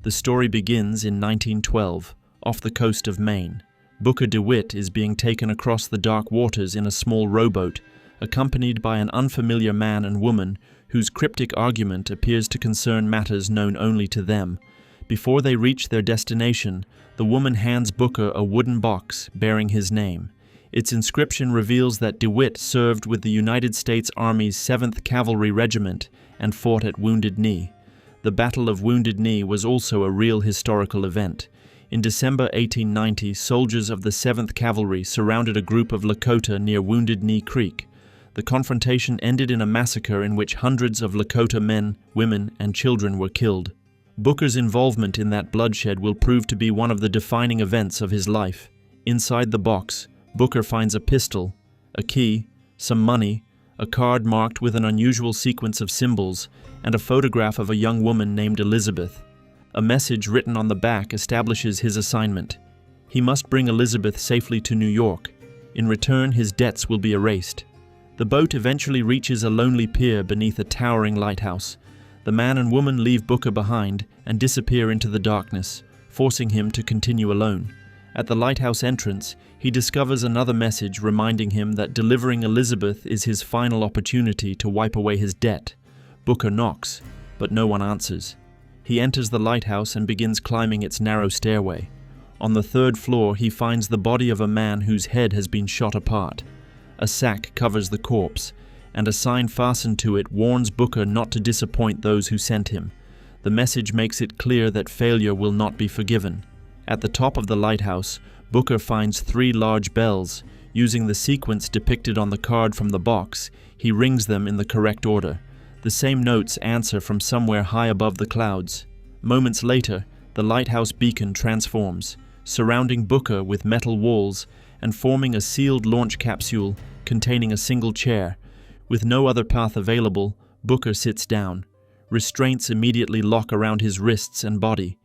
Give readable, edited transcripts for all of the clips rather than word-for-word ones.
The story begins in 1912, off the coast of Maine. Booker DeWitt is being taken across the dark waters in a small rowboat, accompanied by an unfamiliar man and woman whose cryptic argument appears to concern matters known only to them. Before they reach their destination, the woman hands Booker a wooden box bearing his name. Its inscription reveals that DeWitt served with the United States Army's 7th Cavalry Regiment and fought at Wounded Knee. The Battle of Wounded Knee was also a real historical event. In December 1890, soldiers of the 7th Cavalry surrounded a group of Lakota near Wounded Knee Creek. The confrontation ended in a massacre in which hundreds of Lakota men, women, and children were killed. Booker's involvement in that bloodshed will prove to be one of the defining events of his life. Inside the box, Booker finds a pistol, a key, some money, a card marked with an unusual sequence of symbols, and a photograph of a young woman named Elizabeth. A message written on the back establishes his assignment. He must bring Elizabeth safely to New York. In return, his debts will be erased. The boat eventually reaches a lonely pier beneath a towering lighthouse. The man and woman leave Booker behind and disappear into the darkness, forcing him to continue alone. At the lighthouse entrance, he discovers another message reminding him that delivering Elizabeth is his final opportunity to wipe away his debt. Booker knocks, but no one answers. He enters the lighthouse and begins climbing its narrow stairway. On the 3rd floor, he finds the body of a man whose head has been shot apart. A sack covers the corpse, and a sign fastened to it warns Booker not to disappoint those who sent him. The message makes it clear that failure will not be forgiven. At the top of the lighthouse, Booker finds 3 large bells. Using the sequence depicted on the card from the box, he rings them in the correct order. The same notes answer from somewhere high above the clouds. Moments later, the lighthouse beacon transforms, surrounding Booker with metal walls and forming a sealed launch capsule containing a single chair. With no other path available, Booker sits down. Restraints immediately lock around his wrists and body.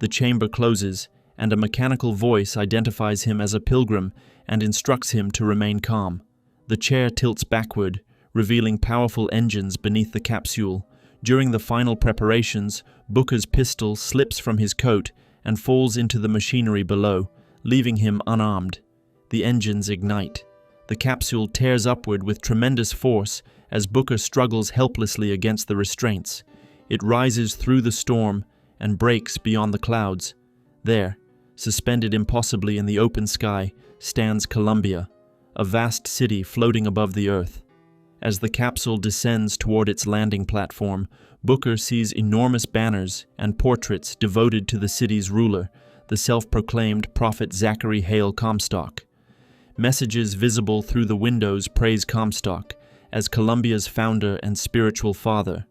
The chamber closes, and a mechanical voice identifies him as a pilgrim and instructs him to remain calm. The chair tilts backward, revealing powerful engines beneath the capsule. During the final preparations, Booker's pistol slips from his coat and falls into the machinery below, leaving him unarmed. The engines ignite. The capsule tears upward with tremendous force as Booker struggles helplessly against the restraints. It rises through the storm and breaks beyond the clouds. There, suspended impossibly in the open sky, stands Columbia, a vast city floating above the earth. As the capsule descends toward its landing platform, Booker sees enormous banners and portraits devoted to the city's ruler, the self-proclaimed Prophet Zachary Hale Comstock. Messages visible through the windows praise Comstock as Columbia's founder and spiritual father.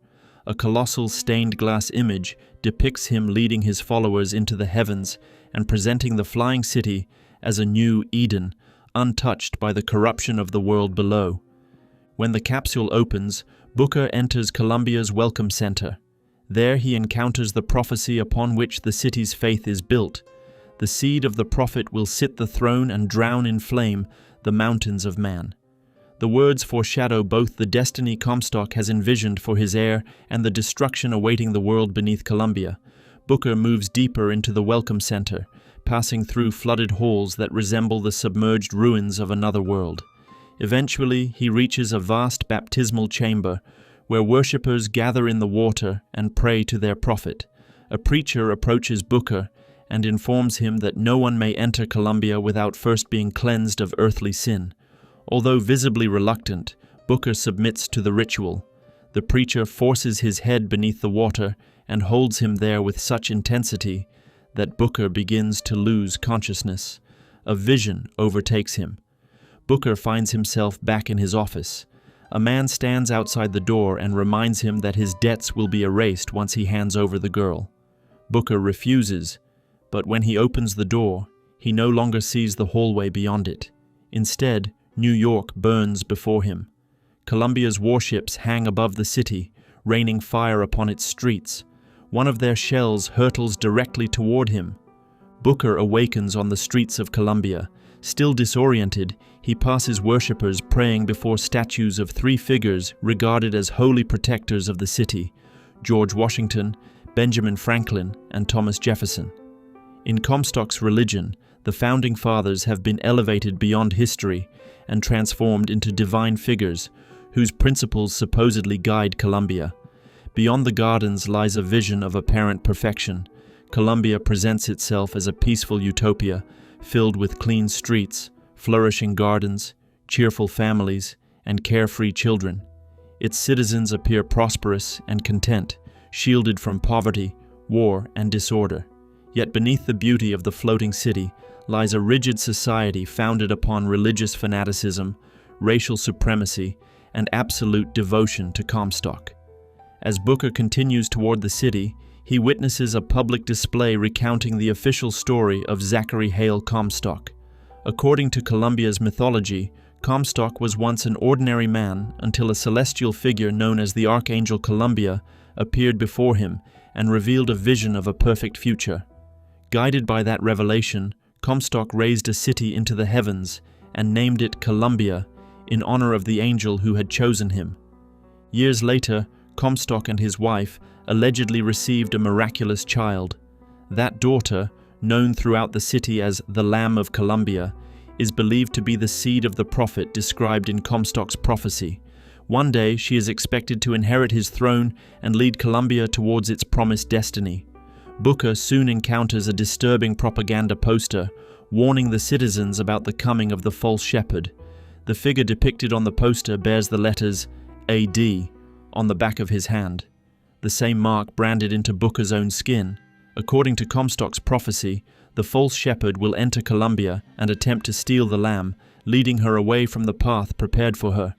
A colossal stained glass image depicts him leading his followers into the heavens and presenting the flying city as a new Eden, untouched by the corruption of the world below. When the capsule opens, Booker enters Columbia's Welcome Center. There he encounters the prophecy upon which the city's faith is built. The seed of the prophet will sit the throne and drown in flame the mountains of man. The words foreshadow both the destiny Comstock has envisioned for his heir and the destruction awaiting the world beneath Columbia. Booker moves deeper into the Welcome Center, passing through flooded halls that resemble the submerged ruins of another world. Eventually, he reaches a vast baptismal chamber where worshippers gather in the water and pray to their prophet. A preacher approaches Booker and informs him that no one may enter Columbia without first being cleansed of earthly sin. Although visibly reluctant, Booker submits to the ritual. The preacher forces his head beneath the water and holds him there with such intensity that Booker begins to lose consciousness. A vision overtakes him. Booker finds himself back in his office. A man stands outside the door and reminds him that his debts will be erased once he hands over the girl. Booker refuses, but when he opens the door, he no longer sees the hallway beyond it. Instead, New York burns before him. Columbia's warships hang above the city, raining fire upon its streets. One of their shells hurtles directly toward him. Booker awakens on the streets of Columbia. Still disoriented, he passes worshippers praying before statues of 3 figures regarded as holy protectors of the city: George Washington, Benjamin Franklin, and Thomas Jefferson. In Comstock's religion, the founding fathers have been elevated beyond history and transformed into divine figures whose principles supposedly guide Columbia. Beyond the gardens lies a vision of apparent perfection. Columbia presents itself as a peaceful utopia filled with clean streets, flourishing gardens, cheerful families, and carefree children. Its citizens appear prosperous and content, shielded from poverty, war, and disorder. Yet beneath the beauty of the floating city lies a rigid society founded upon religious fanaticism, racial supremacy, and absolute devotion to Comstock. As Booker continues toward the city, he witnesses a public display recounting the official story of Zachary Hale Comstock. According to Columbia's mythology, Comstock was once an ordinary man until a celestial figure known as the Archangel Columbia appeared before him and revealed a vision of a perfect future. Guided by that revelation, Comstock raised a city into the heavens and named it Columbia in honor of the angel who had chosen him. Years later, Comstock and his wife allegedly received a miraculous child. That daughter, known throughout the city as the Lamb of Columbia, is believed to be the seed of the prophet described in Comstock's prophecy. One day she is expected to inherit his throne and lead Columbia towards its promised destiny. Booker soon encounters a disturbing propaganda poster warning the citizens about the coming of the false shepherd. The figure depicted on the poster bears the letters AD on the back of his hand, the same mark branded into Booker's own skin. According to Comstock's prophecy, the false shepherd will enter Columbia and attempt to steal the lamb, leading her away from the path prepared for her.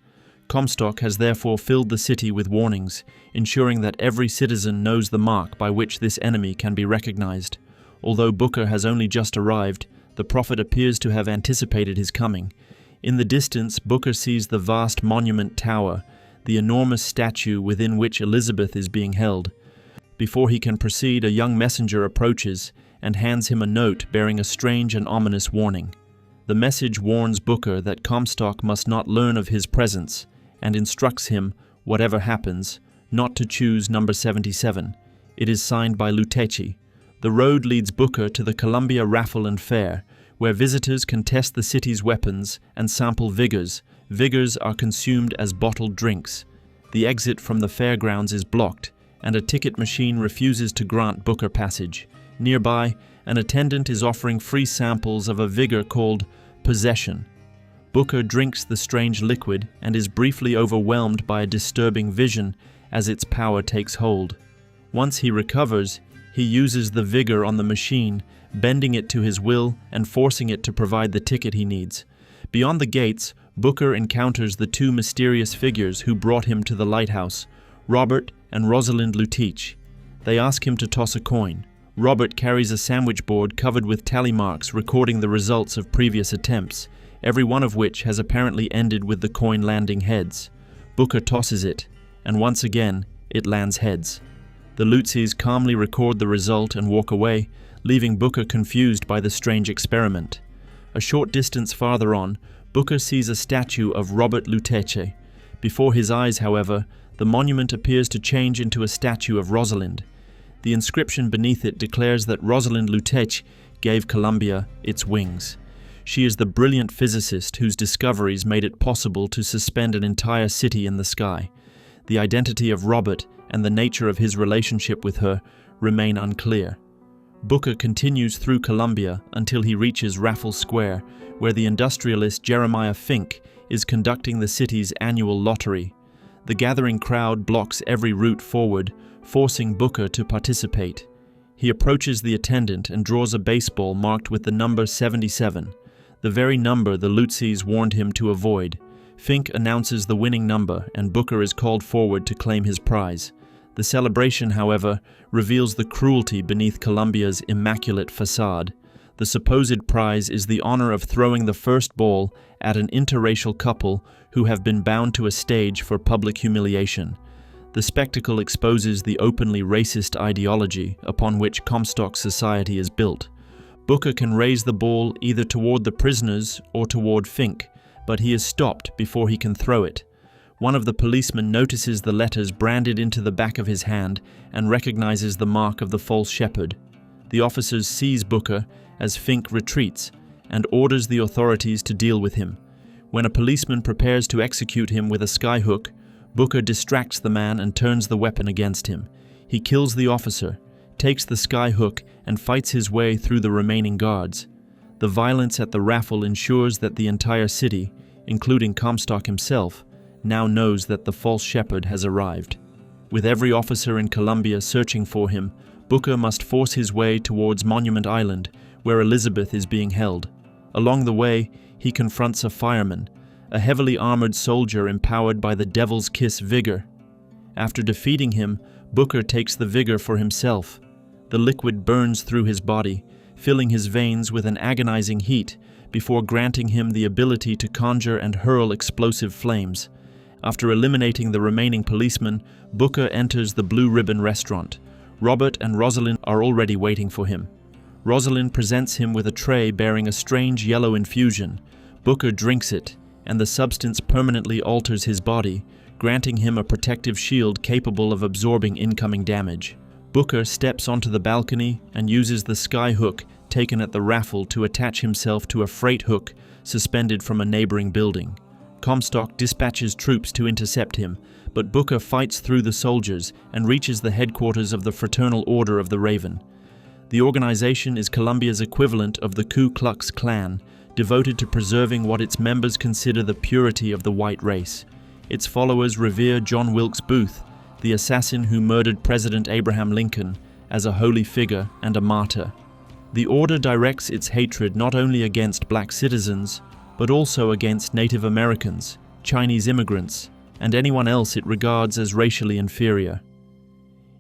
Comstock has therefore filled the city with warnings, ensuring that every citizen knows the mark by which this enemy can be recognized. Although Booker has only just arrived, the prophet appears to have anticipated his coming. In the distance, Booker sees the vast monument tower, the enormous statue within which Elizabeth is being held. Before he can proceed, a young messenger approaches and hands him a note bearing a strange and ominous warning. The message warns Booker that Comstock must not learn of his presence and instructs him, whatever happens, not to choose number 77. It is signed by Lutechi. The road leads Booker to the Columbia Raffle and Fair, where visitors can test the city's weapons and sample vigors. Vigors are consumed as bottled drinks. The exit from the fairgrounds is blocked, and a ticket machine refuses to grant Booker passage. Nearby, an attendant is offering free samples of a vigor called Possession. Booker drinks the strange liquid and is briefly overwhelmed by a disturbing vision as its power takes hold. Once he recovers, he uses the vigor on the machine, bending it to his will and forcing it to provide the ticket he needs. Beyond the gates, Booker encounters the two mysterious figures who brought him to the lighthouse, Robert and Rosalind Luteach. They ask him to toss a coin. Robert carries a sandwich board covered with tally marks recording the results of previous attempts, every one of which has apparently ended with the coin landing heads. Booker tosses it, and once again, it lands heads. The Luteachs calmly record the result and walk away, leaving Booker confused by the strange experiment. A short distance farther on, Booker sees a statue of Robert Luteach. Before his eyes, however, the monument appears to change into a statue of Rosalind. The inscription beneath it declares that Rosalind Luteach gave Columbia its wings. She is the brilliant physicist whose discoveries made it possible to suspend an entire city in the sky. The identity of Robert and the nature of his relationship with her remain unclear. Booker continues through Columbia until he reaches Raffles Square, where the industrialist Jeremiah Fink is conducting the city's annual lottery. The gathering crowd blocks every route forward, forcing Booker to participate. He approaches the attendant and draws a baseball marked with the number 77, the very number the Luteachs warned him to avoid. Fink announces the winning number, and Booker is called forward to claim his prize. The celebration, however, reveals the cruelty beneath Columbia's immaculate facade. The supposed prize is the honor of throwing the first ball at an interracial couple who have been bound to a stage for public humiliation. The spectacle exposes the openly racist ideology upon which Comstock society is built. Booker can raise the ball either toward the prisoners or toward Fink, but he is stopped before he can throw it. One of the policemen notices the letters branded into the back of his hand and recognizes the mark of the false shepherd. The officers seize Booker as Fink retreats and orders the authorities to deal with him. When a policeman prepares to execute him with a skyhook, Booker distracts the man and turns the weapon against him. He kills the officer, takes the skyhook, and fights his way through the remaining guards. The violence at the raffle ensures that the entire city, including Comstock himself, now knows that the false shepherd has arrived. With every officer in Columbia searching for him, Booker must force his way towards Monument Island, where Elizabeth is being held. Along the way, he confronts a fireman, a heavily armored soldier empowered by the Devil's Kiss vigor. After defeating him, Booker takes the vigor for himself. The liquid burns through his body, filling his veins with an agonizing heat before granting him the ability to conjure and hurl explosive flames. After eliminating the remaining policemen, Booker enters the Blue Ribbon restaurant. Robert and Rosalind are already waiting for him. Rosalind presents him with a tray bearing a strange yellow infusion. Booker drinks it, and the substance permanently alters his body, granting him a protective shield capable of absorbing incoming damage. Booker steps onto the balcony and uses the skyhook taken at the raffle to attach himself to a freight hook suspended from a neighboring building. Comstock dispatches troops to intercept him, but Booker fights through the soldiers and reaches the headquarters of the Fraternal Order of the Raven. The organization is Columbia's equivalent of the Ku Klux Klan, devoted to preserving what its members consider the purity of the white race. Its followers revere John Wilkes Booth, the assassin who murdered President Abraham Lincoln, as a holy figure and a martyr. The order directs its hatred not only against black citizens, but also against Native Americans, Chinese immigrants, and anyone else it regards as racially inferior.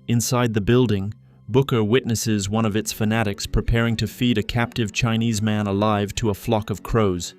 Inside the building, Booker witnesses one of its fanatics preparing to feed a captive Chinese man alive to a flock of crows.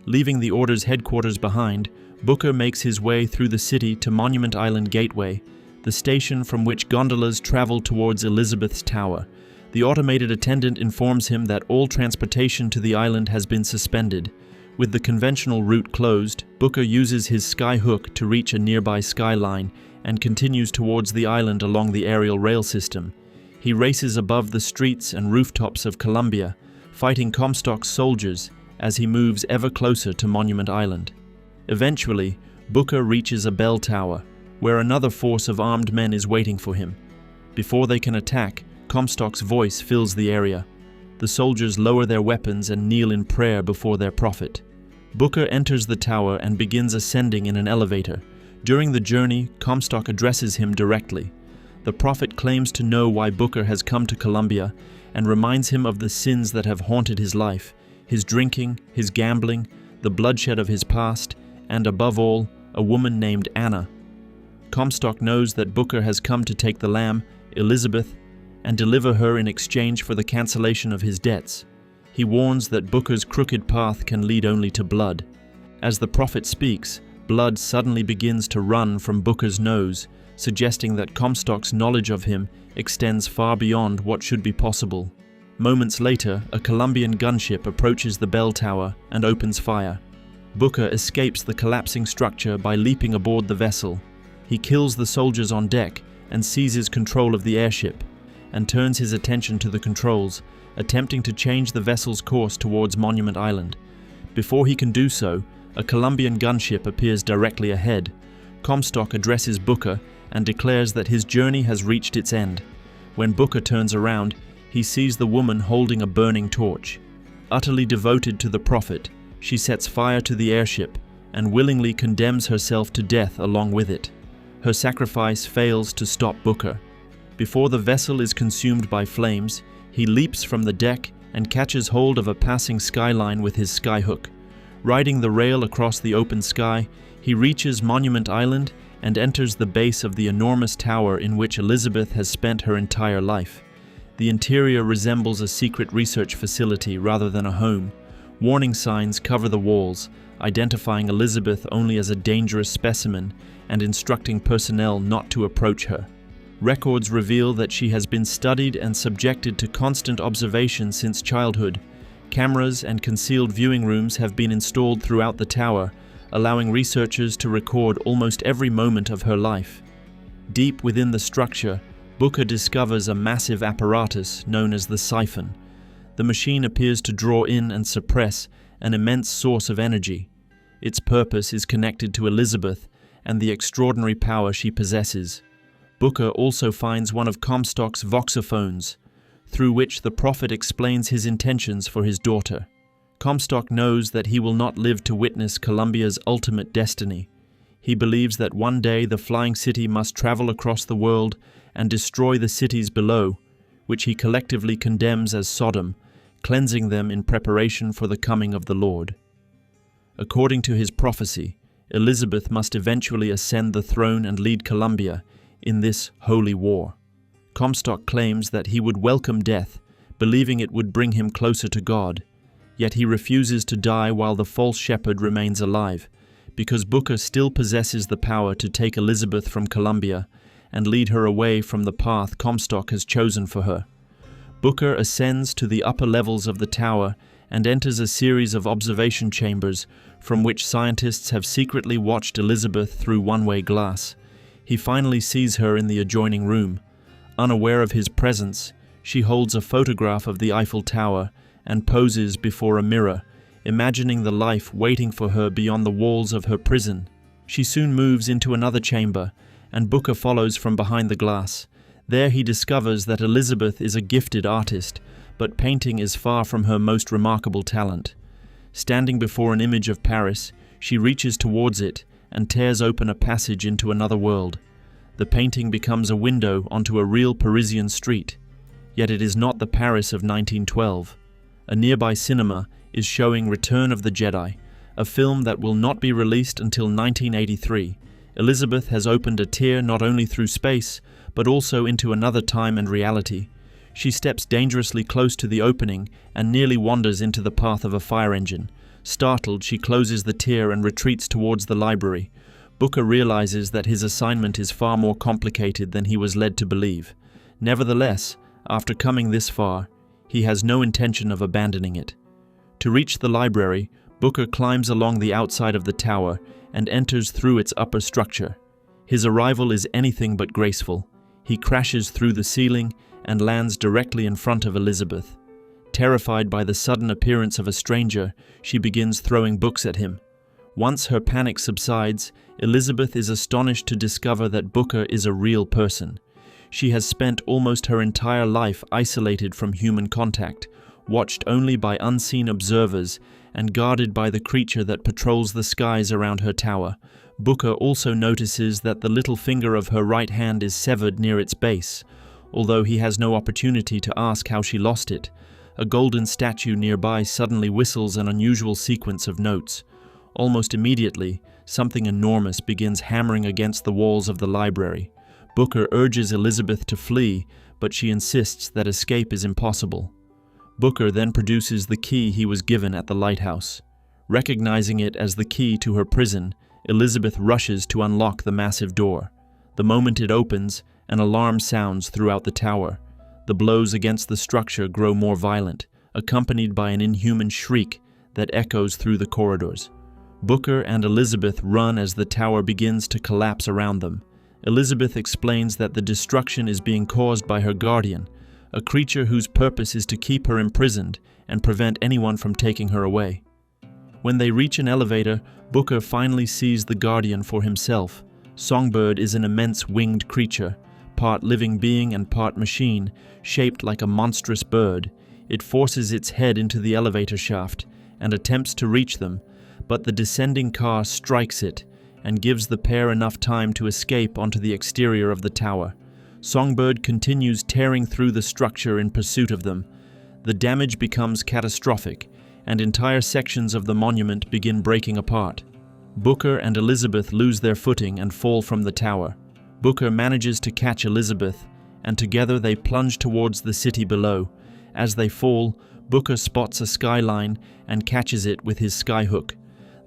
Leaving the Order's headquarters behind, Booker makes his way through the city to Monument Island Gateway, the station from which gondolas travel towards Elizabeth's Tower. The automated attendant informs him that all transportation to the island has been suspended. With the conventional route closed, Booker uses his skyhook to reach a nearby skyline and continues towards the island along the aerial rail system. He races above the streets and rooftops of Columbia, fighting Comstock's soldiers as he moves ever closer to Monument Island. Eventually, Booker reaches a bell tower, where another force of armed men is waiting for him. Before they can attack, Comstock's voice fills the area. The soldiers lower their weapons and kneel in prayer before their prophet. Booker enters the tower and begins ascending in an elevator. During the journey, Comstock addresses him directly. The prophet claims to know why Booker has come to Columbia and reminds him of the sins that have haunted his life, his drinking, his gambling, the bloodshed of his past, and above all, a woman named Anna. Comstock knows that Booker has come to take the lamb, Elizabeth, and deliver her in exchange for the cancellation of his debts. He warns that Booker's crooked path can lead only to blood. As the prophet speaks, blood suddenly begins to run from Booker's nose, suggesting that Comstock's knowledge of him extends far beyond what should be possible. Moments later, a Columbian gunship approaches the bell tower and opens fire. Booker escapes the collapsing structure by leaping aboard the vessel. He kills the soldiers on deck and seizes control of the airship, and turns his attention to the controls, attempting to change the vessel's course towards Monument Island. Before he can do so, a Columbian gunship appears directly ahead. Comstock addresses Booker and declares that his journey has reached its end. When Booker turns around, he sees the woman holding a burning torch. Utterly devoted to the prophet, she sets fire to the airship and willingly condemns herself to death along with it. Her sacrifice fails to stop Booker. Before the vessel is consumed by flames, he leaps from the deck and catches hold of a passing skyline with his skyhook. Riding the rail across the open sky, he reaches Monument Island and enters the base of the enormous tower in which Elizabeth has spent her entire life. The interior resembles a secret research facility rather than a home. Warning signs cover the walls, identifying Elizabeth only as a dangerous specimen and instructing personnel not to approach her. Records reveal that she has been studied and subjected to constant observation since childhood. Cameras and concealed viewing rooms have been installed throughout the tower, allowing researchers to record almost every moment of her life. Deep within the structure, Booker discovers a massive apparatus known as the siphon. The machine appears to draw in and suppress an immense source of energy. Its purpose is connected to Elizabeth and the extraordinary power she possesses. Booker also finds one of Comstock's voxophones, through which the prophet explains his intentions for his daughter. Comstock knows that he will not live to witness Columbia's ultimate destiny. He believes that one day the flying city must travel across the world and destroy the cities below, which he collectively condemns as Sodom, cleansing them in preparation for the coming of the Lord. According to his prophecy, Elizabeth must eventually ascend the throne and lead Columbia in this holy war. Comstock claims that he would welcome death, believing it would bring him closer to God. Yet he refuses to die while the false shepherd remains alive, because Booker still possesses the power to take Elizabeth from Columbia and lead her away from the path Comstock has chosen for her. Booker ascends to the upper levels of the tower and enters a series of observation chambers from which scientists have secretly watched Elizabeth through one-way glass. He finally sees her in the adjoining room. Unaware of his presence, she holds a photograph of the Eiffel Tower and poses before a mirror, imagining the life waiting for her beyond the walls of her prison. She soon moves into another chamber, and Booker follows from behind the glass. There he discovers that Elizabeth is a gifted artist, but painting is far from her most remarkable talent. Standing before an image of Paris, she reaches towards it and tears open a passage into another world. The painting becomes a window onto a real Parisian street. Yet it is not the Paris of 1912. A nearby cinema is showing Return of the Jedi, a film that will not be released until 1983. Elizabeth has opened a tear not only through space, but also into another time and reality. She steps dangerously close to the opening and nearly wanders into the path of a fire engine. Startled, she closes the tear and retreats towards the library. Booker realizes that his assignment is far more complicated than he was led to believe. Nevertheless, after coming this far, he has no intention of abandoning it. To reach the library, Booker climbs along the outside of the tower and enters through its upper structure. His arrival is anything but graceful. He crashes through the ceiling and lands directly in front of Elizabeth. Terrified by the sudden appearance of a stranger, she begins throwing books at him. Once her panic subsides, Elizabeth is astonished to discover that Booker is a real person. She has spent almost her entire life isolated from human contact, watched only by unseen observers, and guarded by the creature that patrols the skies around her tower. Booker also notices that the little finger of her right hand is severed near its base. Although he has no opportunity to ask how she lost it, a golden statue nearby suddenly whistles an unusual sequence of notes. Almost immediately, something enormous begins hammering against the walls of the library. Booker urges Elizabeth to flee, but she insists that escape is impossible. Booker then produces the key he was given at the lighthouse. Recognizing it as the key to her prison, Elizabeth rushes to unlock the massive door. The moment it opens, an alarm sounds throughout the tower. The blows against the structure grow more violent, accompanied by an inhuman shriek that echoes through the corridors. Booker and Elizabeth run as the tower begins to collapse around them. Elizabeth explains that the destruction is being caused by her guardian, a creature whose purpose is to keep her imprisoned and prevent anyone from taking her away. When they reach an elevator, Booker finally sees the guardian for himself. Songbird is an immense winged creature, part living being and part machine, shaped like a monstrous bird. It forces its head into the elevator shaft and attempts to reach them, but the descending car strikes it and gives the pair enough time to escape onto the exterior of the tower. Songbird continues tearing through the structure in pursuit of them. The damage becomes catastrophic, and entire sections of the monument begin breaking apart. Booker and Elizabeth lose their footing and fall from the tower. Booker manages to catch Elizabeth, and together they plunge towards the city below. As they fall, Booker spots a skyline and catches it with his skyhook.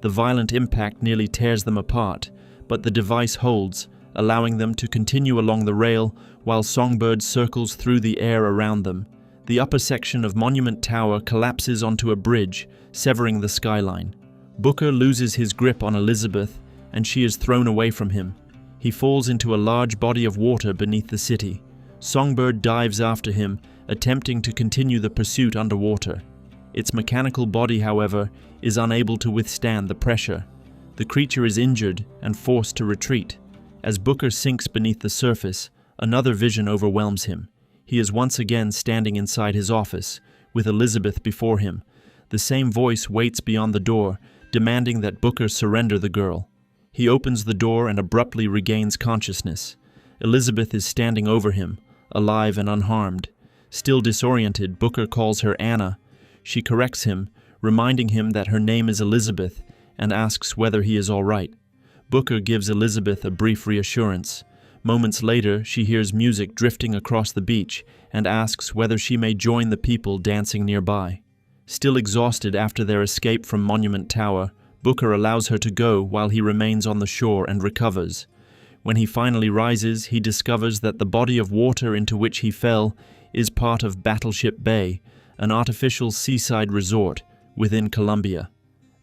The violent impact nearly tears them apart, but the device holds, allowing them to continue along the rail while Songbird circles through the air around them. The upper section of Monument Tower collapses onto a bridge, severing the skyline. Booker loses his grip on Elizabeth, and she is thrown away from him. He falls into a large body of water beneath the city. Songbird dives after him, attempting to continue the pursuit underwater. Its mechanical body, however, is unable to withstand the pressure. The creature is injured and forced to retreat. As Booker sinks beneath the surface, another vision overwhelms him. He is once again standing inside his office, with Elizabeth before him. The same voice waits beyond the door, demanding that Booker surrender the girl. He opens the door and abruptly regains consciousness. Elizabeth is standing over him, alive and unharmed. Still disoriented, Booker calls her Anna. She corrects him, reminding him that her name is Elizabeth, and asks whether he is all right. Booker gives Elizabeth a brief reassurance. Moments later, she hears music drifting across the beach and asks whether she may join the people dancing nearby. Still exhausted after their escape from Monument Tower, Booker allows her to go while he remains on the shore and recovers. When he finally rises, he discovers that the body of water into which he fell is part of Battleship Bay, an artificial seaside resort within Columbia.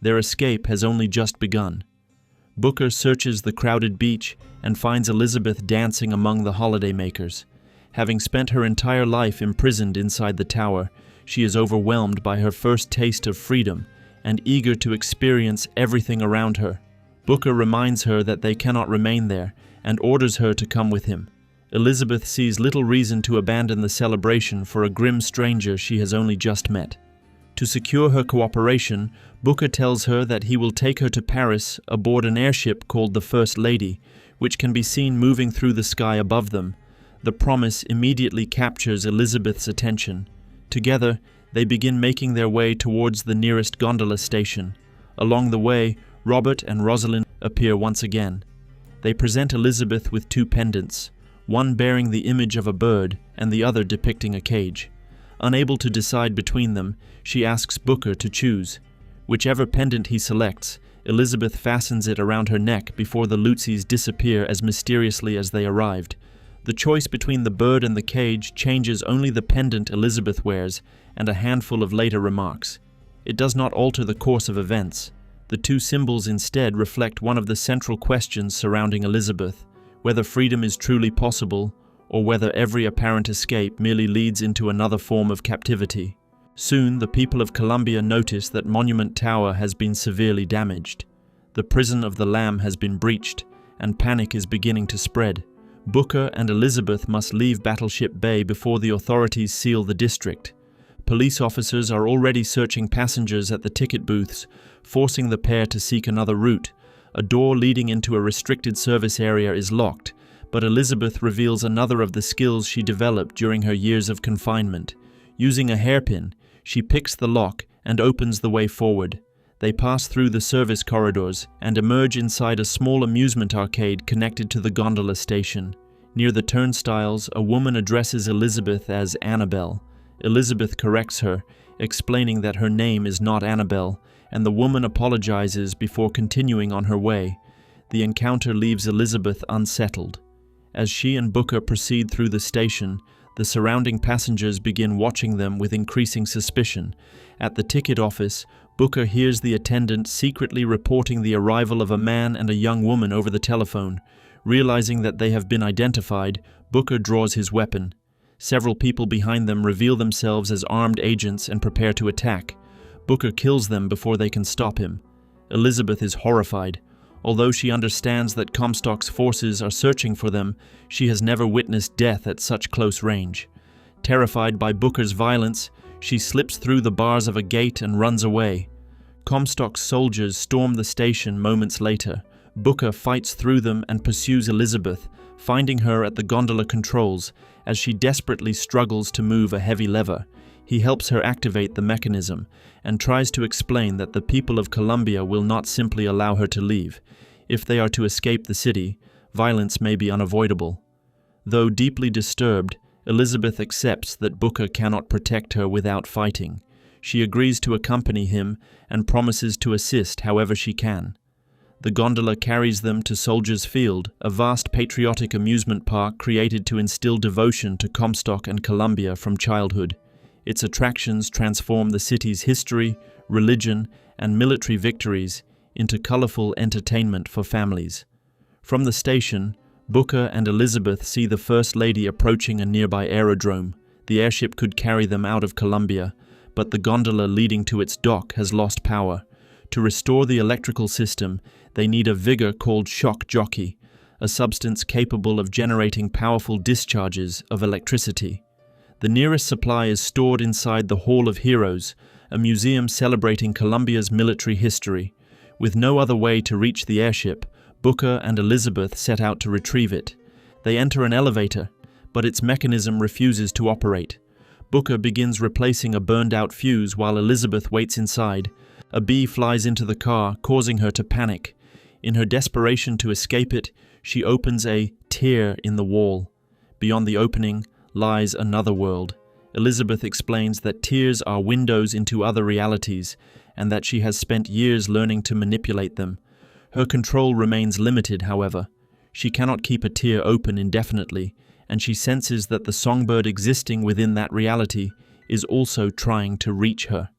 Their escape has only just begun. Booker searches the crowded beach and finds Elizabeth dancing among the holidaymakers. Having spent her entire life imprisoned inside the tower, she is overwhelmed by her first taste of freedom and eager to experience everything around her. Booker reminds her that they cannot remain there and orders her to come with him. Elizabeth sees little reason to abandon the celebration for a grim stranger she has only just met. To secure her cooperation, Booker tells her that he will take her to Paris aboard an airship called the First Lady, which can be seen moving through the sky above them. The promise immediately captures Elizabeth's attention. Together, they begin making their way towards the nearest gondola station. Along the way, Robert and Rosalind appear once again. They present Elizabeth with two pendants, one bearing the image of a bird and the other depicting a cage. Unable to decide between them, she asks Booker to choose. Whichever pendant he selects, Elizabeth fastens it around her neck before the Lutzies disappear as mysteriously as they arrived. The choice between the bird and the cage changes only the pendant Elizabeth wears and a handful of later remarks. It does not alter the course of events. The two symbols instead reflect one of the central questions surrounding Elizabeth, whether freedom is truly possible or whether every apparent escape merely leads into another form of captivity. Soon, the people of Columbia notice that Monument Tower has been severely damaged. The prison of the Lamb has been breached, and panic is beginning to spread. Booker and Elizabeth must leave Battleship Bay before the authorities seal the district. Police officers are already searching passengers at the ticket booths, forcing the pair to seek another route. A door leading into a restricted service area is locked, but Elizabeth reveals another of the skills she developed during her years of confinement. Using a hairpin, she picks the lock and opens the way forward. They pass through the service corridors and emerge inside a small amusement arcade connected to the gondola station. Near the turnstiles, a woman addresses Elizabeth as Annabelle. Elizabeth corrects her, explaining that her name is not Annabelle, and the woman apologizes before continuing on her way. The encounter leaves Elizabeth unsettled. As she and Booker proceed through the station, the surrounding passengers begin watching them with increasing suspicion. At the ticket office, Booker hears the attendant secretly reporting the arrival of a man and a young woman over the telephone. Realizing that they have been identified, Booker draws his weapon. Several people behind them reveal themselves as armed agents and prepare to attack. Booker kills them before they can stop him. Elizabeth is horrified. Although she understands that Comstock's forces are searching for them, she has never witnessed death at such close range. Terrified by Booker's violence, she slips through the bars of a gate and runs away. Comstock's soldiers storm the station moments later. Booker fights through them and pursues Elizabeth, finding her at the gondola controls as she desperately struggles to move a heavy lever. He helps her activate the mechanism and tries to explain that the people of Columbia will not simply allow her to leave. If they are to escape the city, violence may be unavoidable. Though deeply disturbed, Elizabeth accepts that Booker cannot protect her without fighting. She agrees to accompany him and promises to assist however she can. The gondola carries them to Soldiers Field, a vast patriotic amusement park created to instill devotion to Comstock and Columbia from childhood. Its attractions transform the city's history, religion, and military victories into colorful entertainment for families. From the station, Booker and Elizabeth see the First Lady approaching a nearby aerodrome. The airship could carry them out of Columbia, but the gondola leading to its dock has lost power. To restore the electrical system, they need a vigor called shock jockey, a substance capable of generating powerful discharges of electricity. The nearest supply is stored inside the Hall of Heroes, a museum celebrating Columbia's military history. With no other way to reach the airship, Booker and Elizabeth set out to retrieve it. They enter an elevator, but its mechanism refuses to operate. Booker begins replacing a burned-out fuse while Elizabeth waits inside. A bee flies into the car, causing her to panic. In her desperation to escape it, she opens a tear in the wall. Beyond the opening lies another world. Elizabeth explains that tears are windows into other realities, and that she has spent years learning to manipulate them. Her control remains limited, however. She cannot keep a tear open indefinitely, and she senses that the songbird existing within that reality is also trying to reach her.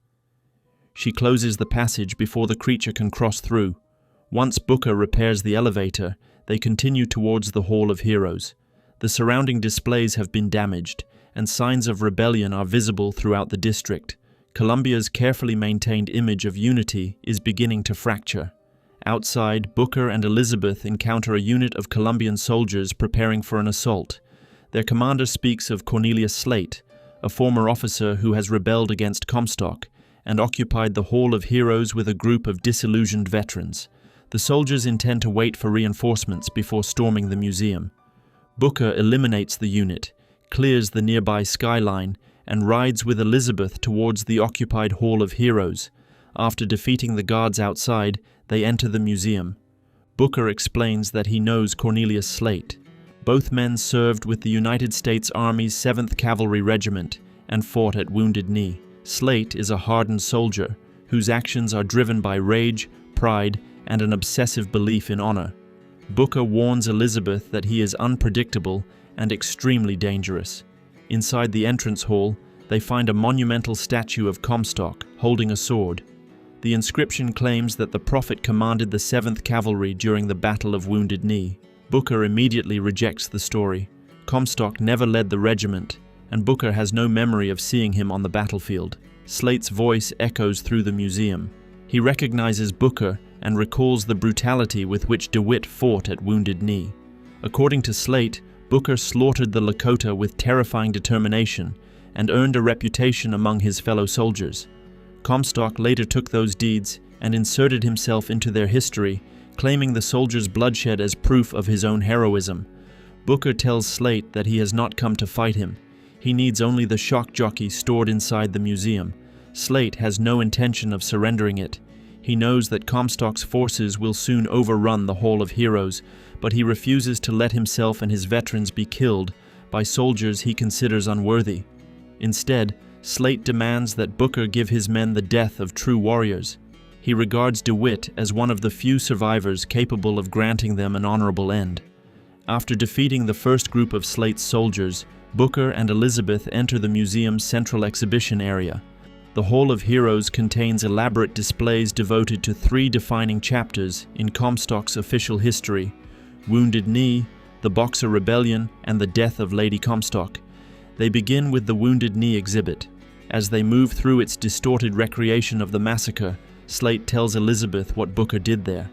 She closes the passage before the creature can cross through. Once Booker repairs the elevator, they continue towards the Hall of Heroes. The surrounding displays have been damaged, and signs of rebellion are visible throughout the district. Columbia's carefully maintained image of unity is beginning to fracture. Outside, Booker and Elizabeth encounter a unit of Columbian soldiers preparing for an assault. Their commander speaks of Cornelius Slate, a former officer who has rebelled against Comstock and occupied the Hall of Heroes with a group of disillusioned veterans. The soldiers intend to wait for reinforcements before storming the museum. Booker eliminates the unit, clears the nearby skyline, and rides with Elizabeth towards the occupied Hall of Heroes. After defeating the guards outside, they enter the museum. Booker explains that he knows Cornelius Slate. Both men served with the United States Army's 7th Cavalry Regiment and fought at Wounded Knee. Slate is a hardened soldier whose actions are driven by rage, pride, and an obsessive belief in honor. Booker warns Elizabeth that he is unpredictable and extremely dangerous. Inside the entrance hall, they find a monumental statue of Comstock holding a sword. The inscription claims that the prophet commanded the 7th Cavalry during the Battle of Wounded Knee. Booker immediately rejects the story. Comstock never led the regiment, and Booker has no memory of seeing him on the battlefield. Slate's voice echoes through the museum. He recognizes Booker and recalls the brutality with which DeWitt fought at Wounded Knee. According to Slate, Booker slaughtered the Lakota with terrifying determination and earned a reputation among his fellow soldiers. Comstock later took those deeds and inserted himself into their history, claiming the soldiers' bloodshed as proof of his own heroism. Booker tells Slate that he has not come to fight him. He needs only the shock jockey stored inside the museum. Slate has no intention of surrendering it. He knows that Comstock's forces will soon overrun the Hall of Heroes, but he refuses to let himself and his veterans be killed by soldiers he considers unworthy. Instead, Slate demands that Booker give his men the death of true warriors. He regards DeWitt as one of the few survivors capable of granting them an honorable end. After defeating the first group of Slate's soldiers, Booker and Elizabeth enter the museum's central exhibition area. The Hall of Heroes contains elaborate displays devoted to 3 defining chapters in Comstock's official history: Wounded Knee, the Boxer Rebellion, and the death of Lady Comstock. They begin with the Wounded Knee exhibit. As they move through its distorted recreation of the massacre, Slate tells Elizabeth what Booker did there.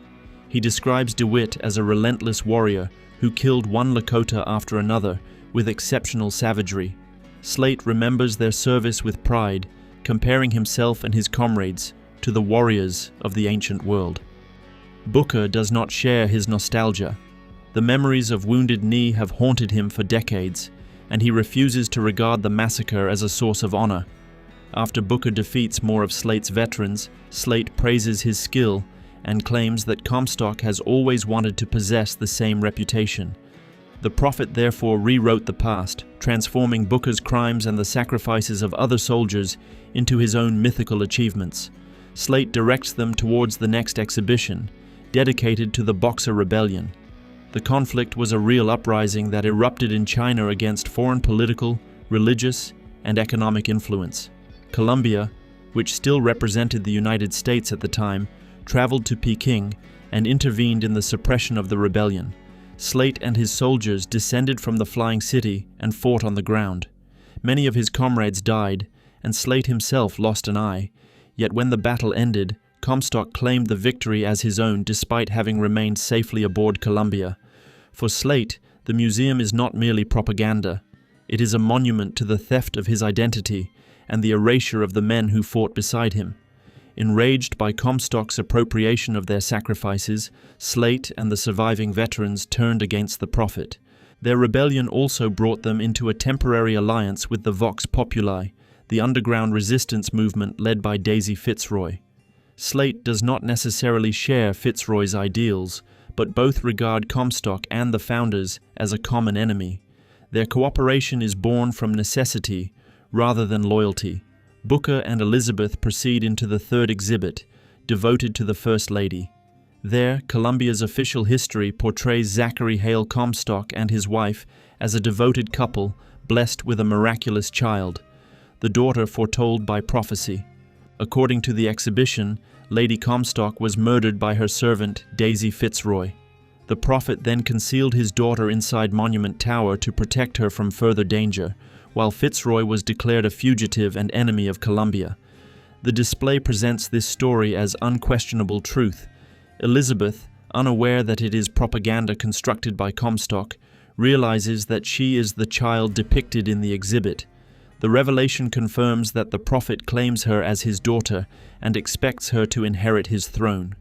He describes DeWitt as a relentless warrior who killed one Lakota after another with exceptional savagery. Slate remembers their service with pride, comparing himself and his comrades to the warriors of the ancient world. Booker does not share his nostalgia. The memories of Wounded Knee have haunted him for decades, and he refuses to regard the massacre as a source of honor. After Booker defeats more of Slate's veterans, Slate praises his skill and claims that Comstock has always wanted to possess the same reputation. The prophet therefore rewrote the past, transforming Booker's crimes and the sacrifices of other soldiers into his own mythical achievements. Slate directs them towards the next exhibition, dedicated to the Boxer Rebellion. The conflict was a real uprising that erupted in China against foreign political, religious, and economic influence. Columbia, which still represented the United States at the time, traveled to Peking and intervened in the suppression of the rebellion. Slate and his soldiers descended from the flying city and fought on the ground. Many of his comrades died, and Slate himself lost an eye, yet when the battle ended, Comstock claimed the victory as his own despite having remained safely aboard Columbia. For Slate, the museum is not merely propaganda. It is a monument to the theft of his identity and the erasure of the men who fought beside him. Enraged by Comstock's appropriation of their sacrifices, Slate and the surviving veterans turned against the prophet. Their rebellion also brought them into a temporary alliance with the Vox Populi, the underground resistance movement led by Daisy Fitzroy. Slate does not necessarily share Fitzroy's ideals, but both regard Comstock and the founders as a common enemy. Their cooperation is born from necessity rather than loyalty. Booker and Elizabeth proceed into the third exhibit, devoted to the First Lady. There, Columbia's official history portrays Zachary Hale Comstock and his wife as a devoted couple blessed with a miraculous child, the daughter foretold by prophecy. According to the exhibition, Lady Comstock was murdered by her servant, Daisy Fitzroy. The prophet then concealed his daughter inside Monument Tower to protect her from further danger, while Fitzroy was declared a fugitive and enemy of Columbia. The display presents this story as unquestionable truth. Elizabeth, unaware that it is propaganda constructed by Comstock, realizes that she is the child depicted in the exhibit. The revelation confirms that the prophet claims her as his daughter and expects her to inherit his throne.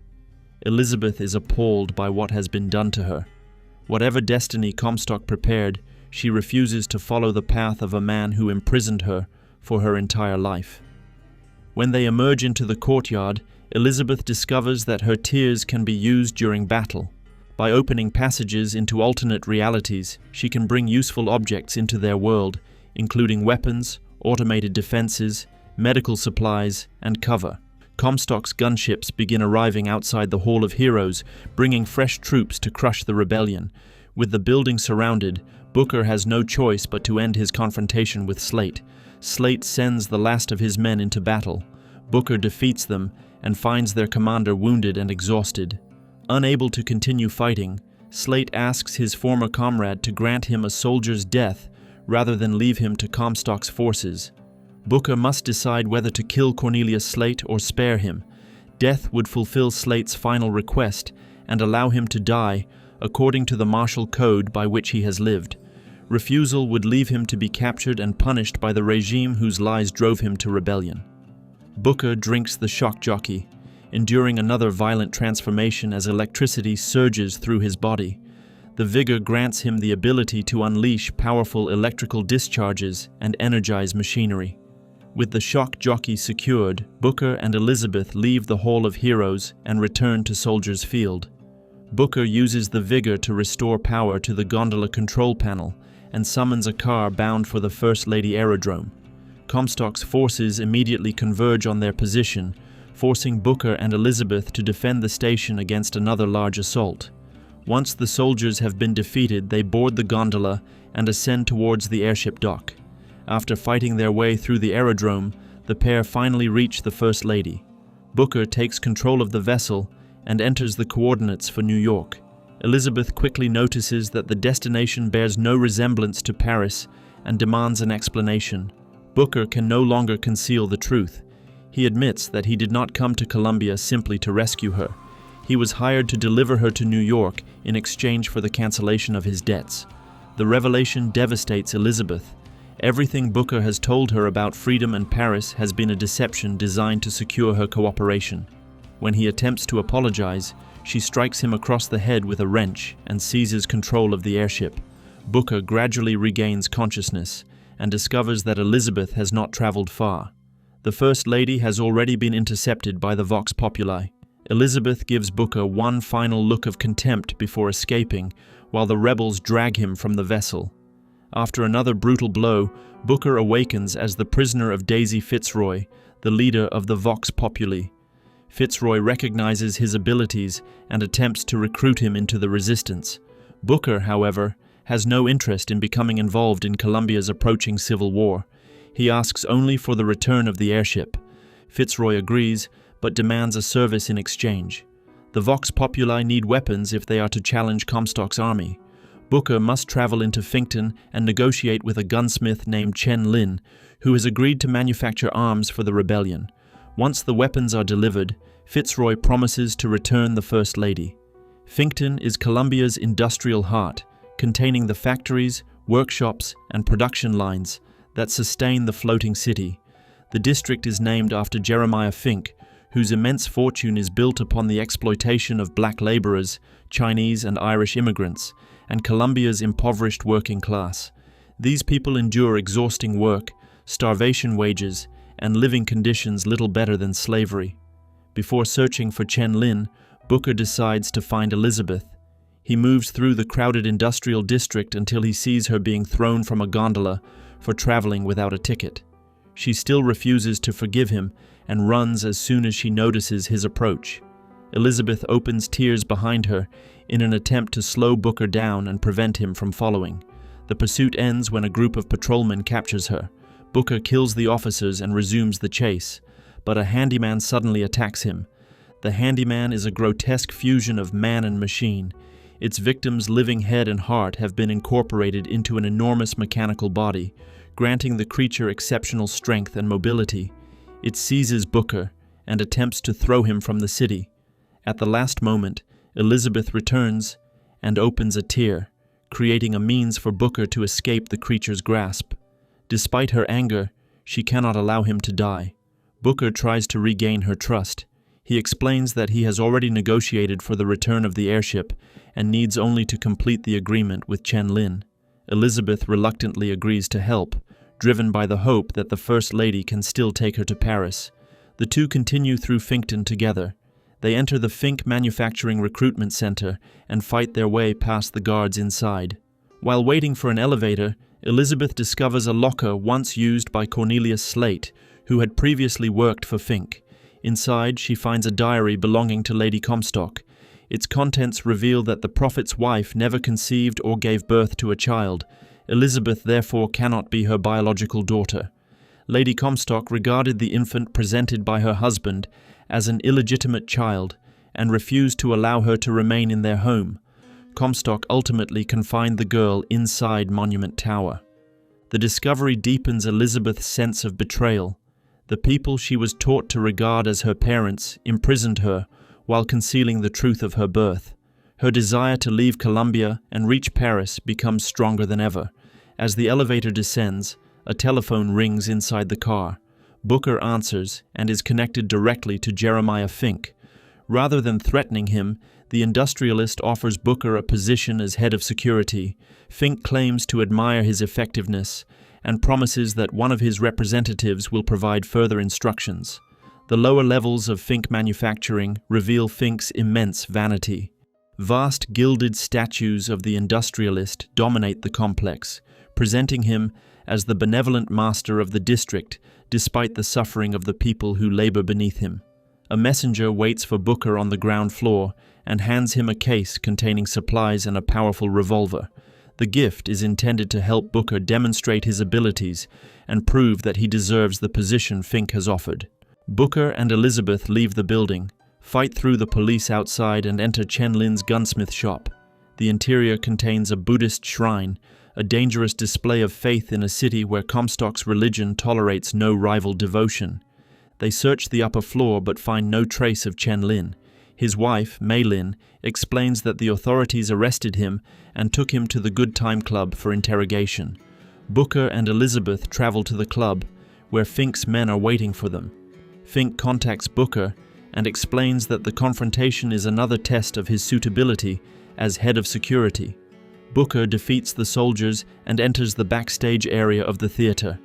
Elizabeth is appalled by what has been done to her. Whatever destiny Comstock prepared, she refuses to follow the path of a man who imprisoned her for her entire life. When they emerge into the courtyard, Elizabeth discovers that her tears can be used during battle. By opening passages into alternate realities, she can bring useful objects into their world, including weapons, automated defenses, medical supplies, and cover. Comstock's gunships begin arriving outside the Hall of Heroes, bringing fresh troops to crush the rebellion. With the building surrounded, Booker has no choice but to end his confrontation with Slate. Slate sends the last of his men into battle. Booker defeats them and finds their commander wounded and exhausted. Unable to continue fighting, Slate asks his former comrade to grant him a soldier's death rather than leave him to Comstock's forces. Booker must decide whether to kill Cornelius Slate or spare him. Death would fulfill Slate's final request and allow him to die according to the martial code by which he has lived. Refusal would leave him to be captured and punished by the regime whose lies drove him to rebellion. Booker drinks the shock jockey, enduring another violent transformation as electricity surges through his body. The vigor grants him the ability to unleash powerful electrical discharges and energize machinery. With the shock jockey secured, Booker and Elizabeth leave the Hall of Heroes and return to Soldiers Field. Booker uses the vigor to restore power to the gondola control panel and summons a car bound for the First Lady Aerodrome. Comstock's forces immediately converge on their position, forcing Booker and Elizabeth to defend the station against another large assault. Once the soldiers have been defeated, they board the gondola and ascend towards the airship dock. After fighting their way through the aerodrome, the pair finally reach the First Lady. Booker takes control of the vessel and enters the coordinates for New York. Elizabeth quickly notices that the destination bears no resemblance to Paris and demands an explanation. Booker can no longer conceal the truth. He admits that he did not come to Columbia simply to rescue her. He was hired to deliver her to New York in exchange for the cancellation of his debts. The revelation devastates Elizabeth. Everything Booker has told her about freedom and Paris has been a deception designed to secure her cooperation. When he attempts to apologize, she strikes him across the head with a wrench and seizes control of the airship. Booker gradually regains consciousness and discovers that Elizabeth has not traveled far. The First Lady has already been intercepted by the Vox Populi. Elizabeth gives Booker one final look of contempt before escaping, while the rebels drag him from the vessel. After another brutal blow, Booker awakens as the prisoner of Daisy Fitzroy, the leader of the Vox Populi. Fitzroy recognizes his abilities and attempts to recruit him into the resistance. Booker, however, has no interest in becoming involved in Columbia's approaching civil war. He asks only for the return of the airship. Fitzroy agrees, but demands a service in exchange. The Vox Populi need weapons if they are to challenge Comstock's army. Booker must travel into Finkton and negotiate with a gunsmith named Chen Lin, who has agreed to manufacture arms for the rebellion. Once the weapons are delivered, Fitzroy promises to return the First Lady. Finkton is Columbia's industrial heart, containing the factories, workshops, and production lines that sustain the floating city. The district is named after Jeremiah Fink, whose immense fortune is built upon the exploitation of black laborers, Chinese and Irish immigrants, and Columbia's impoverished working class. These people endure exhausting work, starvation wages, and living conditions little better than slavery. Before searching for Chen Lin, Booker decides to find Elizabeth. He moves through the crowded industrial district until he sees her being thrown from a gondola for traveling without a ticket. She still refuses to forgive him and runs as soon as she notices his approach. Elizabeth opens tears behind her in an attempt to slow Booker down and prevent him from following. The pursuit ends when a group of patrolmen captures her. Booker kills the officers and resumes the chase, but a handyman suddenly attacks him. The handyman is a grotesque fusion of man and machine. Its victim's living head and heart have been incorporated into an enormous mechanical body, granting the creature exceptional strength and mobility. It seizes Booker and attempts to throw him from the city. At the last moment, Elizabeth returns and opens a tear, creating a means for Booker to escape the creature's grasp. Despite her anger, she cannot allow him to die. Booker tries to regain her trust. He explains that he has already negotiated for the return of the airship and needs only to complete the agreement with Chen Lin. Elizabeth reluctantly agrees to help, driven by the hope that the First Lady can still take her to Paris. The two continue through Finkton together. They enter the Fink Manufacturing Recruitment Center and fight their way past the guards inside. While waiting for an elevator, Elizabeth discovers a locker once used by Cornelius Slate, who had previously worked for Fink. Inside, she finds a diary belonging to Lady Comstock. Its contents reveal that the prophet's wife never conceived or gave birth to a child. Elizabeth therefore cannot be her biological daughter. Lady Comstock regarded the infant presented by her husband as an illegitimate child and refused to allow her to remain in their home. Comstock ultimately confined the girl inside Monument Tower. The discovery deepens Elizabeth's sense of betrayal. The people she was taught to regard as her parents imprisoned her while concealing the truth of her birth. Her desire to leave Columbia and reach Paris becomes stronger than ever. As the elevator descends, a telephone rings inside the car. Booker answers and is connected directly to Jeremiah Fink. Rather than threatening him, the industrialist offers Booker a position as head of security. Fink claims to admire his effectiveness and promises that one of his representatives will provide further instructions. The lower levels of Fink manufacturing reveal Fink's immense vanity. Vast gilded statues of the industrialist dominate the complex, presenting him as the benevolent master of the district despite the suffering of the people who labor beneath him. A messenger waits for Booker on the ground floor and hands him a case containing supplies and a powerful revolver. The gift is intended to help Booker demonstrate his abilities and prove that he deserves the position Fink has offered. Booker and Elizabeth leave the building, fight through the police outside, and enter Chen Lin's gunsmith shop. The interior contains a Buddhist shrine, a dangerous display of faith in a city where Comstock's religion tolerates no rival devotion. They search the upper floor but find no trace of Chen Lin. His wife, Mei Lin, explains that the authorities arrested him and took him to the Good Time Club for interrogation. Booker and Elizabeth travel to the club, where Fink's men are waiting for them. Fink contacts Booker and explains that the confrontation is another test of his suitability as head of security. Booker defeats the soldiers and enters the backstage area of the theater.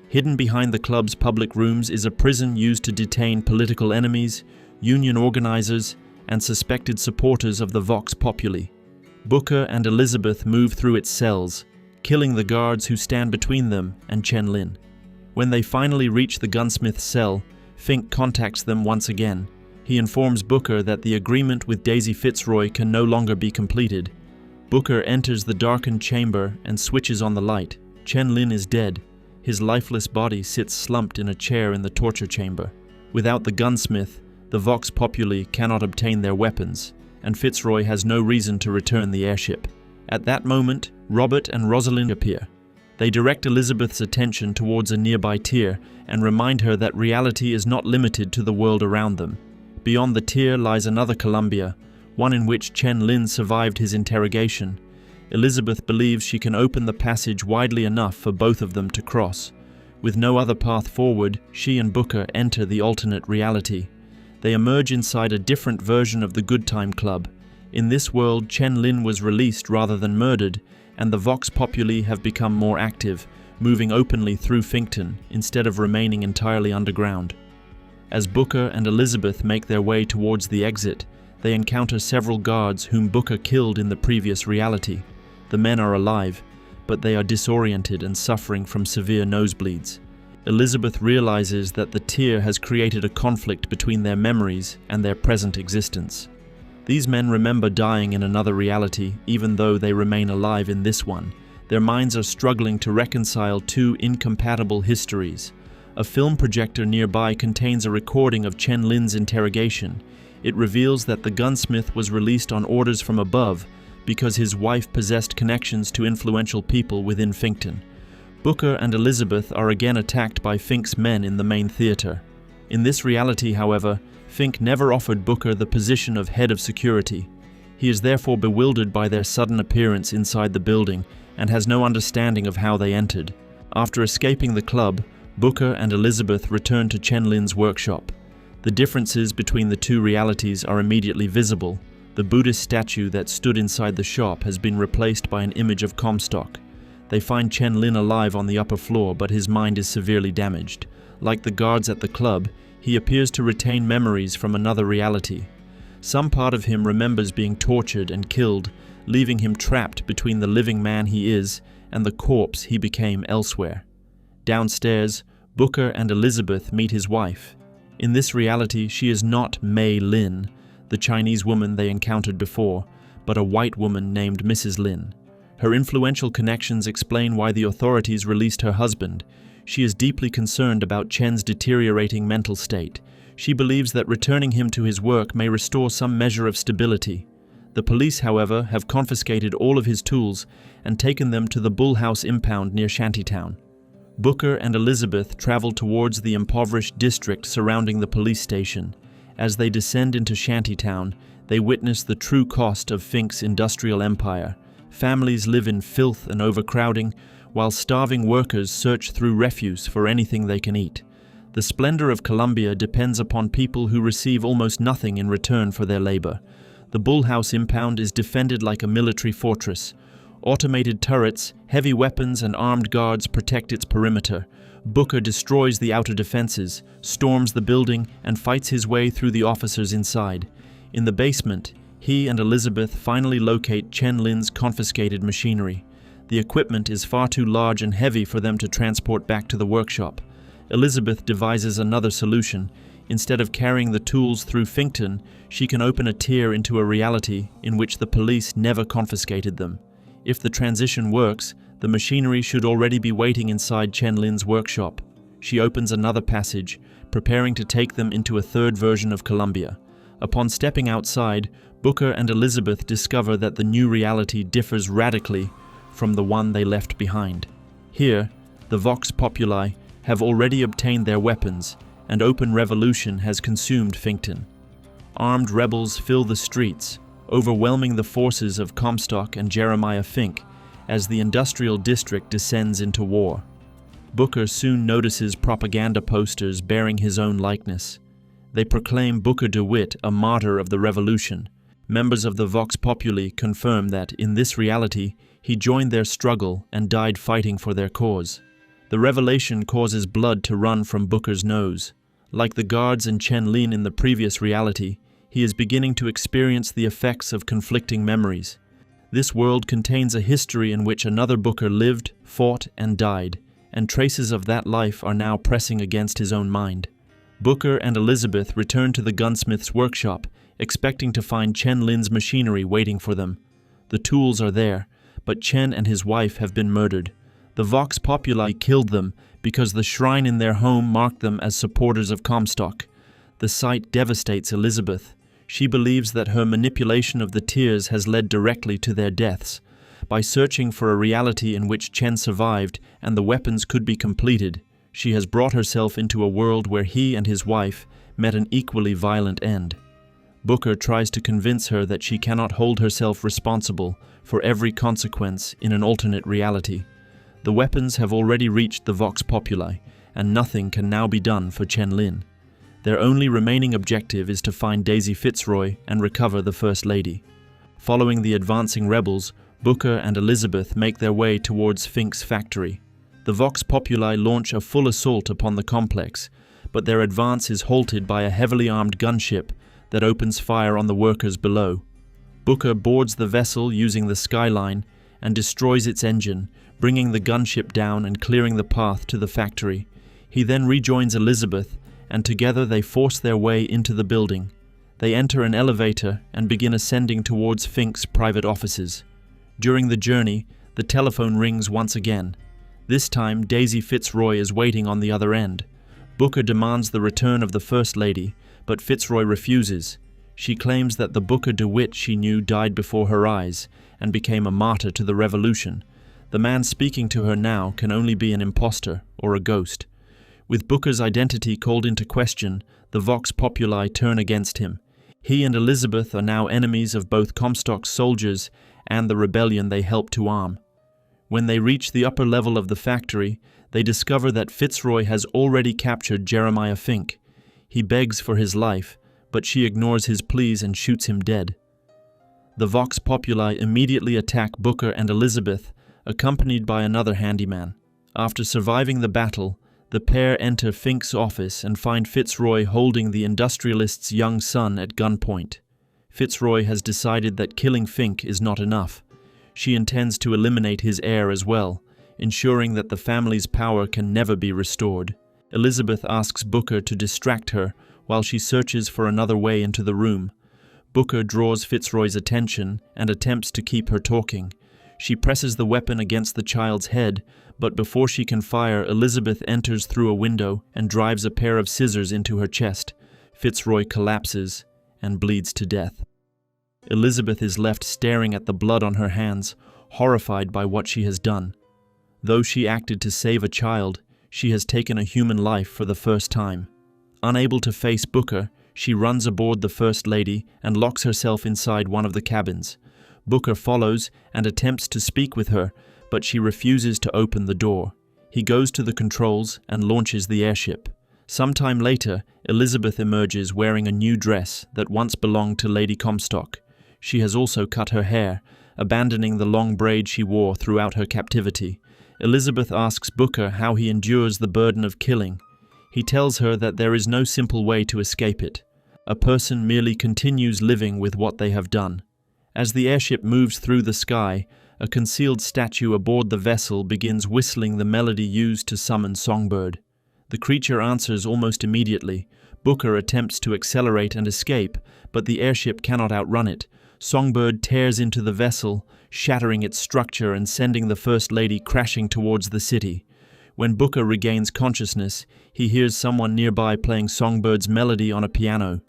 Hidden behind the club's public rooms is a prison used to detain political enemies, union organizers, and suspected supporters of the Vox Populi. Booker and Elizabeth move through its cells, killing the guards who stand between them and Chen Lin. When they finally reach the gunsmith's cell, Fink contacts them once again. He informs Booker that the agreement with Daisy Fitzroy can no longer be completed. Booker enters the darkened chamber and switches on the light. Chen Lin is dead. His lifeless body sits slumped in a chair in the torture chamber. Without the gunsmith, the Vox Populi cannot obtain their weapons, and Fitzroy has no reason to return the airship. At that moment, Robert and Rosalind appear. They direct Elizabeth's attention towards a nearby tier and remind her that reality is not limited to the world around them. Beyond the tier lies another Columbia, one in which Chen Lin survived his interrogation. Elizabeth believes she can open the passage widely enough for both of them to cross. With no other path forward, she and Booker enter the alternate reality. They emerge inside a different version of the Good Time Club. In this world, Chen Lin was released rather than murdered, and the Vox Populi have become more active, moving openly through Finkton instead of remaining entirely underground. As Booker and Elizabeth make their way towards the exit, they encounter several guards whom Booker killed in the previous reality. The men are alive, but they are disoriented and suffering from severe nosebleeds. Elizabeth realizes that the tier has created a conflict between their memories and their present existence. These men remember dying in another reality, even though they remain alive in this one. Their minds are struggling to reconcile two incompatible histories. A film projector nearby contains a recording of Chen Lin's interrogation. It reveals that the gunsmith was released on orders from above because his wife possessed connections to influential people within Finkton. Booker and Elizabeth are again attacked by Fink's men in the main theater. In this reality, however, Fink never offered Booker the position of head of security. He is therefore bewildered by their sudden appearance inside the building and has no understanding of how they entered. After escaping the club, Booker and Elizabeth return to Chen Lin's workshop. The differences between the two realities are immediately visible. The Buddhist statue that stood inside the shop has been replaced by an image of Comstock. They find Chen Lin alive on the upper floor, but his mind is severely damaged. Like the guards at the club, he appears to retain memories from another reality. Some part of him remembers being tortured and killed, leaving him trapped between the living man he is and the corpse he became elsewhere. Downstairs, Booker and Elizabeth meet his wife. In this reality, she is not Mei Lin, the Chinese woman they encountered before, but a white woman named Mrs. Lin. Her influential connections explain why the authorities released her husband. She is deeply concerned about Chen's deteriorating mental state. She believes that returning him to his work may restore some measure of stability. The police, however, have confiscated all of his tools and taken them to the Bull House impound near Shantytown. Booker and Elizabeth travel towards the impoverished district surrounding the police station. As they descend into Shantytown, they witness the true cost of Fink's industrial empire. Families live in filth and overcrowding, while starving workers search through refuse for anything they can eat. The splendor of Columbia depends upon people who receive almost nothing in return for their labor. The Bull House impound is defended like a military fortress. Automated turrets, heavy weapons, and armed guards protect its perimeter. Booker destroys the outer defenses, storms the building, and fights his way through the officers inside. In the basement, he and Elizabeth finally locate Chen Lin's confiscated machinery. The equipment is far too large and heavy for them to transport back to the workshop. Elizabeth devises another solution. Instead of carrying the tools through Finkton, she can open a tier into a reality in which the police never confiscated them. If the transition works, the machinery should already be waiting inside Chen Lin's workshop. She opens another passage, preparing to take them into a third version of Columbia. Upon stepping outside, Booker and Elizabeth discover that the new reality differs radically from the one they left behind. Here, the Vox Populi have already obtained their weapons, and open revolution has consumed Finkton. Armed rebels fill the streets, overwhelming the forces of Comstock and Jeremiah Fink as the industrial district descends into war. Booker soon notices propaganda posters bearing his own likeness. They proclaim Booker DeWitt a martyr of the revolution. Members of the Vox Populi confirm that, in this reality, he joined their struggle and died fighting for their cause. The revelation causes blood to run from Booker's nose. Like the guards and Chen Lin in the previous reality, he is beginning to experience the effects of conflicting memories. This world contains a history in which another Booker lived, fought, and died, and traces of that life are now pressing against his own mind. Booker and Elizabeth return to the gunsmith's workshop, expecting to find Chen Lin's machinery waiting for them. The tools are there, but Chen and his wife have been murdered. The Vox Populi killed them because the shrine in their home marked them as supporters of Comstock. The sight devastates Elizabeth. She believes that her manipulation of the tears has led directly to their deaths. By searching for a reality in which Chen survived and the weapons could be completed, she has brought herself into a world where he and his wife met an equally violent end. Booker tries to convince her that she cannot hold herself responsible for every consequence in an alternate reality. The weapons have already reached the Vox Populi, and nothing can now be done for Chen Lin. Their only remaining objective is to find Daisy Fitzroy and recover the First Lady. Following the advancing rebels, Booker and Elizabeth make their way towards Fink's factory. The Vox Populi launch a full assault upon the complex, but their advance is halted by a heavily armed gunship that opens fire on the workers below. Booker boards the vessel using the skyline and destroys its engine, bringing the gunship down and clearing the path to the factory. He then rejoins Elizabeth, and together they force their way into the building. They enter an elevator and begin ascending towards Fink's private offices. During the journey, the telephone rings once again. This time, Daisy Fitzroy is waiting on the other end. Booker demands the return of the First Lady, but Fitzroy refuses. She claims that the Booker DeWitt she knew died before her eyes and became a martyr to the revolution. The man speaking to her now can only be an imposter or a ghost. With Booker's identity called into question, the Vox Populi turn against him. He and Elizabeth are now enemies of both Comstock's soldiers and the rebellion they helped to arm. When they reach the upper level of the factory, they discover that Fitzroy has already captured Jeremiah Fink. He begs for his life, but she ignores his pleas and shoots him dead. The Vox Populi immediately attack Booker and Elizabeth, accompanied by another handyman. After surviving the battle, the pair enter Fink's office and find Fitzroy holding the industrialist's young son at gunpoint. Fitzroy has decided that killing Fink is not enough. She intends to eliminate his heir as well, ensuring that the family's power can never be restored. Elizabeth asks Booker to distract her while she searches for another way into the room. Booker draws Fitzroy's attention and attempts to keep her talking. She presses the weapon against the child's head, but before she can fire, Elizabeth enters through a window and drives a pair of scissors into her chest. Fitzroy collapses and bleeds to death. Elizabeth is left staring at the blood on her hands, horrified by what she has done. Though she acted to save a child, she has taken a human life for the first time. Unable to face Booker, she runs aboard the First Lady and locks herself inside one of the cabins. Booker follows and attempts to speak with her, but she refuses to open the door. He goes to the controls and launches the airship. Sometime later, Elizabeth emerges wearing a new dress that once belonged to Lady Comstock. She has also cut her hair, abandoning the long braid she wore throughout her captivity. Elizabeth asks Booker how he endures the burden of killing. He tells her that there is no simple way to escape it. A person merely continues living with what they have done. As the airship moves through the sky, a concealed statue aboard the vessel begins whistling the melody used to summon Songbird. The creature answers almost immediately. Booker attempts to accelerate and escape, but the airship cannot outrun it. Songbird tears into the vessel, shattering its structure and sending the First Lady crashing towards the city. When Booker regains consciousness, he hears someone nearby playing Songbird's melody on a piano.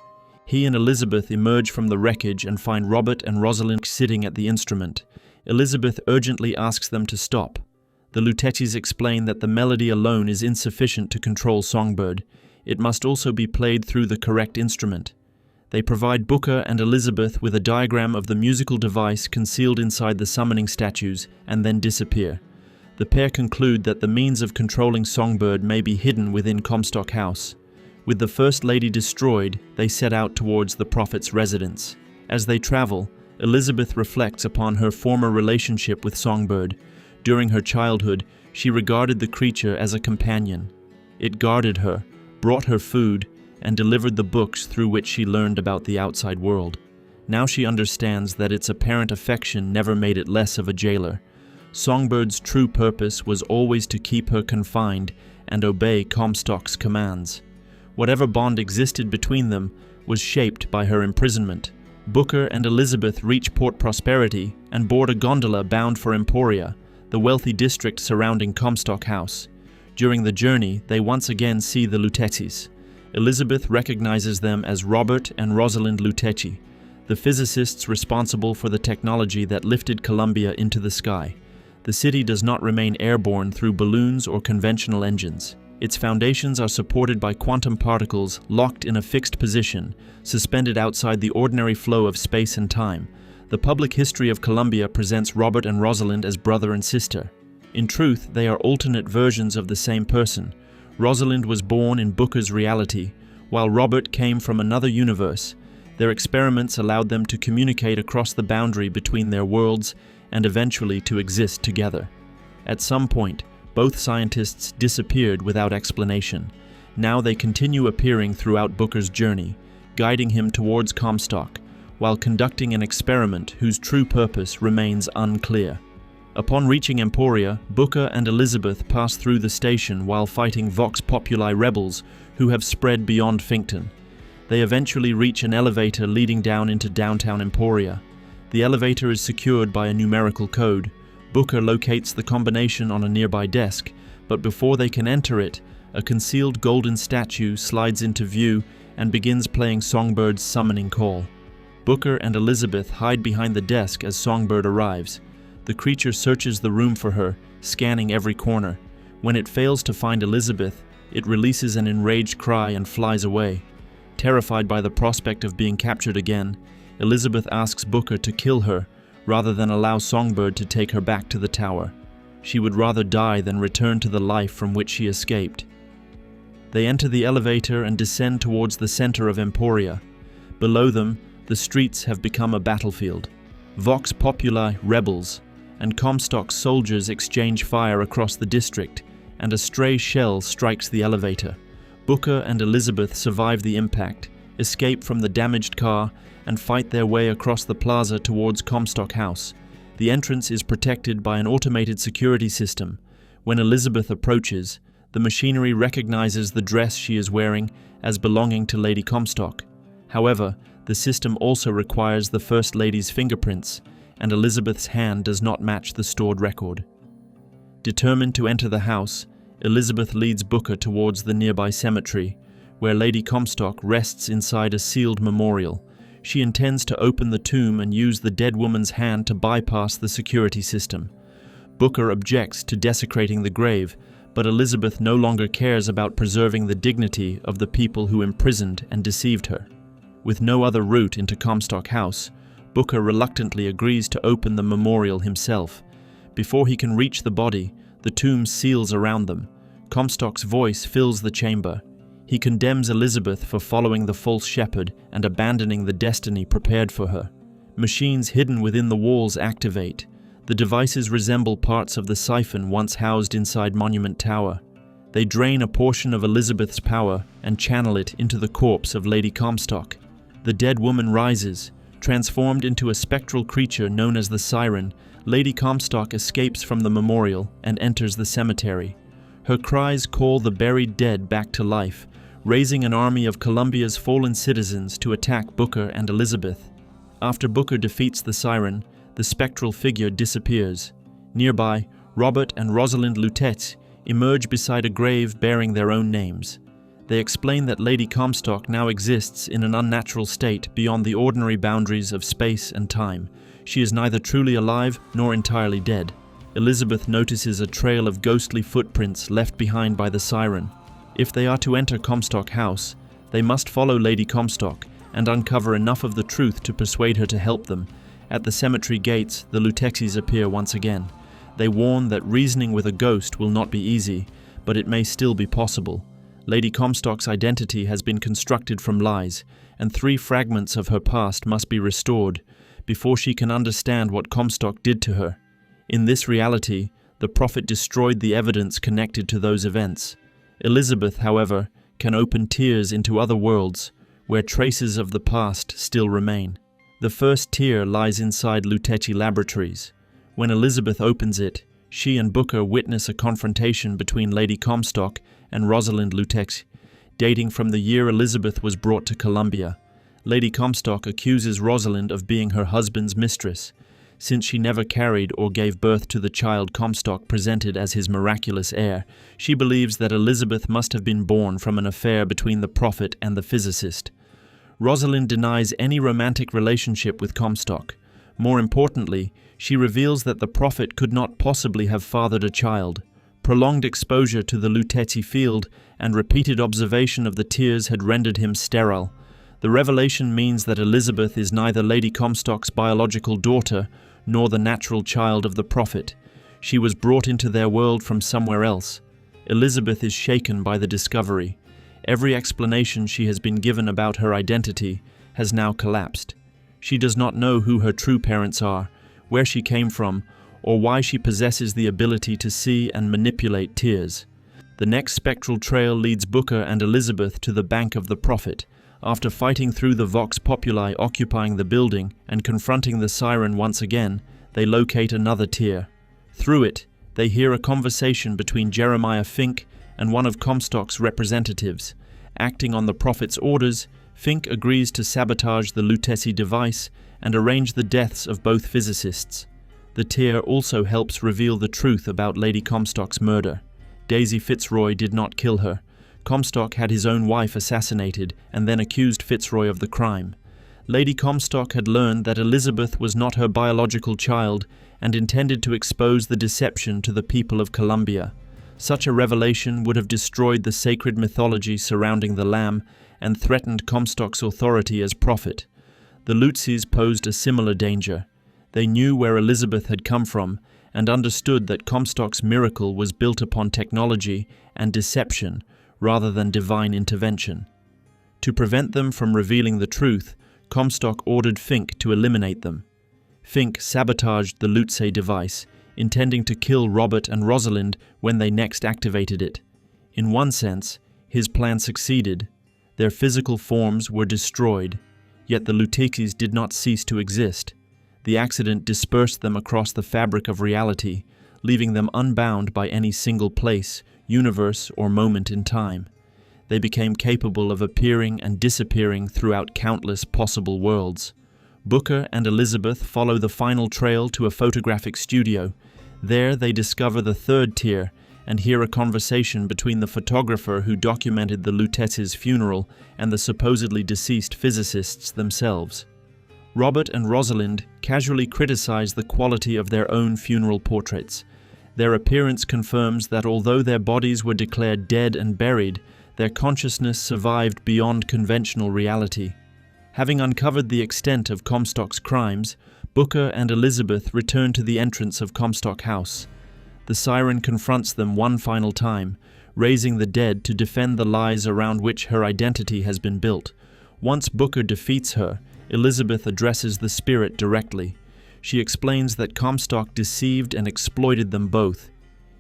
He and Elizabeth emerge from the wreckage and find Robert and Rosalind sitting at the instrument. Elizabeth urgently asks them to stop. The Lutettis explain that the melody alone is insufficient to control Songbird. It must also be played through the correct instrument. They provide Booker and Elizabeth with a diagram of the musical device concealed inside the summoning statues and then disappear. The pair conclude that the means of controlling Songbird may be hidden within Comstock House. With the First Lady destroyed, they set out towards the Prophet's residence. As they travel, Elizabeth reflects upon her former relationship with Songbird. During her childhood, she regarded the creature as a companion. It guarded her, brought her food, and delivered the books through which she learned about the outside world. Now she understands that its apparent affection never made it less of a jailer. Songbird's true purpose was always to keep her confined and obey Comstock's commands. Whatever bond existed between them was shaped by her imprisonment. Booker and Elizabeth reach Port Prosperity and board a gondola bound for Emporia, the wealthy district surrounding Comstock House. During the journey, they once again see the Lutettis. Elizabeth recognizes them as Robert and Rosalind Lutechi, the physicists responsible for the technology that lifted Columbia into the sky. The city does not remain airborne through balloons or conventional engines. Its foundations are supported by quantum particles locked in a fixed position, suspended outside the ordinary flow of space and time. The public history of Columbia presents Robert and Rosalind as brother and sister. In truth, they are alternate versions of the same person. Rosalind was born in Booker's reality, while Robert came from another universe. Their experiments allowed them to communicate across the boundary between their worlds and eventually to exist together. At some point, both scientists disappeared without explanation. Now they continue appearing throughout Booker's journey, guiding him towards Comstock, while conducting an experiment whose true purpose remains unclear. Upon reaching Emporia, Booker and Elizabeth pass through the station while fighting Vox Populi rebels who have spread beyond Finkton. They eventually reach an elevator leading down into downtown Emporia. The elevator is secured by a numerical code. Booker locates the combination on a nearby desk, but before they can enter it, a concealed golden statue slides into view and begins playing Songbird's summoning call. Booker and Elizabeth hide behind the desk as Songbird arrives. The creature searches the room for her, scanning every corner. When it fails to find Elizabeth, it releases an enraged cry and flies away. Terrified by the prospect of being captured again, Elizabeth asks Booker to kill her, rather than allow Songbird to take her back to the tower. She would rather die than return to the life from which she escaped. They enter the elevator and descend towards the center of Emporia. Below them, the streets have become a battlefield. Vox Populi rebels and Comstock soldiers exchange fire across the district, and a stray shell strikes the elevator. Booker and Elizabeth survive the impact, escape from the damaged car, and fight their way across the plaza towards Comstock House. The entrance is protected by an automated security system. When Elizabeth approaches, the machinery recognizes the dress she is wearing as belonging to Lady Comstock. However, the system also requires the First Lady's fingerprints, and Elizabeth's hand does not match the stored record. Determined to enter the house, Elizabeth leads Booker towards the nearby cemetery, where Lady Comstock rests inside a sealed memorial. She intends to open the tomb and use the dead woman's hand to bypass the security system. Booker objects to desecrating the grave, but Elizabeth no longer cares about preserving the dignity of the people who imprisoned and deceived her. With no other route into Comstock House, Booker reluctantly agrees to open the memorial himself. Before he can reach the body, the tomb seals around them. Comstock's voice fills the chamber. He condemns Elizabeth for following the false shepherd and abandoning the destiny prepared for her. Machines hidden within the walls activate. The devices resemble parts of the siphon once housed inside Monument Tower. They drain a portion of Elizabeth's power and channel it into the corpse of Lady Comstock. The dead woman rises. Transformed into a spectral creature known as the Siren, Lady Comstock escapes from the memorial and enters the cemetery. Her cries call the buried dead back to life, raising an army of Columbia's fallen citizens to attack Booker and Elizabeth. After Booker defeats the Siren, the spectral figure disappears. Nearby, Robert and Rosalind Lutechi emerge beside a grave bearing their own names. They explain that Lady Comstock now exists in an unnatural state beyond the ordinary boundaries of space and time. She is neither truly alive nor entirely dead. Elizabeth notices a trail of ghostly footprints left behind by the Siren. If they are to enter Comstock House, they must follow Lady Comstock and uncover enough of the truth to persuade her to help them. At the cemetery gates, the Lutexis appear once again. They warn that reasoning with a ghost will not be easy, but it may still be possible. Lady Comstock's identity has been constructed from lies, and 3 fragments of her past must be restored before she can understand what Comstock did to her. In this reality, the Prophet destroyed the evidence connected to those events. Elizabeth, however, can open tears into other worlds, where traces of the past still remain. The first tier lies inside Lutechi Laboratories. When Elizabeth opens it, she and Booker witness a confrontation between Lady Comstock and Rosalind Lutechi, dating from the year Elizabeth was brought to Columbia. Lady Comstock accuses Rosalind of being her husband's mistress. Since she never carried or gave birth to the child Comstock presented as his miraculous heir, she believes that Elizabeth must have been born from an affair between the prophet and the physicist. Rosalind denies any romantic relationship with Comstock. More importantly, she reveals that the prophet could not possibly have fathered a child. Prolonged exposure to the Lutezi field and repeated observation of the tears had rendered him sterile. The revelation means that Elizabeth is neither Lady Comstock's biological daughter nor the natural child of the prophet. She was brought into their world from somewhere else. Elizabeth is shaken by the discovery. Every explanation she has been given about her identity has now collapsed. She does not know who her true parents are, where she came from, or why she possesses the ability to see and manipulate tears. The next spectral trail leads Booker and Elizabeth to the bank of the prophet. After fighting through the Vox Populi occupying the building and confronting the siren once again, they locate another tier. Through it, they hear a conversation between Jeremiah Fink and one of Comstock's representatives. Acting on the prophet's orders, Fink agrees to sabotage the Lutezi device and arrange the deaths of both physicists. The tier also helps reveal the truth about Lady Comstock's murder. Daisy Fitzroy did not kill her. Comstock had his own wife assassinated and then accused Fitzroy of the crime. Lady Comstock had learned that Elizabeth was not her biological child and intended to expose the deception to the people of Columbia. Such a revelation would have destroyed the sacred mythology surrounding the Lamb and threatened Comstock's authority as prophet. The Lutzes posed a similar danger. They knew where Elizabeth had come from and understood that Comstock's miracle was built upon technology and deception rather than divine intervention. To prevent them from revealing the truth, Comstock ordered Fink to eliminate them. Fink sabotaged the Lutze device, intending to kill Robert and Rosalind when they next activated it. In one sense, his plan succeeded. Their physical forms were destroyed, yet the Lutezis did not cease to exist. The accident dispersed them across the fabric of reality, leaving them unbound by any single place, universe, or moment in time. They became capable of appearing and disappearing throughout countless possible worlds. Booker and Elizabeth follow the final trail to a photographic studio. There they discover the third tier and hear a conversation between the photographer who documented the Lutez's funeral and the supposedly deceased physicists themselves. Robert and Rosalind casually criticize the quality of their own funeral portraits. Their appearance confirms that although their bodies were declared dead and buried, their consciousness survived beyond conventional reality. Having uncovered the extent of Comstock's crimes, Booker and Elizabeth return to the entrance of Comstock House. The siren confronts them one final time, raising the dead to defend the lies around which her identity has been built. Once Booker defeats her, Elizabeth addresses the spirit directly. She explains that Comstock deceived and exploited them both.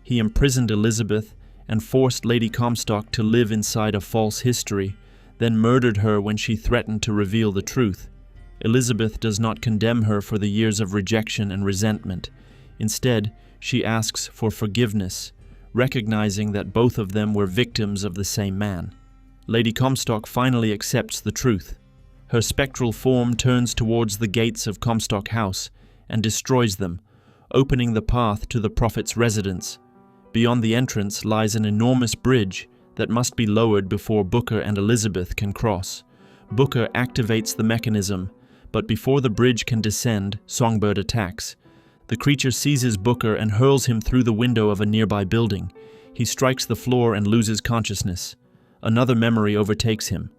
He imprisoned Elizabeth and forced Lady Comstock to live inside a false history, then murdered her when she threatened to reveal the truth. Elizabeth does not condemn her for the years of rejection and resentment. Instead, she asks for forgiveness, recognizing that both of them were victims of the same man. Lady Comstock finally accepts the truth. Her spectral form turns towards the gates of Comstock House and destroys them, opening the path to the prophet's residence. Beyond the entrance lies an enormous bridge that must be lowered before Booker and Elizabeth can cross. Booker activates the mechanism, but before the bridge can descend, Songbird attacks. The creature seizes Booker and hurls him through the window of a nearby building. He strikes the floor and loses consciousness. Another memory overtakes him.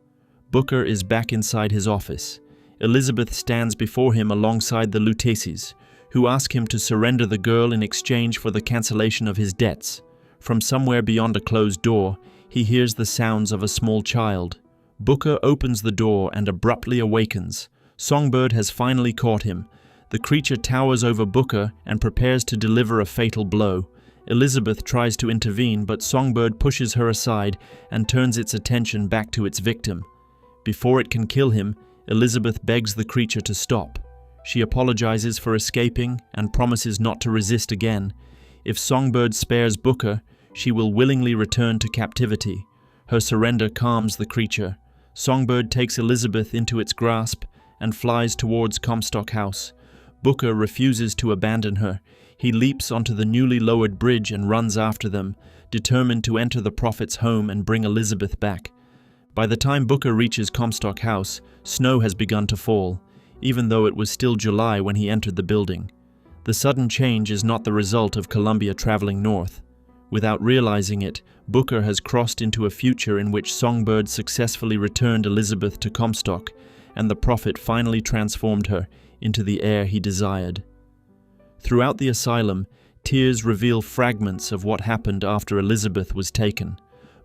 Booker is back inside his office. Elizabeth stands before him alongside the Lutezis, who ask him to surrender the girl in exchange for the cancellation of his debts. From somewhere beyond a closed door, he hears the sounds of a small child. Booker opens the door and abruptly awakens. Songbird has finally caught him. The creature towers over Booker and prepares to deliver a fatal blow. Elizabeth tries to intervene, but Songbird pushes her aside and turns its attention back to its victim. Before it can kill him, Elizabeth begs the creature to stop. She apologizes for escaping and promises not to resist again. If Songbird spares Booker, she will willingly return to captivity. Her surrender calms the creature. Songbird takes Elizabeth into its grasp and flies towards Comstock House. Booker refuses to abandon her. He leaps onto the newly lowered bridge and runs after them, determined to enter the Prophet's home and bring Elizabeth back. By the time Booker reaches Comstock House, snow has begun to fall, even though it was still July when he entered the building. The sudden change is not the result of Columbia traveling north. Without realizing it, Booker has crossed into a future in which Songbird successfully returned Elizabeth to Comstock, and the Prophet finally transformed her into the heir he desired. Throughout the asylum, tears reveal fragments of what happened after Elizabeth was taken.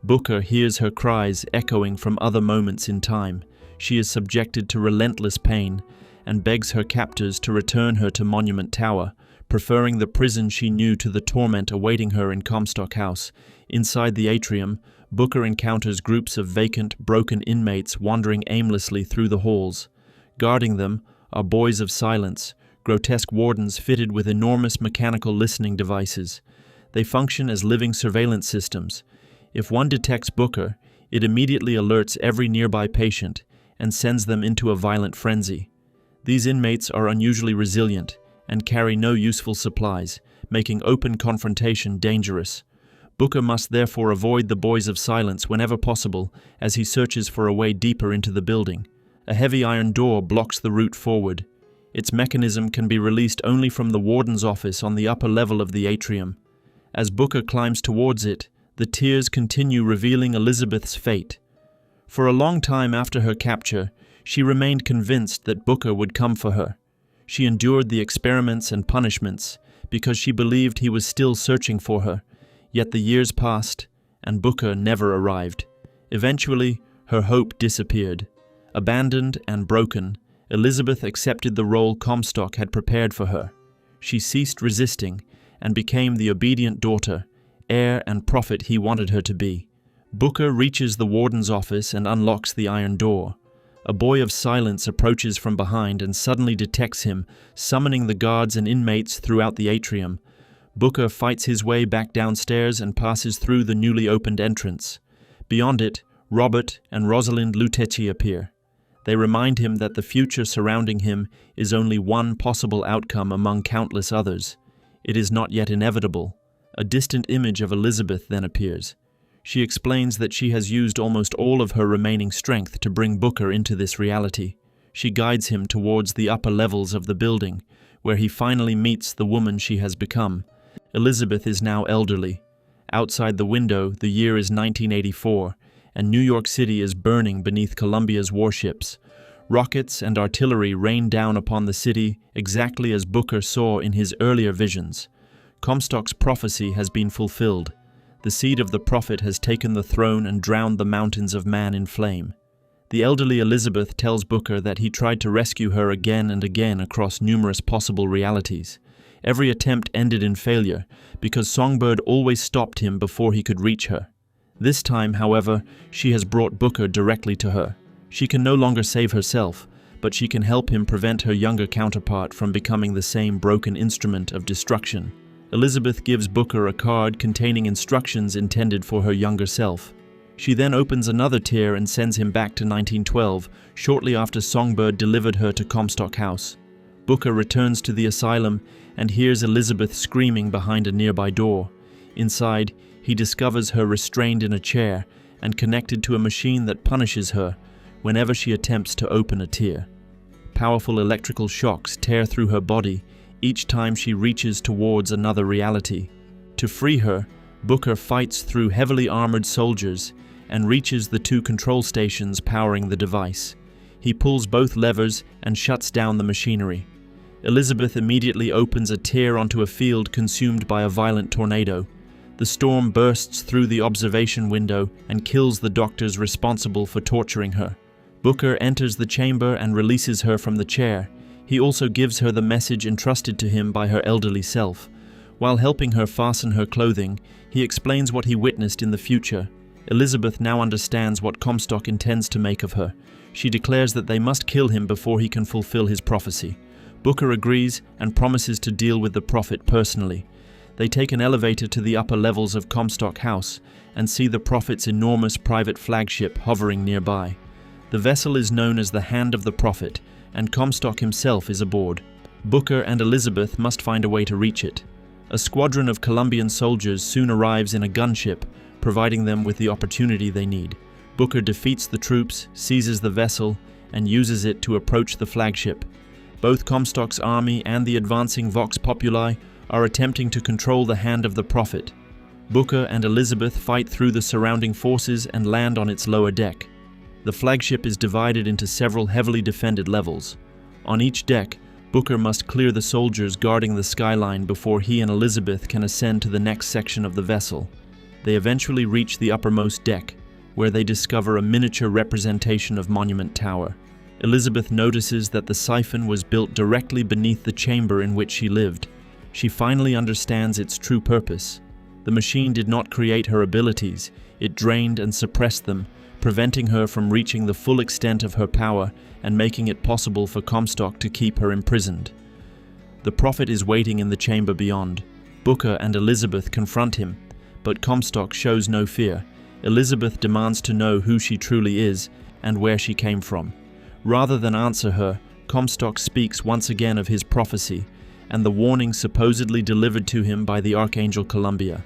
Booker hears her cries echoing from other moments in time. She is subjected to relentless pain and begs her captors to return her to Monument Tower, preferring the prison she knew to the torment awaiting her in Comstock House. Inside the atrium, Booker encounters groups of vacant, broken inmates wandering aimlessly through the halls. Guarding them are boys of silence, grotesque wardens fitted with enormous mechanical listening devices. They function as living surveillance systems. If one detects Booker, it immediately alerts every nearby patient and sends them into a violent frenzy. These inmates are unusually resilient and carry no useful supplies, making open confrontation dangerous. Booker must therefore avoid the boys of silence whenever possible as he searches for a way deeper into the building. A heavy iron door blocks the route forward. Its mechanism can be released only from the warden's office on the upper level of the atrium. As Booker climbs towards it, the tears continue revealing Elizabeth's fate. For a long time after her capture, she remained convinced that Booker would come for her. She endured the experiments and punishments because she believed he was still searching for her. Yet the years passed, and Booker never arrived. Eventually, her hope disappeared. Abandoned and broken, Elizabeth accepted the role Comstock had prepared for her. She ceased resisting and became the obedient daughter, heir and prophet he wanted her to be. Booker reaches the warden's office and unlocks the iron door. A boy of silence approaches from behind and suddenly detects him, summoning the guards and inmates throughout the atrium. Booker fights his way back downstairs and passes through the newly opened entrance. Beyond it, Robert and Rosalind Lutetia appear. They remind him that the future surrounding him is only one possible outcome among countless others. It is not yet inevitable. A distant image of Elizabeth then appears. She explains that she has used almost all of her remaining strength to bring Booker into this reality. She guides him towards the upper levels of the building, where he finally meets the woman she has become. Elizabeth is now elderly. Outside the window, the year is 1984, and New York City is burning beneath Columbia's warships. Rockets and artillery rain down upon the city exactly as Booker saw in his earlier visions. Comstock's prophecy has been fulfilled. The seed of the prophet has taken the throne and drowned the mountains of man in flame. The elderly Elizabeth tells Booker that he tried to rescue her again and again across numerous possible realities. Every attempt ended in failure because Songbird always stopped him before he could reach her. This time, however, she has brought Booker directly to her. She can no longer save herself, but she can help him prevent her younger counterpart from becoming the same broken instrument of destruction. Elizabeth gives Booker a card containing instructions intended for her younger self. She then opens another tier and sends him back to 1912, shortly after Songbird delivered her to Comstock House. Booker returns to the asylum and hears Elizabeth screaming behind a nearby door. Inside, he discovers her restrained in a chair and connected to a machine that punishes her whenever she attempts to open a tier. Powerful electrical shocks tear through her body each time she reaches towards another reality. To free her, Booker fights through heavily armored soldiers and reaches the two control stations powering the device. He pulls both levers and shuts down the machinery. Elizabeth immediately opens a tier onto a field consumed by a violent tornado. The storm bursts through the observation window and kills the doctors responsible for torturing her. Booker enters the chamber and releases her from the chair. He also gives her the message entrusted to him by her elderly self. While helping her fasten her clothing, he explains what he witnessed in the future. Elizabeth now understands what Comstock intends to make of her. She declares that they must kill him before he can fulfill his prophecy. Booker agrees and promises to deal with the prophet personally. They take an elevator to the upper levels of Comstock House and see the prophet's enormous private flagship hovering nearby. The vessel is known as the Hand of the Prophet, and Comstock himself is aboard. Booker and Elizabeth must find a way to reach it. A squadron of Columbian soldiers soon arrives in a gunship, providing them with the opportunity they need. Booker defeats the troops, seizes the vessel, and uses it to approach the flagship. Both Comstock's army and the advancing Vox Populi are attempting to control the hand of the Prophet. Booker and Elizabeth fight through the surrounding forces and land on its lower deck. The flagship is divided into several heavily defended levels. On each deck, Booker must clear the soldiers guarding the skyline before he and Elizabeth can ascend to the next section of the vessel. They eventually reach the uppermost deck, where they discover a miniature representation of Monument Tower. Elizabeth notices that the siphon was built directly beneath the chamber in which she lived. She finally understands its true purpose. The machine did not create her abilities, it drained and suppressed them, preventing her from reaching the full extent of her power and making it possible for Comstock to keep her imprisoned. The Prophet is waiting in the chamber beyond. Booker and Elizabeth confront him, but Comstock shows no fear. Elizabeth demands to know who she truly is and where she came from. Rather than answer her, Comstock speaks once again of his prophecy and the warning supposedly delivered to him by the Archangel Columbia.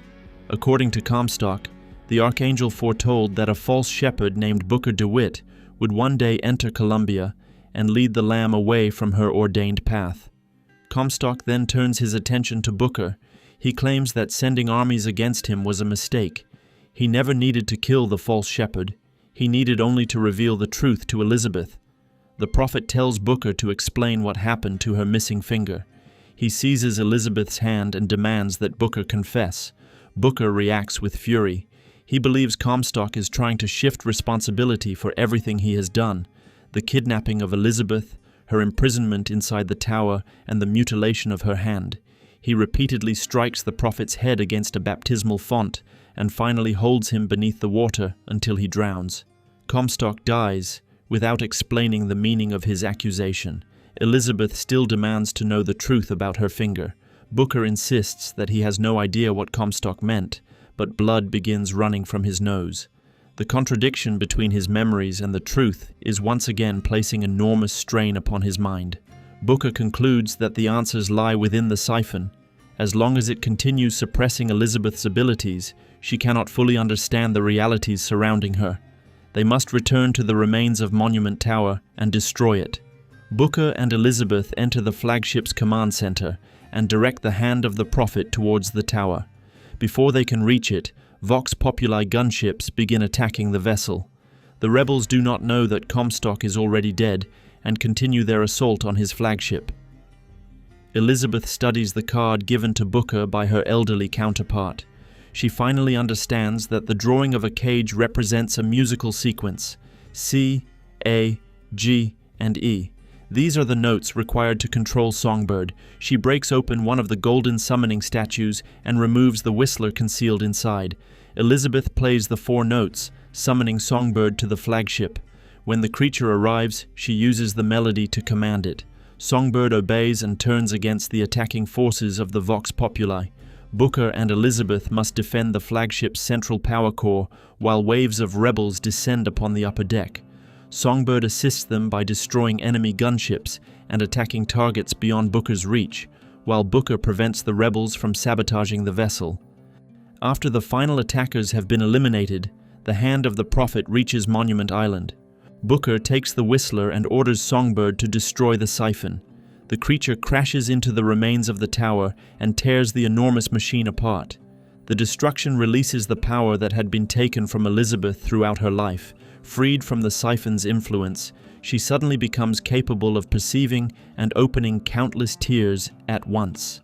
According to Comstock, the Archangel foretold that a false shepherd named Booker DeWitt would one day enter Columbia and lead the lamb away from her ordained path. Comstock then turns his attention to Booker. He claims that sending armies against him was a mistake. He never needed to kill the false shepherd. He needed only to reveal the truth to Elizabeth. The Prophet tells Booker to explain what happened to her missing finger. He seizes Elizabeth's hand and demands that Booker confess. Booker reacts with fury. He believes Comstock is trying to shift responsibility for everything he has done: the kidnapping of Elizabeth, her imprisonment inside the tower, and the mutilation of her hand. He repeatedly strikes the Prophet's head against a baptismal font and finally holds him beneath the water until he drowns. Comstock dies without explaining the meaning of his accusation. Elizabeth still demands to know the truth about her finger. Booker insists that he has no idea what Comstock meant, but blood begins running from his nose. The contradiction between his memories and the truth is once again placing enormous strain upon his mind. Booker concludes that the answers lie within the siphon. As long as it continues suppressing Elizabeth's abilities, she cannot fully understand the realities surrounding her. They must return to the remains of Monument Tower and destroy it. Booker and Elizabeth enter the flagship's command center and direct the hand of the Prophet towards the tower. Before they can reach it, Vox Populi gunships begin attacking the vessel. The rebels do not know that Comstock is already dead and continue their assault on his flagship. Elizabeth studies the card given to Booker by her elderly counterpart. She finally understands that the drawing of a cage represents a musical sequence: C, A, G, and E. These are the notes required to control Songbird. She breaks open one of the golden summoning statues and removes the whistler concealed inside. Elizabeth plays the 4 notes, summoning Songbird to the flagship. When the creature arrives, she uses the melody to command it. Songbird obeys and turns against the attacking forces of the Vox Populi. Booker and Elizabeth must defend the flagship's central power core while waves of rebels descend upon the upper deck. Songbird assists them by destroying enemy gunships and attacking targets beyond Booker's reach, while Booker prevents the rebels from sabotaging the vessel. After the final attackers have been eliminated, the hand of the Prophet reaches Monument Island. Booker takes the whistler and orders Songbird to destroy the siphon. The creature crashes into the remains of the tower and tears the enormous machine apart. The destruction releases the power that had been taken from Elizabeth throughout her life. Freed from the siphon's influence, she suddenly becomes capable of perceiving and opening countless tears at once.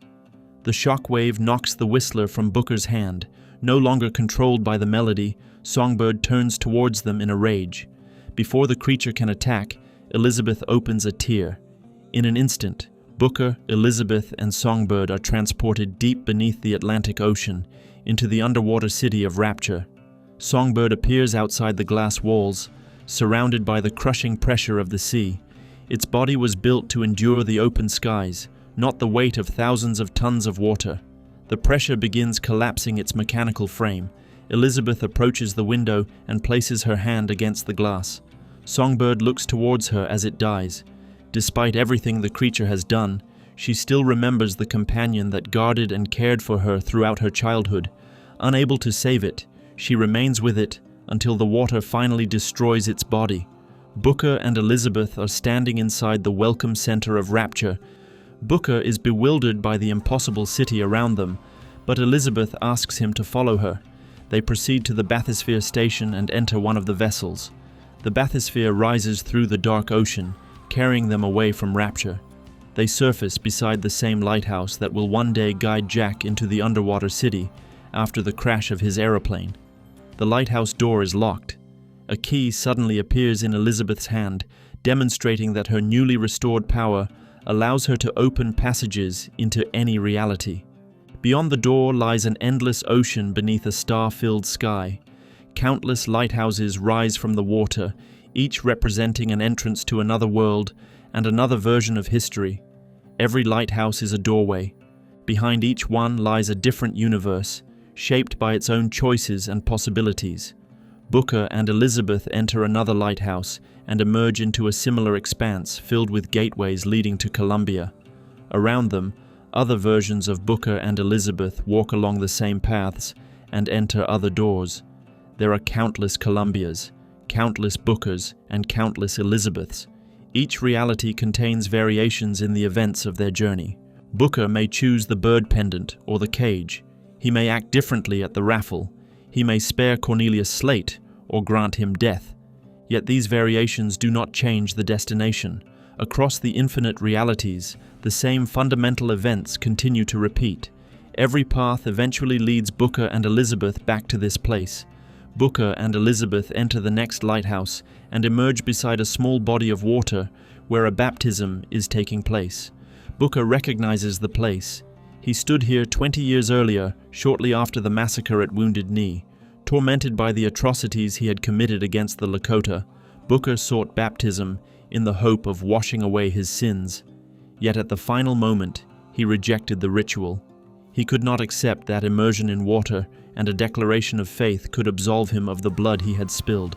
The shockwave knocks the whistler from Booker's hand. No longer controlled by the melody, Songbird turns towards them in a rage. Before the creature can attack, Elizabeth opens a tear. In an instant, Booker, Elizabeth, and Songbird are transported deep beneath the Atlantic Ocean into the underwater city of Rapture. Songbird appears outside the glass walls, surrounded by the crushing pressure of the sea. Its body was built to endure the open skies, not the weight of thousands of tons of water. The pressure begins collapsing its mechanical frame. Elizabeth approaches the window and places her hand against the glass. Songbird looks towards her as it dies. Despite everything the creature has done, She still remembers the companion that guarded and cared for her throughout her childhood. Unable to save it, she remains with it until the water finally destroys its body. Booker and Elizabeth are standing inside the welcome center of Rapture. Booker is bewildered by the impossible city around them, but Elizabeth asks him to follow her. They proceed to the bathysphere station and enter one of the vessels. The bathysphere rises through the dark ocean, carrying them away from Rapture. They surface beside the same lighthouse that will one day guide Jack into the underwater city after the crash of his aeroplane. The lighthouse door is locked. A key suddenly appears in Elizabeth's hand, demonstrating that her newly restored power allows her to open passages into any reality. Beyond the door lies an endless ocean beneath a star-filled sky. Countless lighthouses rise from the water, each representing an entrance to another world and another version of history. Every lighthouse is a doorway. Behind each one lies a different universe, shaped by its own choices and possibilities. Booker and Elizabeth enter another lighthouse and emerge into a similar expanse filled with gateways leading to Columbia. Around them, other versions of Booker and Elizabeth walk along the same paths and enter other doors. There are countless Columbias, countless Bookers, and countless Elizabeths. Each reality contains variations in the events of their journey. Booker may choose the bird pendant or the cage. He may act differently at the raffle. He may spare Cornelius Slate or grant him death. Yet these variations do not change the destination. Across the infinite realities, the same fundamental events continue to repeat. Every path eventually leads Booker and Elizabeth back to this place. Booker and Elizabeth enter the next lighthouse and emerge beside a small body of water where a baptism is taking place. Booker recognizes the place. He stood here 20 years earlier, shortly after the massacre at Wounded Knee. Tormented by the atrocities he had committed against the Lakota, Booker sought baptism in the hope of washing away his sins. Yet at the final moment, he rejected the ritual. He could not accept that immersion in water and a declaration of faith could absolve him of the blood he had spilled.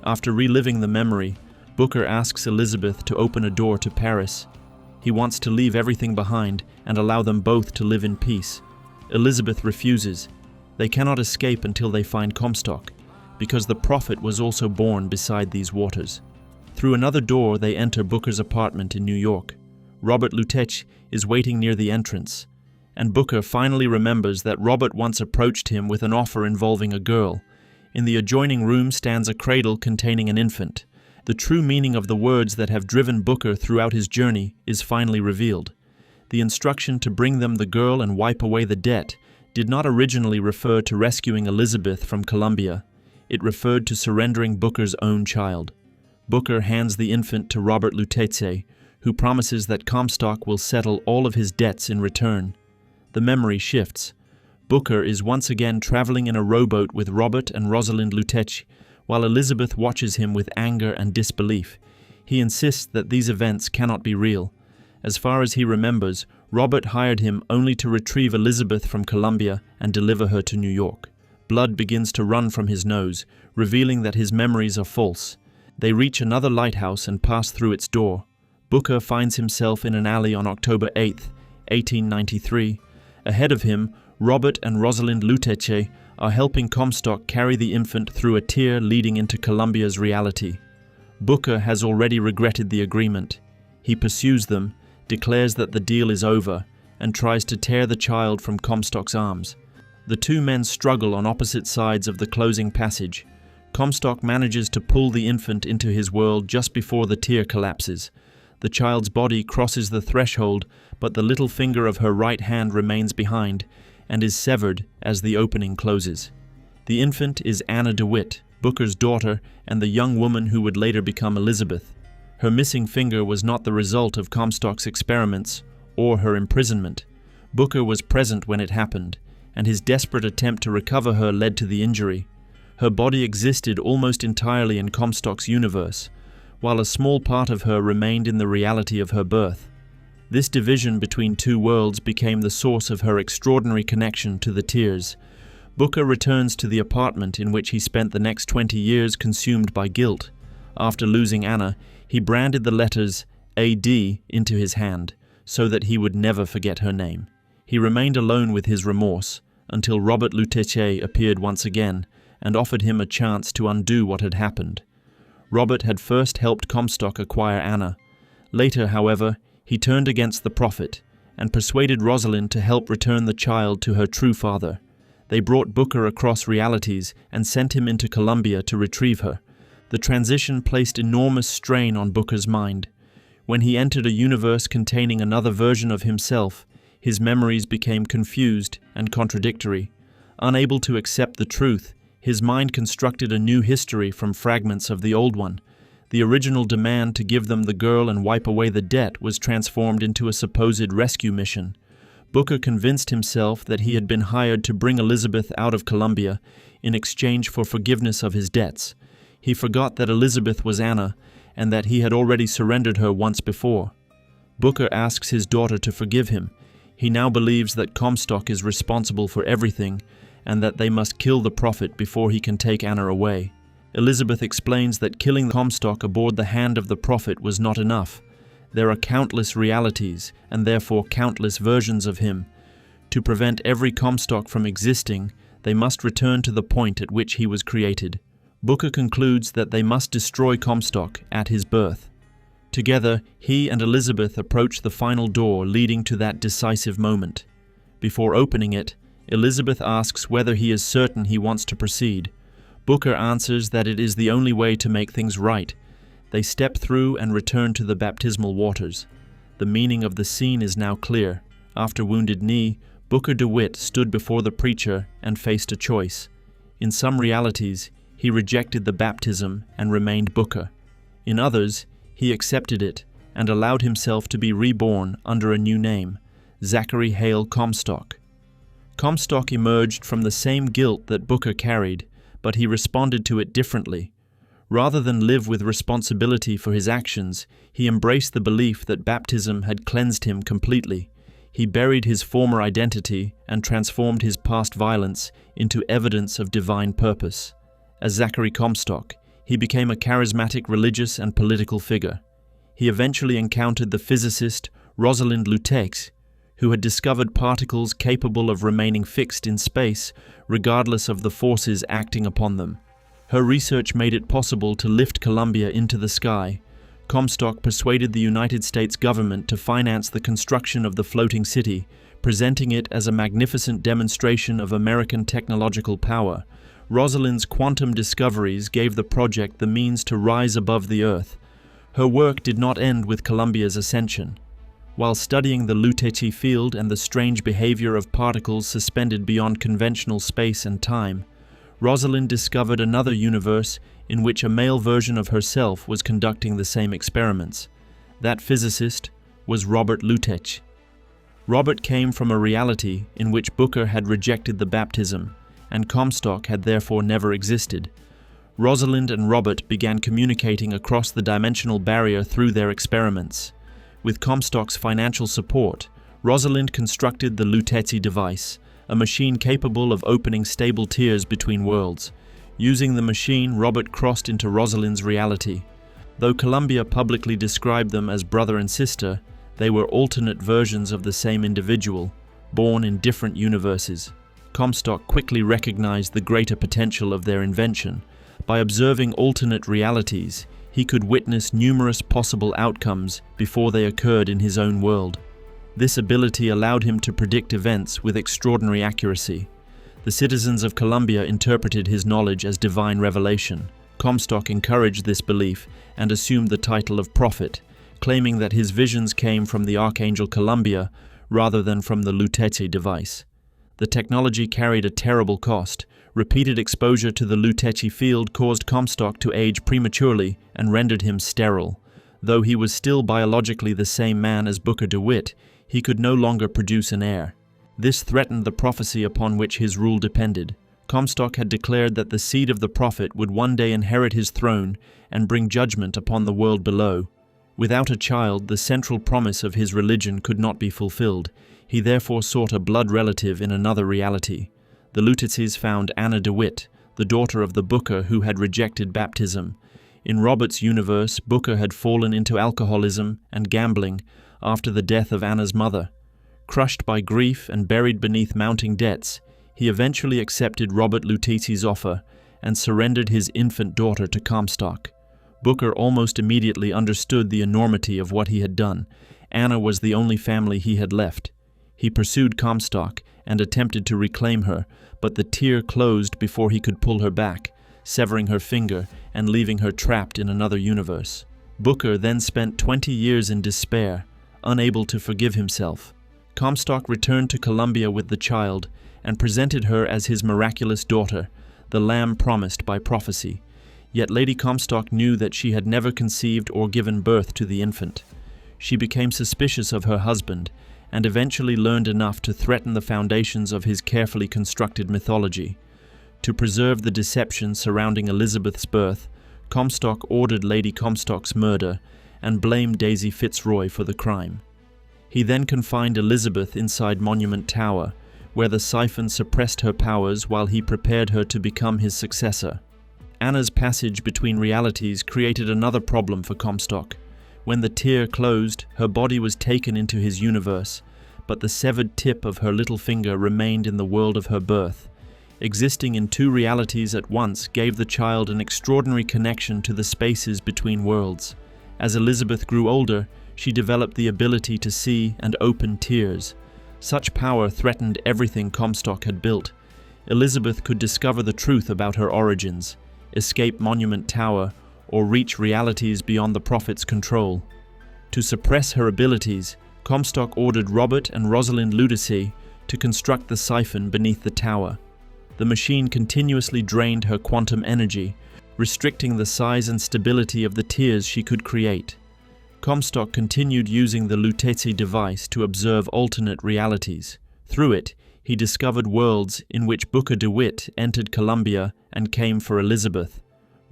After reliving the memory, Booker asks Elizabeth to open a door to Paris. He wants to leave everything behind and allow them both to live in peace. Elizabeth refuses. They cannot escape until they find Comstock, because the prophet was also born beside these waters. Through another door, they enter Booker's apartment in New York. Robert Lutech is waiting near the entrance, and Booker finally remembers that Robert once approached him with an offer involving a girl. In the adjoining room stands a cradle containing an infant. The true meaning of the words that have driven Booker throughout his journey is finally revealed. The instruction to bring them the girl and wipe away the debt did not originally refer to rescuing Elizabeth from Columbia. It referred to surrendering Booker's own child. Booker hands the infant to Robert Lutece, who promises that Comstock will settle all of his debts in return. The memory shifts. Booker is once again traveling in a rowboat with Robert and Rosalind Lutech, while Elizabeth watches him with anger and disbelief. He insists that these events cannot be real. As far as he remembers, Robert hired him only to retrieve Elizabeth from Columbia and deliver her to New York. Blood begins to run from his nose, revealing that his memories are false. They reach another lighthouse and pass through its door. Booker finds himself in an alley on October 8, 1893. Ahead of him, Robert and Rosalind Lutece are helping Comstock carry the infant through a tier leading into Columbia's reality. Booker has already regretted the agreement. He pursues them, declares that the deal is over, and tries to tear the child from Comstock's arms. The two men struggle on opposite sides of the closing passage. Comstock manages to pull the infant into his world just before the tier collapses. The child's body crosses the threshold, but the little finger of her right hand remains behind and is severed as the opening closes. The infant is Anna DeWitt, Booker's daughter and the young woman who would later become Elizabeth. Her missing finger was not the result of Comstock's experiments or her imprisonment. Booker was present when it happened, and his desperate attempt to recover her led to the injury. Her body existed almost entirely in Comstock's universe, while a small part of her remained in the reality of her birth. This division between two worlds became the source of her extraordinary connection to the tears. Booker returns to the apartment in which he spent the next 20 years consumed by guilt. After losing Anna, he branded the letters AD into his hand, so that he would never forget her name. He remained alone with his remorse until Robert Lutetia appeared once again and offered him a chance to undo what had happened. Robert had first helped Comstock acquire Anna. Later, however, he turned against the prophet and persuaded Rosalind to help return the child to her true father. They brought Booker across realities and sent him into Columbia to retrieve her. The transition placed enormous strain on Booker's mind. When he entered a universe containing another version of himself, his memories became confused and contradictory. Unable to accept the truth, his mind constructed a new history from fragments of the old one. The original demand to give them the girl and wipe away the debt was transformed into a supposed rescue mission. Booker convinced himself that he had been hired to bring Elizabeth out of Columbia in exchange for forgiveness of his debts. He forgot that Elizabeth was Anna and that he had already surrendered her once before. Booker asks his daughter to forgive him. He now believes that Comstock is responsible for everything and that they must kill the prophet before he can take Anna away. Elizabeth explains that killing Comstock aboard the hand of the prophet was not enough. There are countless realities and therefore countless versions of him. To prevent every Comstock from existing, they must return to the point at which he was created. Booker concludes that they must destroy Comstock at his birth. Together, he and Elizabeth approach the final door leading to that decisive moment. Before opening it, Elizabeth asks whether he is certain he wants to proceed. Booker answers that it is the only way to make things right. They step through and return to the baptismal waters. The meaning of the scene is now clear. After Wounded Knee, Booker DeWitt stood before the preacher and faced a choice. In some realities, he rejected the baptism and remained Booker. In others, he accepted it and allowed himself to be reborn under a new name, Zachary Hale Comstock. Comstock emerged from the same guilt that Booker carried, but he responded to it differently. Rather than live with responsibility for his actions, he embraced the belief that baptism had cleansed him completely. He buried his former identity and transformed his past violence into evidence of divine purpose. As Zachary Comstock, he became a charismatic religious and political figure. He eventually encountered the physicist Rosalind Lutetia, who had discovered particles capable of remaining fixed in space regardless of the forces acting upon them. Her research made it possible to lift Columbia into the sky. Comstock persuaded the United States government to finance the construction of the floating city, presenting it as a magnificent demonstration of American technological power. Rosalind's quantum discoveries gave the project the means to rise above the Earth. Her work did not end with Columbia's ascension. While studying the Lutetia field and the strange behavior of particles suspended beyond conventional space and time, Rosalind discovered another universe in which a male version of herself was conducting the same experiments. That physicist was Robert Lutetia. Robert came from a reality in which Booker had rejected the baptism, and Comstock had therefore never existed. Rosalind and Robert began communicating across the dimensional barrier through their experiments. With Comstock's financial support, Rosalind constructed the Lutetia device, a machine capable of opening stable tiers between worlds. Using the machine, Robert crossed into Rosalind's reality. Though Columbia publicly described them as brother and sister, they were alternate versions of the same individual, born in different universes. Comstock quickly recognized the greater potential of their invention. By observing alternate realities, he could witness numerous possible outcomes before they occurred in his own world. This ability allowed him to predict events with extraordinary accuracy. The citizens of Columbia interpreted his knowledge as divine revelation. Comstock encouraged this belief and assumed the title of prophet, claiming that his visions came from the Archangel Columbia rather than from the Lutetia device. The technology carried a terrible cost. Repeated exposure to the Lutetia field caused Comstock to age prematurely and rendered him sterile. Though he was still biologically the same man as Booker DeWitt, he could no longer produce an heir. This threatened the prophecy upon which his rule depended. Comstock had declared that the seed of the prophet would one day inherit his throne and bring judgment upon the world below. Without a child, the central promise of his religion could not be fulfilled. He therefore sought a blood relative in another reality. The Lutetias found Anna DeWitt, the daughter of the Booker who had rejected baptism. In Robert's universe, Booker had fallen into alcoholism and gambling, after the death of Anna's mother. Crushed by grief and buried beneath mounting debts, he eventually accepted Robert Luteti's offer and surrendered his infant daughter to Comstock. Booker almost immediately understood the enormity of what he had done. Anna was the only family he had left. He pursued Comstock and attempted to reclaim her, but the tear closed before he could pull her back, severing her finger and leaving her trapped in another universe. Booker then spent 20 years in despair, unable to forgive himself. Comstock returned to Columbia with the child and presented her as his miraculous daughter, the lamb promised by prophecy. Yet Lady Comstock knew that she had never conceived or given birth to the infant. She became suspicious of her husband and eventually learned enough to threaten the foundations of his carefully constructed mythology. To preserve the deception surrounding Elizabeth's birth, Comstock ordered Lady Comstock's murder and blamed Daisy Fitzroy for the crime. He then confined Elizabeth inside Monument Tower, where the siphon suppressed her powers while he prepared her to become his successor. Anna's passage between realities created another problem for Comstock. When the tear closed, her body was taken into his universe, but the severed tip of her little finger remained in the world of her birth. Existing in two realities at once gave the child an extraordinary connection to the spaces between worlds. As Elizabeth grew older, she developed the ability to see and open tears. Such power threatened everything Comstock had built. Elizabeth could discover the truth about her origins, escape Monument Tower, or reach realities beyond the Prophet's control. To suppress her abilities, Comstock ordered Robert and Rosalind Luteci to construct the siphon beneath the tower. The machine continuously drained her quantum energy, restricting the size and stability of the tears she could create. Comstock continued using the Luteci device to observe alternate realities. Through it, he discovered worlds in which Booker DeWitt entered Columbia and came for Elizabeth.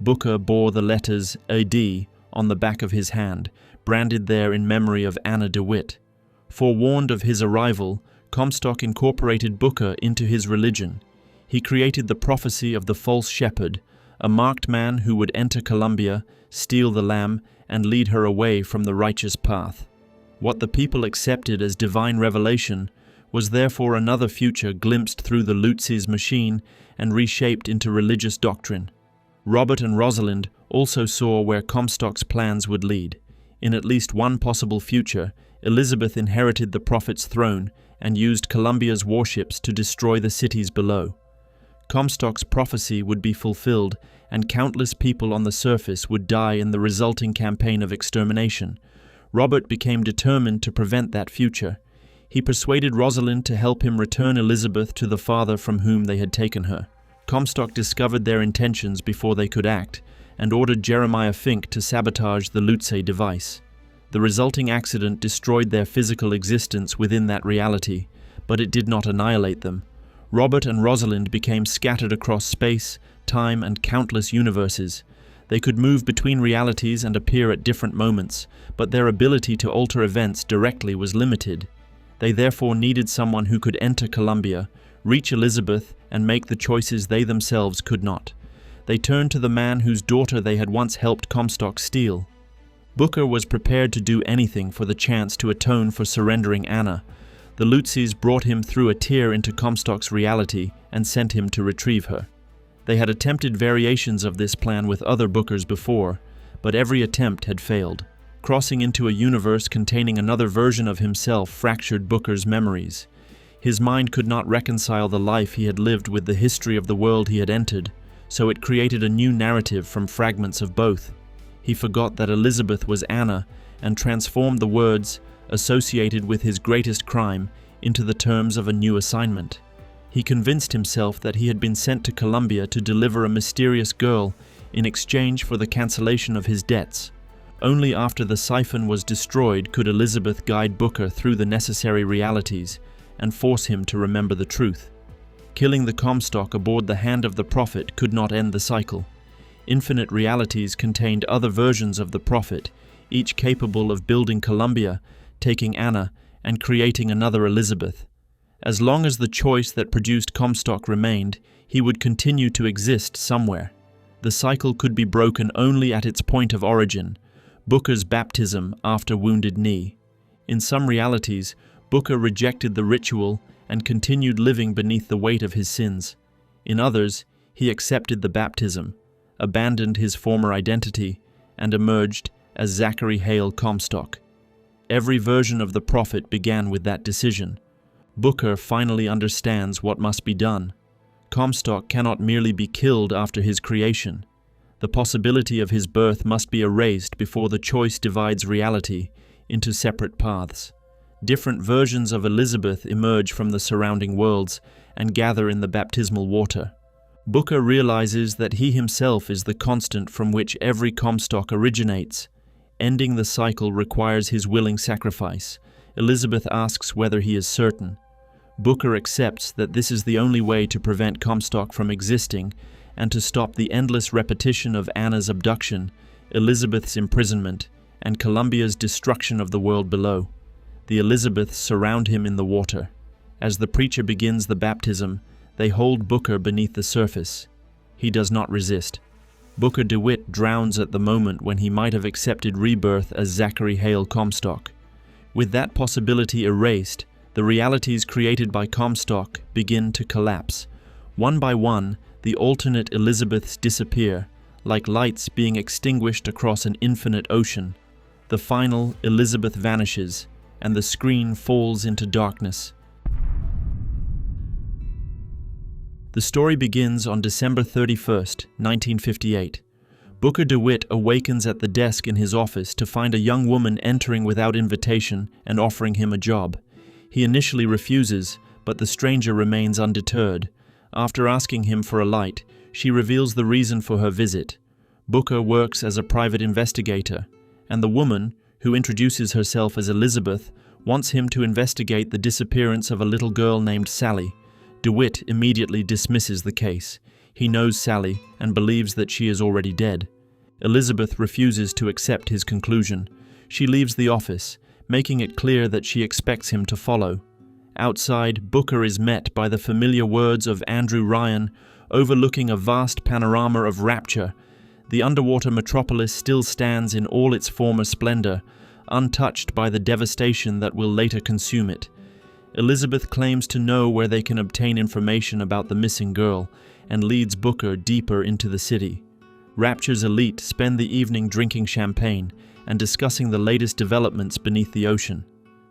Booker bore the letters AD on the back of his hand, branded there in memory of Anna DeWitt. Forewarned of his arrival, Comstock incorporated Booker into his religion. He created the prophecy of the false shepherd, a marked man who would enter Columbia, steal the lamb, and lead her away from the righteous path. What the people accepted as divine revelation was therefore another future glimpsed through the Luteci's machine and reshaped into religious doctrine. Robert and Rosalind also saw where Comstock's plans would lead. In at least one possible future, Elizabeth inherited the Prophet's throne and used Columbia's warships to destroy the cities below. Comstock's prophecy would be fulfilled, and countless people on the surface would die in the resulting campaign of extermination. Robert became determined to prevent that future. He persuaded Rosalind to help him return Elizabeth to the father from whom they had taken her. Comstock discovered their intentions before they could act, and ordered Jeremiah Fink to sabotage the Luteci device. The resulting accident destroyed their physical existence within that reality, but it did not annihilate them. Robert and Rosalind became scattered across space, time, and countless universes. They could move between realities and appear at different moments, but their ability to alter events directly was limited. They therefore needed someone who could enter Columbia, reach Elizabeth, and make the choices they themselves could not. They turned to the man whose daughter they had once helped Comstock steal. Booker was prepared to do anything for the chance to atone for surrendering Anna. The Lutecis brought him through a tear into Comstock's reality and sent him to retrieve her. They had attempted variations of this plan with other Bookers before, but every attempt had failed. Crossing into a universe containing another version of himself fractured Booker's memories. His mind could not reconcile the life he had lived with the history of the world he had entered, so it created a new narrative from fragments of both. He forgot that Elizabeth was Anna and transformed the words associated with his greatest crime into the terms of a new assignment. He convinced himself that he had been sent to Columbia to deliver a mysterious girl in exchange for the cancellation of his debts. Only after the siphon was destroyed could Elizabeth guide Booker through the necessary realities and force him to remember the truth. Killing the Comstock aboard the Hand of the Prophet could not end the cycle. Infinite realities contained other versions of the Prophet, each capable of building Columbia, taking Anna, and creating another Elizabeth. As long as the choice that produced Comstock remained, he would continue to exist somewhere. The cycle could be broken only at its point of origin, Booker's baptism after Wounded Knee. In some realities, Booker rejected the ritual and continued living beneath the weight of his sins. In others, he accepted the baptism, abandoned his former identity, and emerged as Zachary Hale Comstock. Every version of the prophet began with that decision. Booker finally understands what must be done. Comstock cannot merely be killed after his creation. The possibility of his birth must be erased before the choice divides reality into separate paths. Different versions of Elizabeth emerge from the surrounding worlds and gather in the baptismal water. Booker realizes that he himself is the constant from which every Comstock originates. Ending the cycle requires his willing sacrifice. Elizabeth asks whether he is certain. Booker accepts that this is the only way to prevent Comstock from existing and to stop the endless repetition of Anna's abduction, Elizabeth's imprisonment, and Columbia's destruction of the world below. The Elizabeths surround him in the water. As the preacher begins the baptism, they hold Booker beneath the surface. He does not resist. Booker DeWitt drowns at the moment when he might have accepted rebirth as Zachary Hale Comstock. With that possibility erased, the realities created by Comstock begin to collapse. One by one, the alternate Elizabeths disappear, like lights being extinguished across an infinite ocean. The final Elizabeth vanishes, and the screen falls into darkness. The story begins on December 31st, 1958. Booker DeWitt awakens at the desk in his office to find a young woman entering without invitation and offering him a job. He initially refuses, but the stranger remains undeterred. After asking him for a light, she reveals the reason for her visit. Booker works as a private investigator, and the woman, who introduces herself as Elizabeth, wants him to investigate the disappearance of a little girl named Sally. DeWitt immediately dismisses the case. He knows Sally and believes that she is already dead. Elizabeth refuses to accept his conclusion. She leaves the office, making it clear that she expects him to follow. Outside, Booker is met by the familiar words of Andrew Ryan, overlooking a vast panorama of Rapture. The underwater metropolis still stands in all its former splendor, untouched by the devastation that will later consume it. Elizabeth claims to know where they can obtain information about the missing girl and leads Booker deeper into the city. Rapture's elite spend the evening drinking champagne and discussing the latest developments beneath the ocean.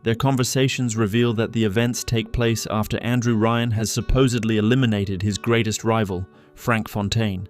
Their conversations reveal that the events take place after Andrew Ryan has supposedly eliminated his greatest rival, Frank Fontaine.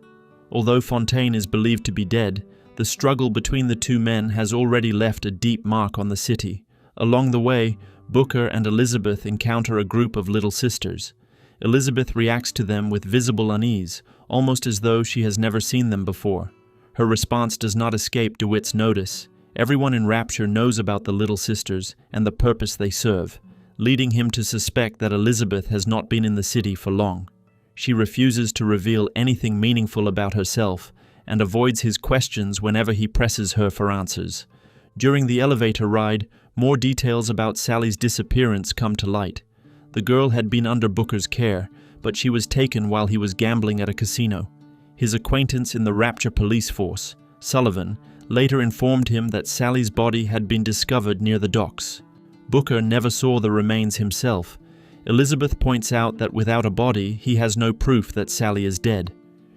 Although Fontaine is believed to be dead, the struggle between the two men has already left a deep mark on the city. Along the way, Booker and Elizabeth encounter a group of little sisters. Elizabeth reacts to them with visible unease, almost as though she has never seen them before. Her response does not escape DeWitt's notice. Everyone in Rapture knows about the little sisters and the purpose they serve, leading him to suspect that Elizabeth has not been in the city for long. She refuses to reveal anything meaningful about herself and avoids his questions whenever he presses her for answers. During the elevator ride, more details about Sally's disappearance come to light. The girl had been under Booker's care, but she was taken while he was gambling at a casino. His acquaintance in the Rapture police force, Sullivan, later informed him that Sally's body had been discovered near the docks. Booker never saw the remains himself. Elizabeth points out that without a body, he has no proof that Sally is dead.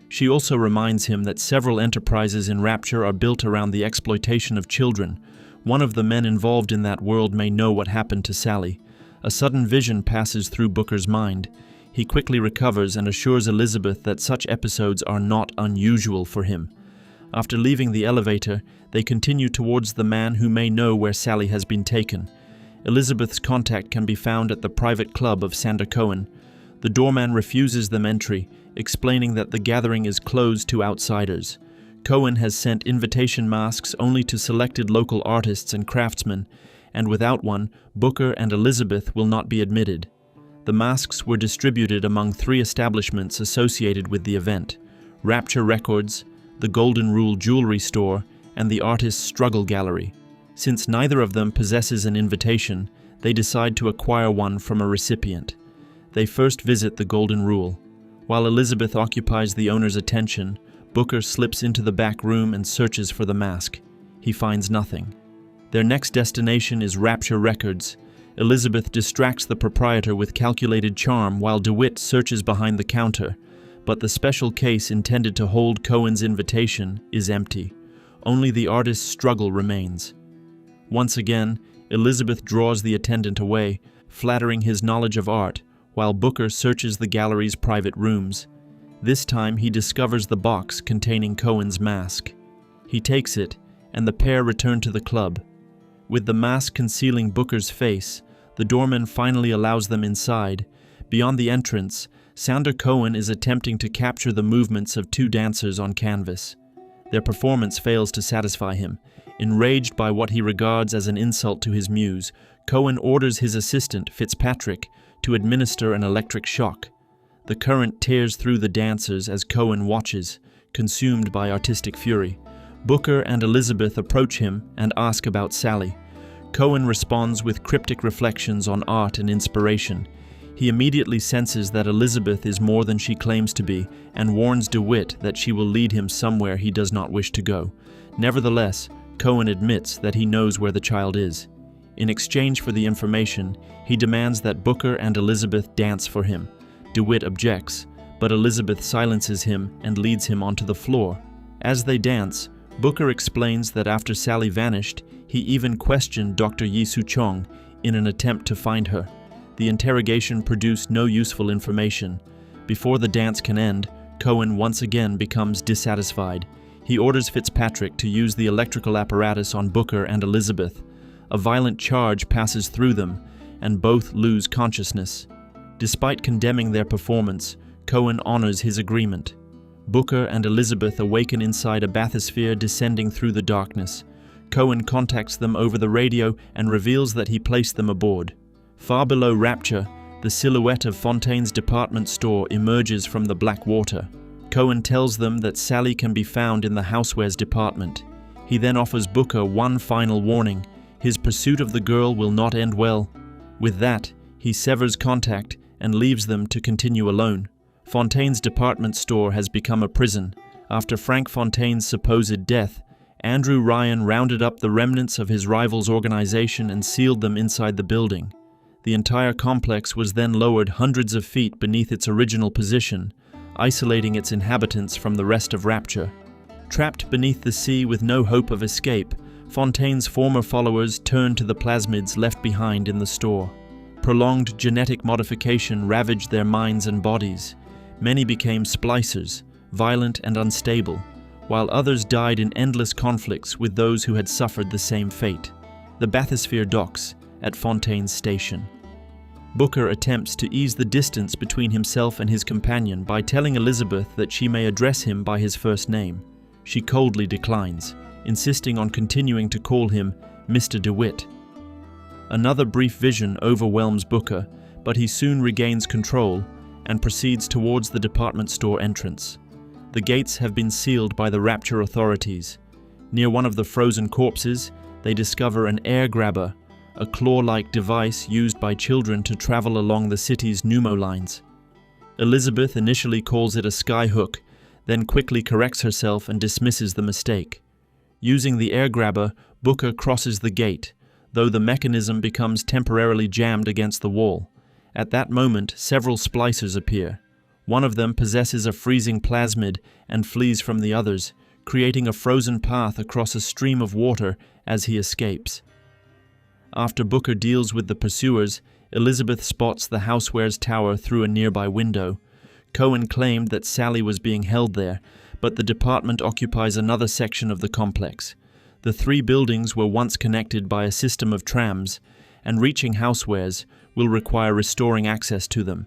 She also reminds him that several enterprises in Rapture are built around the exploitation of children. One of the men involved in that world may know what happened to Sally. A sudden vision passes through Booker's mind. He quickly recovers and assures Elizabeth that such episodes are not unusual for him. After leaving the elevator, they continue towards the man who may know where Sally has been taken. Elizabeth's contact can be found at the private club of Sander Cohen. The doorman refuses them entry, explaining that the gathering is closed to outsiders. Cohen has sent invitation masks only to selected local artists and craftsmen, and without one, Booker and Elizabeth will not be admitted. The masks were distributed among 3 establishments associated with the event: Rapture Records, the Golden Rule Jewelry Store, and the Artist's Struggle Gallery. Since neither of them possesses an invitation, they decide to acquire one from a recipient. They first visit the Golden Rule. While Elizabeth occupies the owner's attention, Booker slips into the back room and searches for the mask. He finds nothing. Their next destination is Rapture Records. Elizabeth distracts the proprietor with calculated charm while DeWitt searches behind the counter, but the special case intended to hold Cohen's invitation is empty. Only the artist's struggle remains. Once again, Elizabeth draws the attendant away, flattering his knowledge of art, while Booker searches the gallery's private rooms. This time he discovers the box containing Cohen's mask. He takes it, and the pair return to the club. With the mask concealing Booker's face, the doorman finally allows them inside. Beyond the entrance, Sander Cohen is attempting to capture the movements of two dancers on canvas. Their performance fails to satisfy him. Enraged by what he regards as an insult to his muse, Cohen orders his assistant, Fitzpatrick, to administer an electric shock. The current tears through the dancers as Cohen watches, consumed by artistic fury. Booker and Elizabeth approach him and ask about Sally. Cohen responds with cryptic reflections on art and inspiration. He immediately senses that Elizabeth is more than she claims to be and warns DeWitt that she will lead him somewhere he does not wish to go. Nevertheless, Cohen admits that he knows where the child is. In exchange for the information, he demands that Booker and Elizabeth dance for him. DeWitt objects, but Elizabeth silences him and leads him onto the floor. As they dance, Booker explains that after Sally vanished, he even questioned Dr. Yi-Su Chong in an attempt to find her. The interrogation produced no useful information. Before the dance can end, Cohen once again becomes dissatisfied. He orders Fitzpatrick to use the electrical apparatus on Booker and Elizabeth. A violent charge passes through them, and both lose consciousness. Despite condemning their performance, Cohen honors his agreement. Booker and Elizabeth awaken inside a bathysphere descending through the darkness. Cohen contacts them over the radio and reveals that he placed them aboard. Far below Rapture, the silhouette of Fontaine's department store emerges from the black water. Cohen tells them that Sally can be found in the housewares department. He then offers Booker one final warning. His pursuit of the girl will not end well. With that, he severs contact and leaves them to continue alone. Fontaine's department store has become a prison. After Frank Fontaine's supposed death, Andrew Ryan rounded up the remnants of his rival's organization and sealed them inside the building. The entire complex was then lowered hundreds of feet beneath its original position, isolating its inhabitants from the rest of Rapture. Trapped beneath the sea with no hope of escape, Fontaine's former followers turned to the plasmids left behind in the store. Prolonged genetic modification ravaged their minds and bodies. Many became splicers, violent and unstable, while others died in endless conflicts with those who had suffered the same fate. The bathysphere docks at Fontaine's station. Booker attempts to ease the distance between himself and his companion by telling Elizabeth that she may address him by his first name. She coldly declines, insisting on continuing to call him Mr. DeWitt. Another brief vision overwhelms Booker, but he soon regains control and proceeds towards the department store entrance. The gates have been sealed by the Rapture authorities. Near one of the frozen corpses, they discover an air grabber, a claw-like device used by children to travel along the city's pneumolines. Elizabeth initially calls it a skyhook, then quickly corrects herself and dismisses the mistake. Using the air grabber, Booker crosses the gate, though the mechanism becomes temporarily jammed against the wall. At that moment, several splicers appear. One of them possesses a freezing plasmid and flees from the others, creating a frozen path across a stream of water as he escapes. After Booker deals with the pursuers, Elizabeth spots the housewares tower through a nearby window. Cohen claimed that Sally was being held there, but the department occupies another section of the complex. The three buildings were once connected by a system of trams, and reaching housewares will require restoring access to them.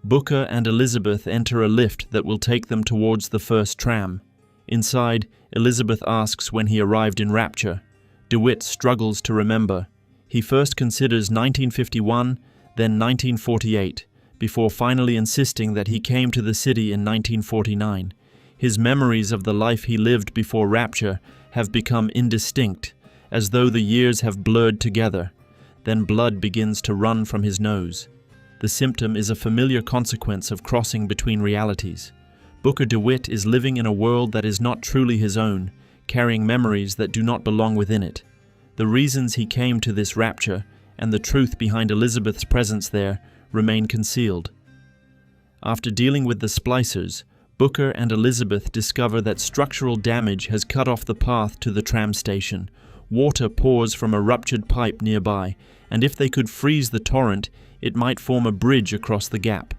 Booker and Elizabeth enter a lift that will take them towards the first tram. Inside, Elizabeth asks when he arrived in Rapture. DeWitt struggles to remember. He first considers 1951, then 1948, before finally insisting that he came to the city in 1949. His memories of the life he lived before Rapture have become indistinct, as though the years have blurred together. Then blood begins to run from his nose. The symptom is a familiar consequence of crossing between realities. Booker DeWitt is living in a world that is not truly his own, carrying memories that do not belong within it. The reasons he came to this rapture and the truth behind Elizabeth's presence there remain concealed. After dealing with the splicers, Booker and Elizabeth discover that structural damage has cut off the path to the tram station. Water pours from a ruptured pipe nearby, and if they could freeze the torrent, it might form a bridge across the gap.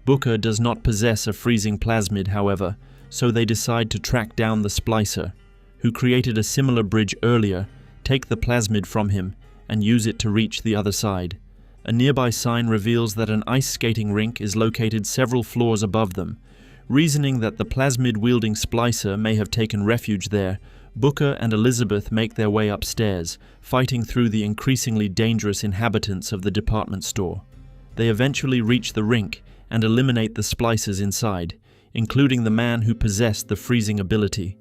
Booker does not possess a freezing plasmid, however, so they decide to track down the splicer, who created a similar bridge earlier, take the plasmid from him, and use it to reach the other side. A nearby sign reveals that an ice skating rink is located several floors above them. Reasoning that the plasmid-wielding splicer may have taken refuge there, Booker and Elizabeth make their way upstairs, fighting through the increasingly dangerous inhabitants of the department store. They eventually reach the rink and eliminate the splicers inside, including the man who possessed the freezing ability.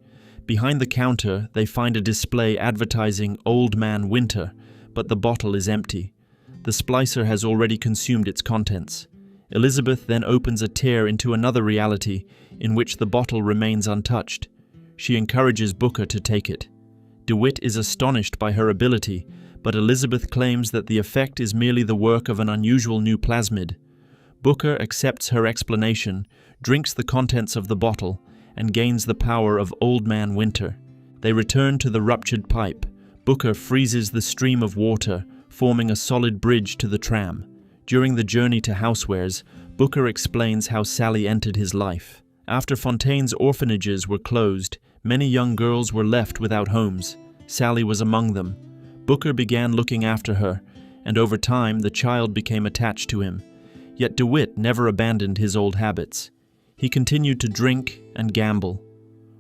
Behind the counter, they find a display advertising Old Man Winter, but the bottle is empty. The splicer has already consumed its contents. Elizabeth then opens a tear into another reality in which the bottle remains untouched. She encourages Booker to take it. DeWitt is astonished by her ability, but Elizabeth claims that the effect is merely the work of an unusual new plasmid. Booker accepts her explanation, drinks the contents of the bottle, and gains the power of Old Man Winter. They return to the ruptured pipe. Booker freezes the stream of water, forming a solid bridge to the tram. During the journey to Housewares, Booker explains how Sally entered his life. After Fontaine's orphanages were closed, many young girls were left without homes. Sally was among them. Booker began looking after her, and over time the child became attached to him. Yet DeWitt never abandoned his old habits. He continued to drink and gamble.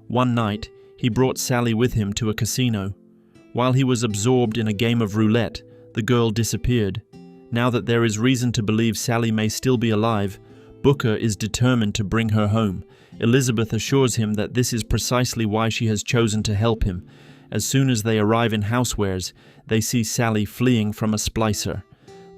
One night, he brought Sally with him to a casino. While he was absorbed in a game of roulette, the girl disappeared. Now that there is reason to believe Sally may still be alive, Booker is determined to bring her home. Elizabeth assures him that this is precisely why she has chosen to help him. As soon as they arrive in Housewares, they see Sally fleeing from a splicer.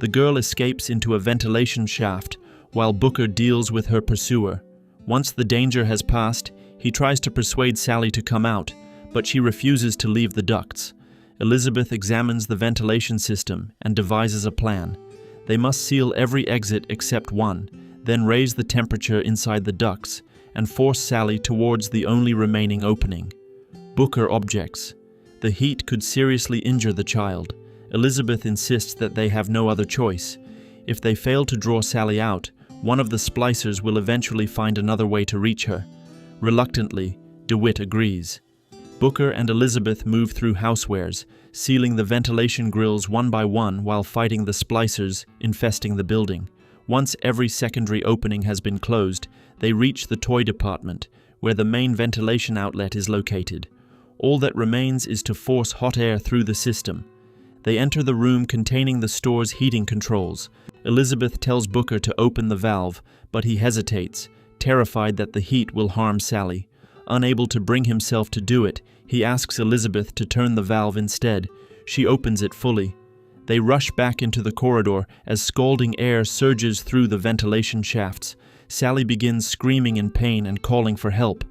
The girl escapes into a ventilation shaft, while Booker deals with her pursuer. Once the danger has passed, he tries to persuade Sally to come out, but she refuses to leave the ducts. Elizabeth examines the ventilation system and devises a plan. They must seal every exit except one, then raise the temperature inside the ducts and force Sally towards the only remaining opening. Booker objects. The heat could seriously injure the child. Elizabeth insists that they have no other choice. If they fail to draw Sally out, one of the splicers will eventually find another way to reach her. Reluctantly, DeWitt agrees. Booker and Elizabeth move through Housewares, sealing the ventilation grills one by one while fighting the splicers infesting the building. Once every secondary opening has been closed, they reach the toy department, where the main ventilation outlet is located. All that remains is to force hot air through the system. They enter the room containing the store's heating controls. Elizabeth tells Booker to open the valve, but he hesitates, terrified that the heat will harm Sally. Unable to bring himself to do it, he asks Elizabeth to turn the valve instead. She opens it fully. They rush back into the corridor as scalding air surges through the ventilation shafts. Sally begins screaming in pain and calling for help.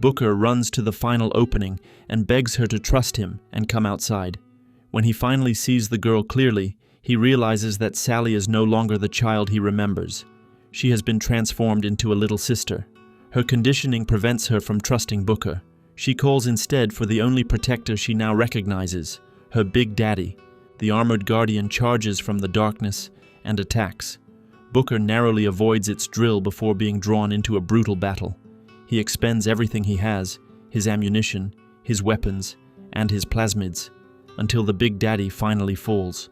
Booker runs to the final opening and begs her to trust him and come outside. When he finally sees the girl clearly, he realizes that Sally is no longer the child he remembers. She has been transformed into a little sister. Her conditioning prevents her from trusting Booker. She calls instead for the only protector she now recognizes, her Big Daddy. The armored guardian charges from the darkness and attacks. Booker narrowly avoids its drill before being drawn into a brutal battle. He expends everything he has, his ammunition, his weapons, and his plasmids, until the Big Daddy finally falls.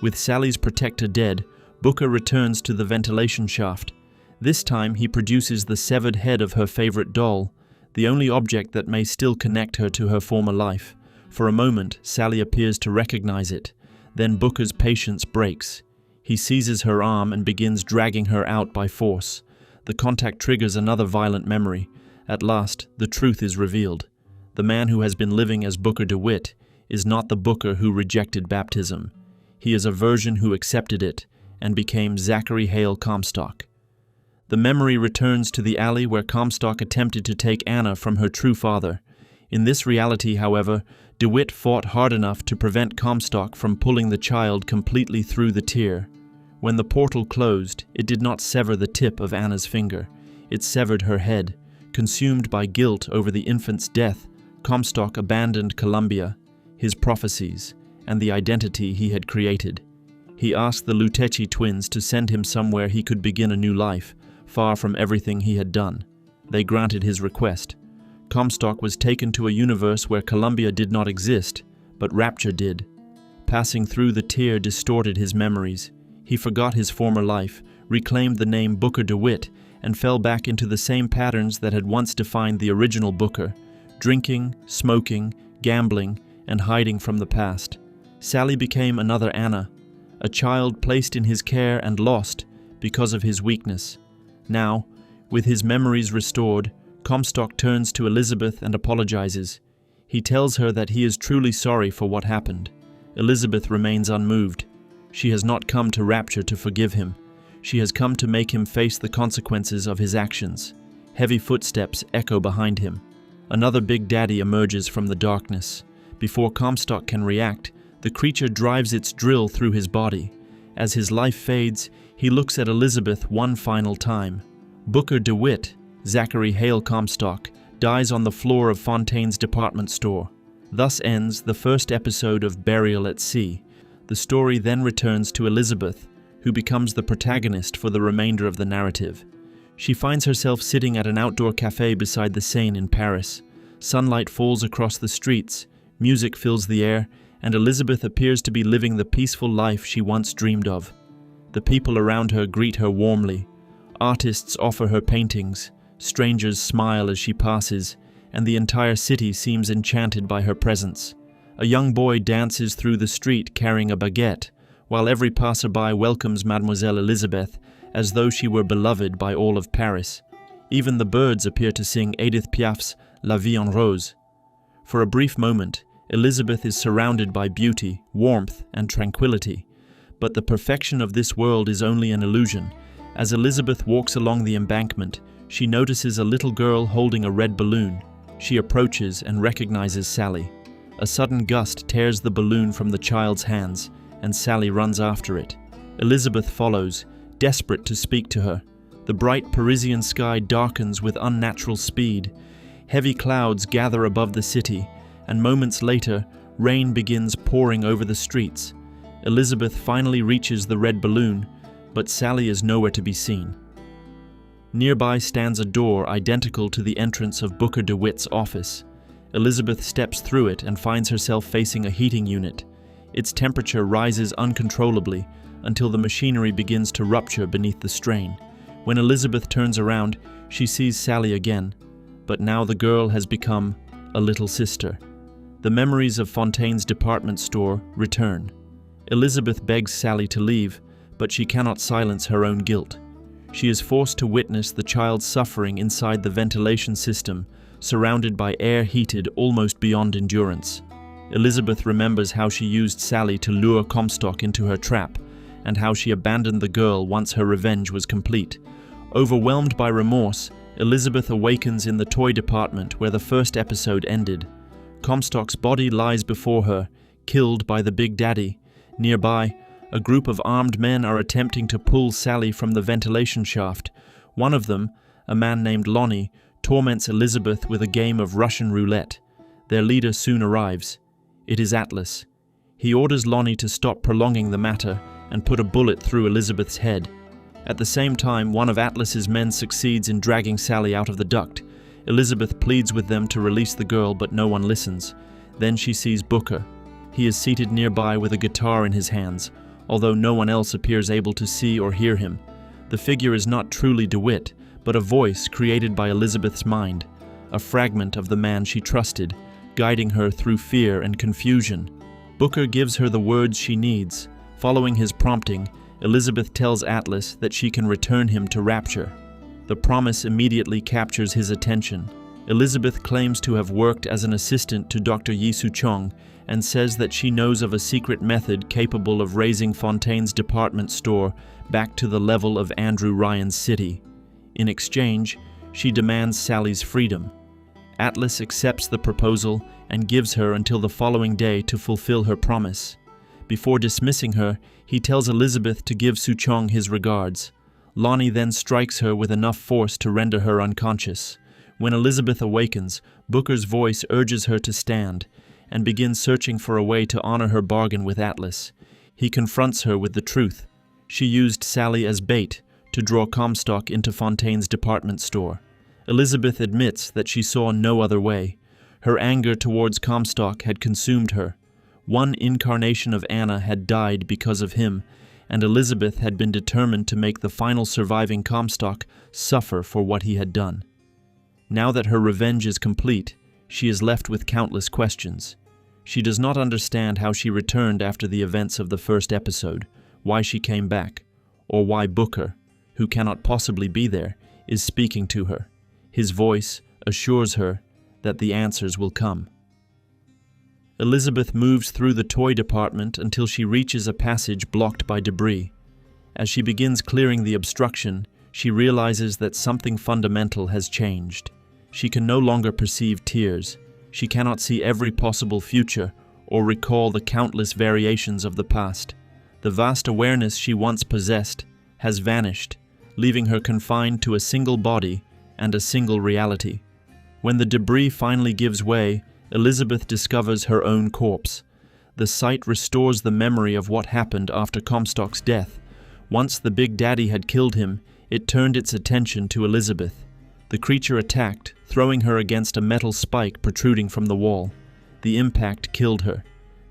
With Sally's protector dead, Booker returns to the ventilation shaft. This time he produces the severed head of her favorite doll, the only object that may still connect her to her former life. For a moment, Sally appears to recognize it. Then Booker's patience breaks. He seizes her arm and begins dragging her out by force. The contact triggers another violent memory. At last, the truth is revealed. The man who has been living as Booker DeWitt is not the Booker who rejected baptism. He is a version who accepted it and became Zachary Hale Comstock. The memory returns to the alley where Comstock attempted to take Anna from her true father. In this reality, however, DeWitt fought hard enough to prevent Comstock from pulling the child completely through the tear. When the portal closed, it did not sever the tip of Anna's finger. It severed her head. Consumed by guilt over the infant's death, Comstock abandoned Columbia, his prophecies, and the identity he had created. He asked the Lutechi twins to send him somewhere he could begin a new life, far from everything he had done. They granted his request. Comstock was taken to a universe where Columbia did not exist, but Rapture did. Passing through the tear distorted his memories. He forgot his former life, reclaimed the name Booker DeWitt, and fell back into the same patterns that had once defined the original Booker: drinking, smoking, gambling, and hiding from the past. Sally became another Anna, a child placed in his care and lost because of his weakness. Now, with his memories restored, Comstock turns to Elizabeth and apologizes. He tells her that he is truly sorry for what happened. Elizabeth remains unmoved. She has not come to Rapture to forgive him. She has come to make him face the consequences of his actions. Heavy footsteps echo behind him. Another Big Daddy emerges from the darkness. Before Comstock can react, the creature drives its drill through his body. As his life fades, he looks at Elizabeth one final time. Booker DeWitt, Zachary Hale Comstock, dies on the floor of Fontaine's department store. Thus ends the first episode of Burial at Sea. The story then returns to Elizabeth, who becomes the protagonist for the remainder of the narrative. She finds herself sitting at an outdoor cafe beside the Seine in Paris. Sunlight falls across the streets, music fills the air, and Elizabeth appears to be living the peaceful life she once dreamed of. The people around her greet her warmly. Artists offer her paintings, strangers smile as she passes, and the entire city seems enchanted by her presence. A young boy dances through the street carrying a baguette, while every passerby welcomes Mademoiselle Elizabeth as though she were beloved by all of Paris. Even the birds appear to sing Edith Piaf's La Vie en Rose. For a brief moment, Elizabeth is surrounded by beauty, warmth, and tranquility. But the perfection of this world is only an illusion. As Elizabeth walks along the embankment, she notices a little girl holding a red balloon. She approaches and recognizes Sally. A sudden gust tears the balloon from the child's hands, and Sally runs after it. Elizabeth follows, desperate to speak to her. The bright Parisian sky darkens with unnatural speed. Heavy clouds gather above the city, and moments later, rain begins pouring over the streets. Elizabeth finally reaches the red balloon, but Sally is nowhere to be seen. Nearby stands a door identical to the entrance of Booker DeWitt's office. Elizabeth steps through it and finds herself facing a heating unit. Its temperature rises uncontrollably until the machinery begins to rupture beneath the strain. When Elizabeth turns around, she sees Sally again, but now the girl has become a little sister. The memories of Fontaine's department store return. Elizabeth begs Sally to leave, but she cannot silence her own guilt. She is forced to witness the child's suffering inside the ventilation system, surrounded by air heated almost beyond endurance. Elizabeth remembers how she used Sally to lure Comstock into her trap, and how she abandoned the girl once her revenge was complete. Overwhelmed by remorse, Elizabeth awakens in the toy department where the first episode ended. Comstock's body lies before her, killed by the Big Daddy. Nearby, a group of armed men are attempting to pull Sally from the ventilation shaft. One of them, a man named Lonnie, torments Elizabeth with a game of Russian roulette. Their leader soon arrives. It is Atlas. He orders Lonnie to stop prolonging the matter and put a bullet through Elizabeth's head. At the same time, one of Atlas's men succeeds in dragging Sally out of the duct. Elizabeth pleads with them to release the girl, but no one listens. Then she sees Booker. He is seated nearby with a guitar in his hands, although no one else appears able to see or hear him. The figure is not truly DeWitt, but a voice created by Elizabeth's mind, a fragment of the man she trusted, guiding her through fear and confusion. Booker gives her the words she needs. Following his prompting, Elizabeth tells Atlas that she can return him to Rapture. The promise immediately captures his attention. Elizabeth claims to have worked as an assistant to Dr. Yisu Chong and says that she knows of a secret method capable of raising Fontaine's department store back to the level of Andrew Ryan's city. In exchange, she demands Sally's freedom. Atlas accepts the proposal and gives her until the following day to fulfill her promise. Before dismissing her, he tells Elizabeth to give Suchong his regards. Lonnie then strikes her with enough force to render her unconscious. When Elizabeth awakens, Booker's voice urges her to stand and begins searching for a way to honor her bargain with Atlas. He confronts her with the truth. She used Sally as bait to draw Comstock into Fontaine's department store. Elizabeth admits that she saw no other way. Her anger towards Comstock had consumed her. One incarnation of Anna had died because of him, and Elizabeth had been determined to make the final surviving Comstock suffer for what he had done. Now that her revenge is complete, she is left with countless questions. She does not understand how she returned after the events of the first episode, why she came back, or why Booker, who cannot possibly be there, is speaking to her. His voice assures her that the answers will come. Elizabeth moves through the toy department until she reaches a passage blocked by debris. As she begins clearing the obstruction, she realizes that something fundamental has changed. She can no longer perceive tears. She cannot see every possible future or recall the countless variations of the past. The vast awareness she once possessed has vanished, leaving her confined to a single body and a single reality. When the debris finally gives way, Elizabeth discovers her own corpse. The sight restores the memory of what happened after Comstock's death. Once the Big Daddy had killed him, it turned its attention to Elizabeth. The creature attacked, throwing her against a metal spike protruding from the wall. The impact killed her.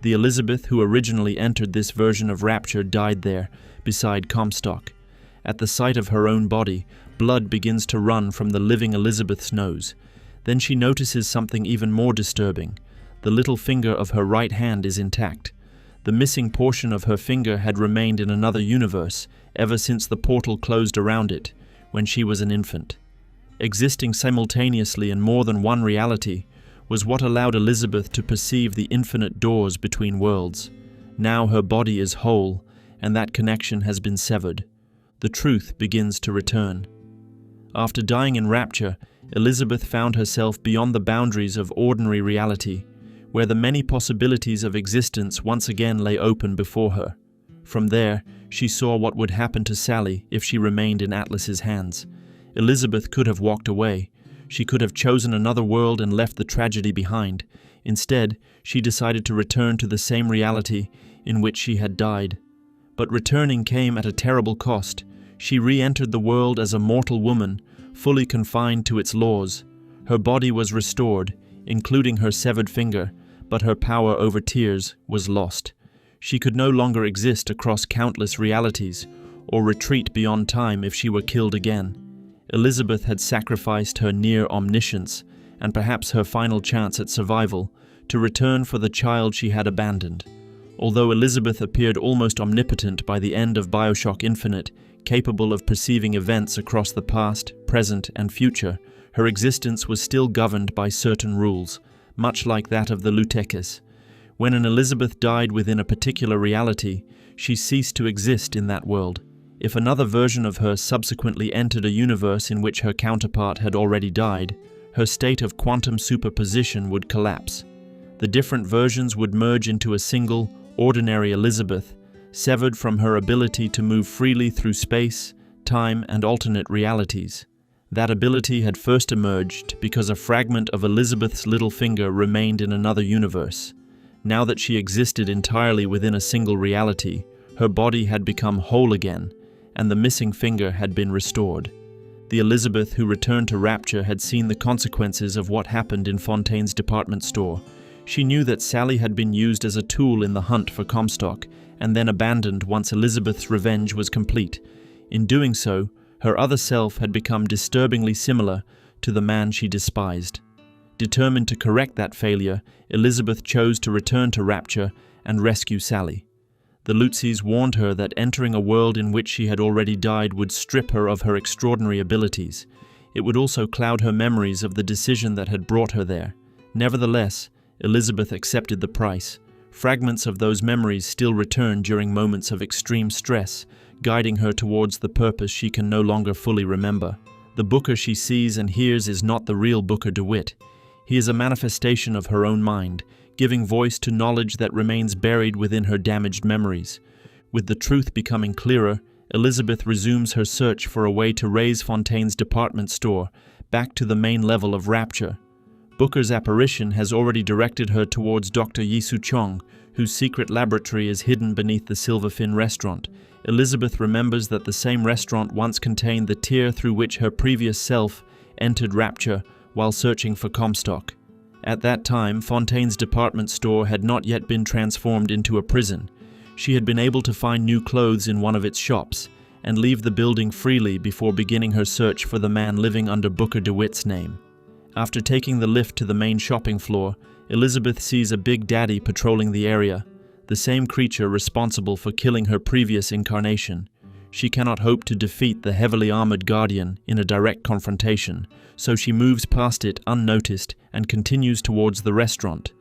The Elizabeth who originally entered this version of Rapture died there, beside Comstock. At the sight of her own body, blood begins to run from the living Elizabeth's nose. Then she notices something even more disturbing. The little finger of her right hand is intact. The missing portion of her finger had remained in another universe ever since the portal closed around it, when she was an infant. Existing simultaneously in more than one reality was what allowed Elizabeth to perceive the infinite doors between worlds. Now her body is whole, and that connection has been severed. The truth begins to return. After dying in Rapture, Elizabeth found herself beyond the boundaries of ordinary reality, where the many possibilities of existence once again lay open before her. From there, she saw what would happen to Sally if she remained in Atlas's hands. Elizabeth could have walked away. She could have chosen another world and left the tragedy behind. Instead, she decided to return to the same reality in which she had died. But returning came at a terrible cost. She re-entered the world as a mortal woman, fully confined to its laws. Her body was restored, including her severed finger, but her power over tears was lost. She could no longer exist across countless realities, or retreat beyond time if she were killed again. Elizabeth had sacrificed her near omniscience, and perhaps her final chance at survival, to return for the child she had abandoned. Although Elizabeth appeared almost omnipotent by the end of Bioshock Infinite, capable of perceiving events across the past, present, and future, her existence was still governed by certain rules, much like that of the Lutekis. When an Elizabeth died within a particular reality, she ceased to exist in that world. If another version of her subsequently entered a universe in which her counterpart had already died, her state of quantum superposition would collapse. The different versions would merge into a single, ordinary Elizabeth, severed from her ability to move freely through space, time, and alternate realities. That ability had first emerged because a fragment of Elizabeth's little finger remained in another universe. Now that she existed entirely within a single reality, her body had become whole again, and the missing finger had been restored. The Elizabeth who returned to Rapture had seen the consequences of what happened in Fontaine's department store. She knew that Sally had been used as a tool in the hunt for Comstock, and then abandoned once Elizabeth's revenge was complete. In doing so, her other self had become disturbingly similar to the man she despised. Determined to correct that failure, Elizabeth chose to return to Rapture and rescue Sally. The Lutzies warned her that entering a world in which she had already died would strip her of her extraordinary abilities. It would also cloud her memories of the decision that had brought her there. Nevertheless, Elizabeth accepted the price. Fragments of those memories still return during moments of extreme stress, guiding her towards the purpose she can no longer fully remember. The Booker she sees and hears is not the real Booker DeWitt. He is a manifestation of her own mind, giving voice to knowledge that remains buried within her damaged memories. With the truth becoming clearer, Elizabeth resumes her search for a way to raise Fontaine's department store back to the main level of Rapture. Booker's apparition has already directed her towards Dr. Yi Su-chong, whose secret laboratory is hidden beneath the Silverfin restaurant. Elizabeth remembers that the same restaurant once contained the tier through which her previous self entered Rapture while searching for Comstock. At that time, Fontaine's department store had not yet been transformed into a prison. She had been able to find new clothes in one of its shops and leave the building freely before beginning her search for the man living under Booker DeWitt's name. After taking the lift to the main shopping floor, Elizabeth sees a Big Daddy patrolling the area, the same creature responsible for killing her previous incarnation. She cannot hope to defeat the heavily armored Guardian in a direct confrontation, so she moves past it unnoticed and continues towards the restaurant.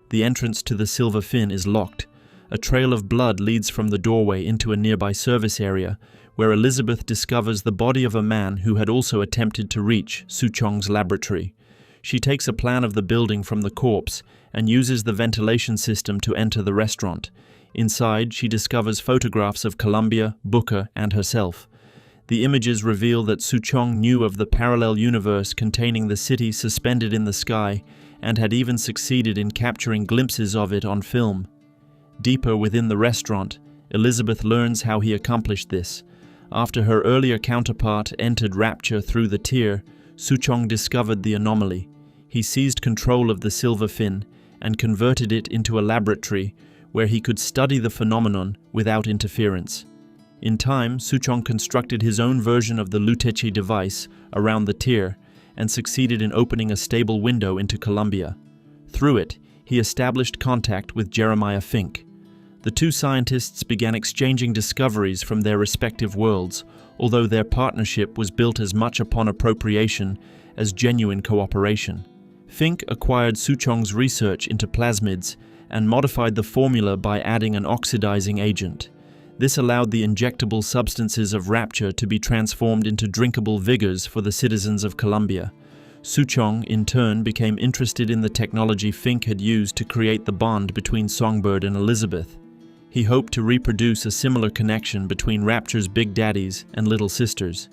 The entrance to the Silverfin is locked. A trail of blood leads from the doorway into a nearby service area, where Elizabeth discovers the body of a man who had also attempted to reach Su-chong's laboratory. She takes a plan of the building from the corpse and uses the ventilation system to enter the restaurant. Inside, she discovers photographs of Columbia, Booker, and herself. The images reveal that Su-chong knew of the parallel universe containing the city suspended in the sky and had even succeeded in capturing glimpses of it on film. Deeper within the restaurant, Elizabeth learns how he accomplished this. After her earlier counterpart entered Rapture through the tier, Su-chong discovered the anomaly. He seized control of the Silverfin and converted it into a laboratory where he could study the phenomenon without interference. In time, Su-chong constructed his own version of the Lutechi device around the tier and succeeded in opening a stable window into Columbia. Through it, he established contact with Jeremiah Fink. The two scientists began exchanging discoveries from their respective worlds, although their partnership was built as much upon appropriation as genuine cooperation. Fink acquired Su-chong's research into plasmids and modified the formula by adding an oxidizing agent. This allowed the injectable substances of Rapture to be transformed into drinkable vigors for the citizens of Columbia. Su-chong, in turn, became interested in the technology Fink had used to create the bond between Songbird and Elizabeth. He hoped to reproduce a similar connection between Rapture's Big Daddies and Little Sisters.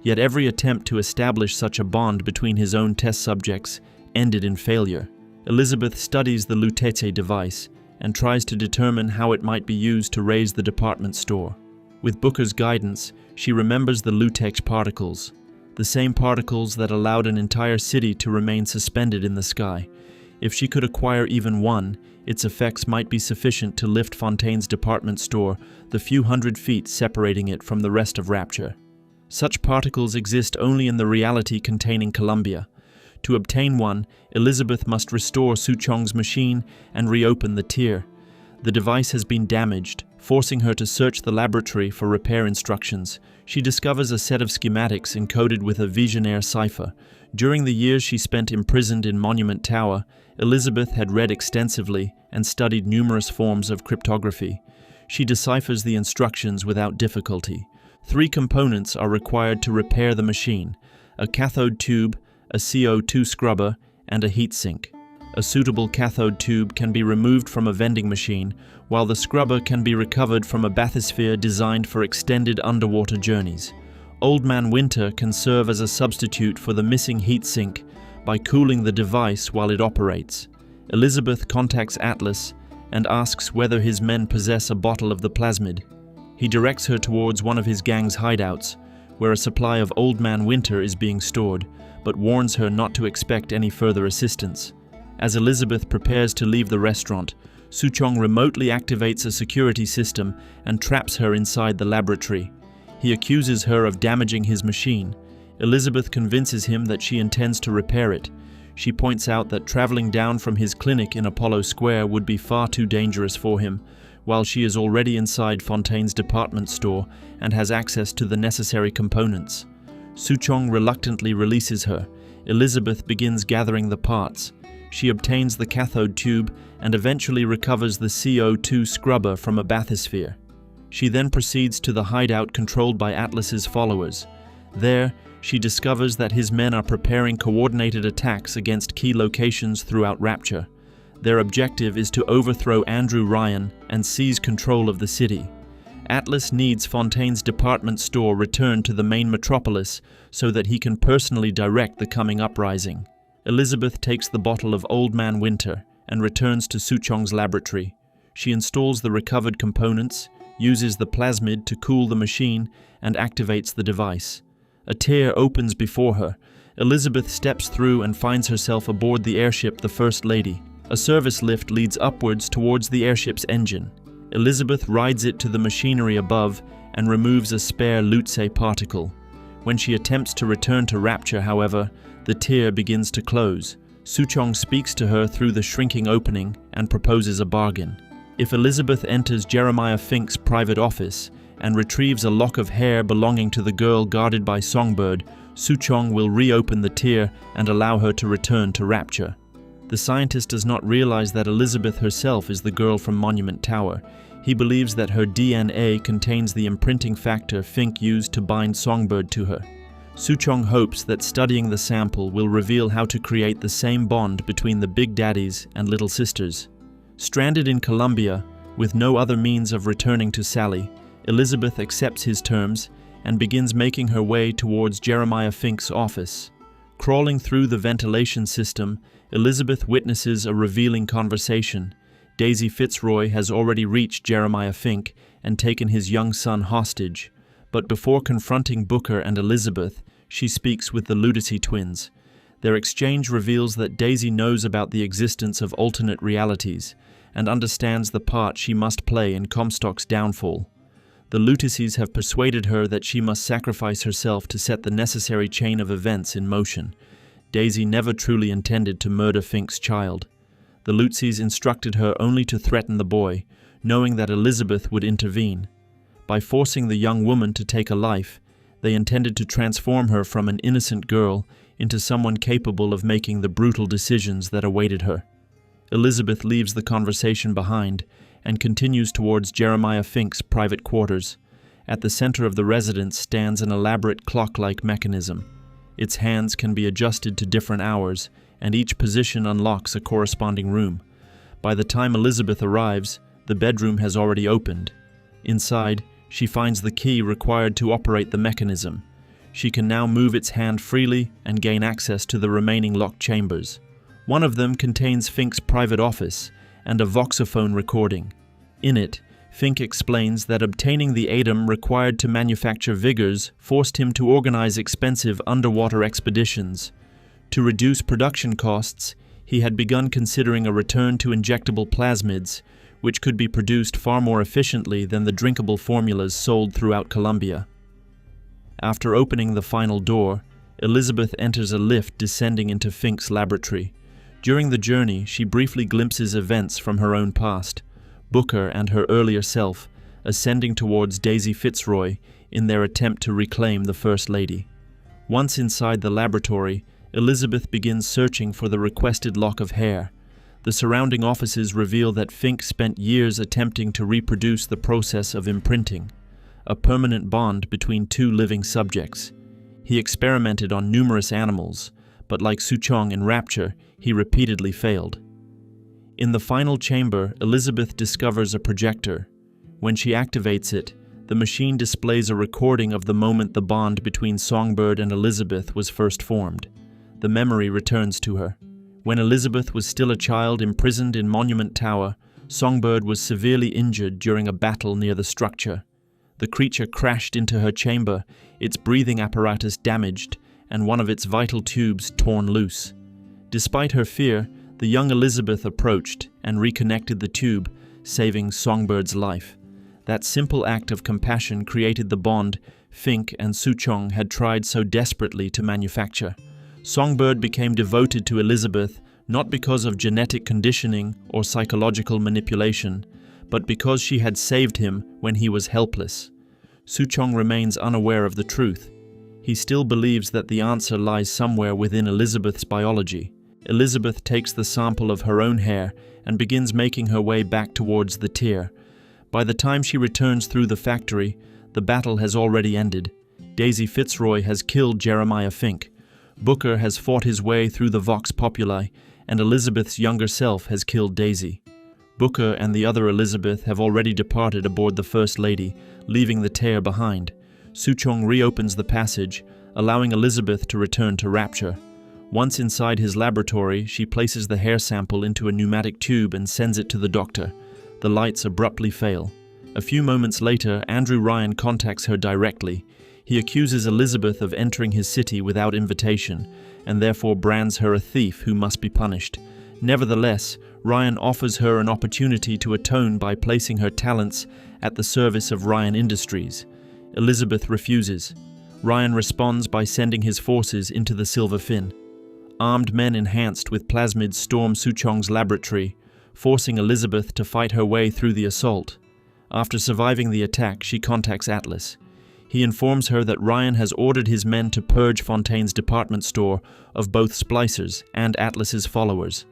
Yet every attempt to establish such a bond between his own test subjects ended in failure. Elizabeth studies the Luteche device and tries to determine how it might be used to raise the department store. With Booker's guidance, she remembers the Lutex particles, the same particles that allowed an entire city to remain suspended in the sky. If she could acquire even one, its effects might be sufficient to lift Fontaine's department store the few hundred feet separating it from the rest of Rapture. Such particles exist only in the reality containing Columbia. To obtain one, Elizabeth must restore Su-chong's machine and reopen the tier. The device has been damaged, forcing her to search the laboratory for repair instructions. She discovers a set of schematics encoded with a Visionaire cipher. During the years she spent imprisoned in Monument Tower, Elizabeth had read extensively and studied numerous forms of cryptography. She deciphers the instructions without difficulty. 3 components are required to repair the machine: a cathode tube, a CO2 scrubber, and a heatsink. A suitable cathode tube can be removed from a vending machine, while the scrubber can be recovered from a bathysphere designed for extended underwater journeys. Old Man Winter can serve as a substitute for the missing heatsink by cooling the device while it operates. Elizabeth contacts Atlas and asks whether his men possess a bottle of the plasmid. He directs her towards one of his gang's hideouts, where a supply of Old Man Winter is being stored, but warns her not to expect any further assistance. As Elizabeth prepares to leave the restaurant, Su-chong remotely activates a security system and traps her inside the laboratory. He accuses her of damaging his machine. Elizabeth convinces him that she intends to repair it. She points out that traveling down from his clinic in Apollo Square would be far too dangerous for him, while she is already inside Fontaine's department store and has access to the necessary components. Su-chong reluctantly releases her. Elizabeth begins gathering the parts. She obtains the cathode tube and eventually recovers the CO2 scrubber from a bathysphere. She then proceeds to the hideout controlled by Atlas's followers. There, she discovers that his men are preparing coordinated attacks against key locations throughout Rapture. Their objective is to overthrow Andrew Ryan and seize control of the city. Atlas needs Fontaine's department store returned to the main metropolis so that he can personally direct the coming uprising. Elizabeth takes the bottle of Old Man Winter and returns to Suchong's laboratory. She installs the recovered components, uses the plasmid to cool the machine, and activates the device. A tear opens before her. Elizabeth steps through and finds herself aboard the airship the First Lady. A service lift leads upwards towards the airship's engine. Elizabeth rides it to the machinery above and removes a spare Lutze particle. When she attempts to return to Rapture, however, the tear begins to close. Suchong speaks to her through the shrinking opening and proposes a bargain. If Elizabeth enters Jeremiah Fink's private office and retrieves a lock of hair belonging to the girl guarded by Songbird, Suchong will reopen the tear and allow her to return to Rapture. The scientist does not realize that Elizabeth herself is the girl from Monument Tower. He believes that her DNA contains the imprinting factor Fink used to bind Songbird to her. Suchong hopes that studying the sample will reveal how to create the same bond between the Big Daddies and Little Sisters. Stranded in Columbia, with no other means of returning to Sally, Elizabeth accepts his terms and begins making her way towards Jeremiah Fink's office. Crawling through the ventilation system, Elizabeth witnesses a revealing conversation. Daisy Fitzroy has already reached Jeremiah Fink and taken his young son hostage, but before confronting Booker and Elizabeth, she speaks with the Ludici twins. Their exchange reveals that Daisy knows about the existence of alternate realities and understands the part she must play in Comstock's downfall. The Ludicis have persuaded her that she must sacrifice herself to set the necessary chain of events in motion. Daisy never truly intended to murder Fink's child. The Ludicis instructed her only to threaten the boy, knowing that Elizabeth would intervene. By forcing the young woman to take a life, they intended to transform her from an innocent girl into someone capable of making the brutal decisions that awaited her. Elizabeth leaves the conversation behind and continues towards Jeremiah Fink's private quarters. At the center of the residence stands an elaborate clock-like mechanism. Its hands can be adjusted to different hours, and each position unlocks a corresponding room. By the time Elizabeth arrives, the bedroom has already opened. Inside, she finds the key required to operate the mechanism. She can now move its hand freely and gain access to the remaining locked chambers. One of them contains Fink's private office and a voxophone recording. In it, Fink explains that obtaining the atom required to manufacture Vigors forced him to organize expensive underwater expeditions. To reduce production costs, he had begun considering a return to injectable plasmids, which could be produced far more efficiently than the drinkable formulas sold throughout Columbia. After opening the final door, Elizabeth enters a lift descending into Fink's laboratory. During the journey, she briefly glimpses events from her own past, Booker and her earlier self ascending towards Daisy Fitzroy in their attempt to reclaim the First Lady. Once inside the laboratory, Elizabeth begins searching for the requested lock of hair. The surrounding offices reveal that Fink spent years attempting to reproduce the process of imprinting, a permanent bond between two living subjects. He experimented on numerous animals, but like Suchong in Rapture, he repeatedly failed. In the final chamber, Elizabeth discovers a projector. When she activates it, the machine displays a recording of the moment the bond between Songbird and Elizabeth was first formed. The memory returns to her. When Elizabeth was still a child imprisoned in Monument Tower, Songbird was severely injured during a battle near the structure. The creature crashed into her chamber, its breathing apparatus damaged, and one of its vital tubes torn loose. Despite her fear, the young Elizabeth approached and reconnected the tube, saving Songbird's life. That simple act of compassion created the bond Fink and Suchong had tried so desperately to manufacture. Songbird became devoted to Elizabeth not because of genetic conditioning or psychological manipulation, but because she had saved him when he was helpless. Suchong remains unaware of the truth. He still believes that the answer lies somewhere within Elizabeth's biology. Elizabeth takes the sample of her own hair and begins making her way back towards the tier. By the time she returns through the factory, the battle has already ended. Daisy Fitzroy has killed Jeremiah Fink. Booker has fought his way through the Vox Populi, and Elizabeth's younger self has killed Daisy. Booker and the other Elizabeth have already departed aboard the First Lady, leaving the Tear behind. Suchong reopens the passage, allowing Elizabeth to return to Rapture. Once inside his laboratory, she places the hair sample into a pneumatic tube and sends it to the doctor. The lights abruptly fail. A few moments later, Andrew Ryan contacts her directly. He accuses Elizabeth of entering his city without invitation, and therefore brands her a thief who must be punished. Nevertheless, Ryan offers her an opportunity to atone by placing her talents at the service of Ryan Industries. Elizabeth refuses. Ryan responds by sending his forces into the Silver Fin. Armed men enhanced with plasmids storm Suchong's laboratory, forcing Elizabeth to fight her way through the assault. After surviving the attack, she contacts Atlas. He informs her that Ryan has ordered his men to purge Fontaine's department store of both splicers and Atlas's followers.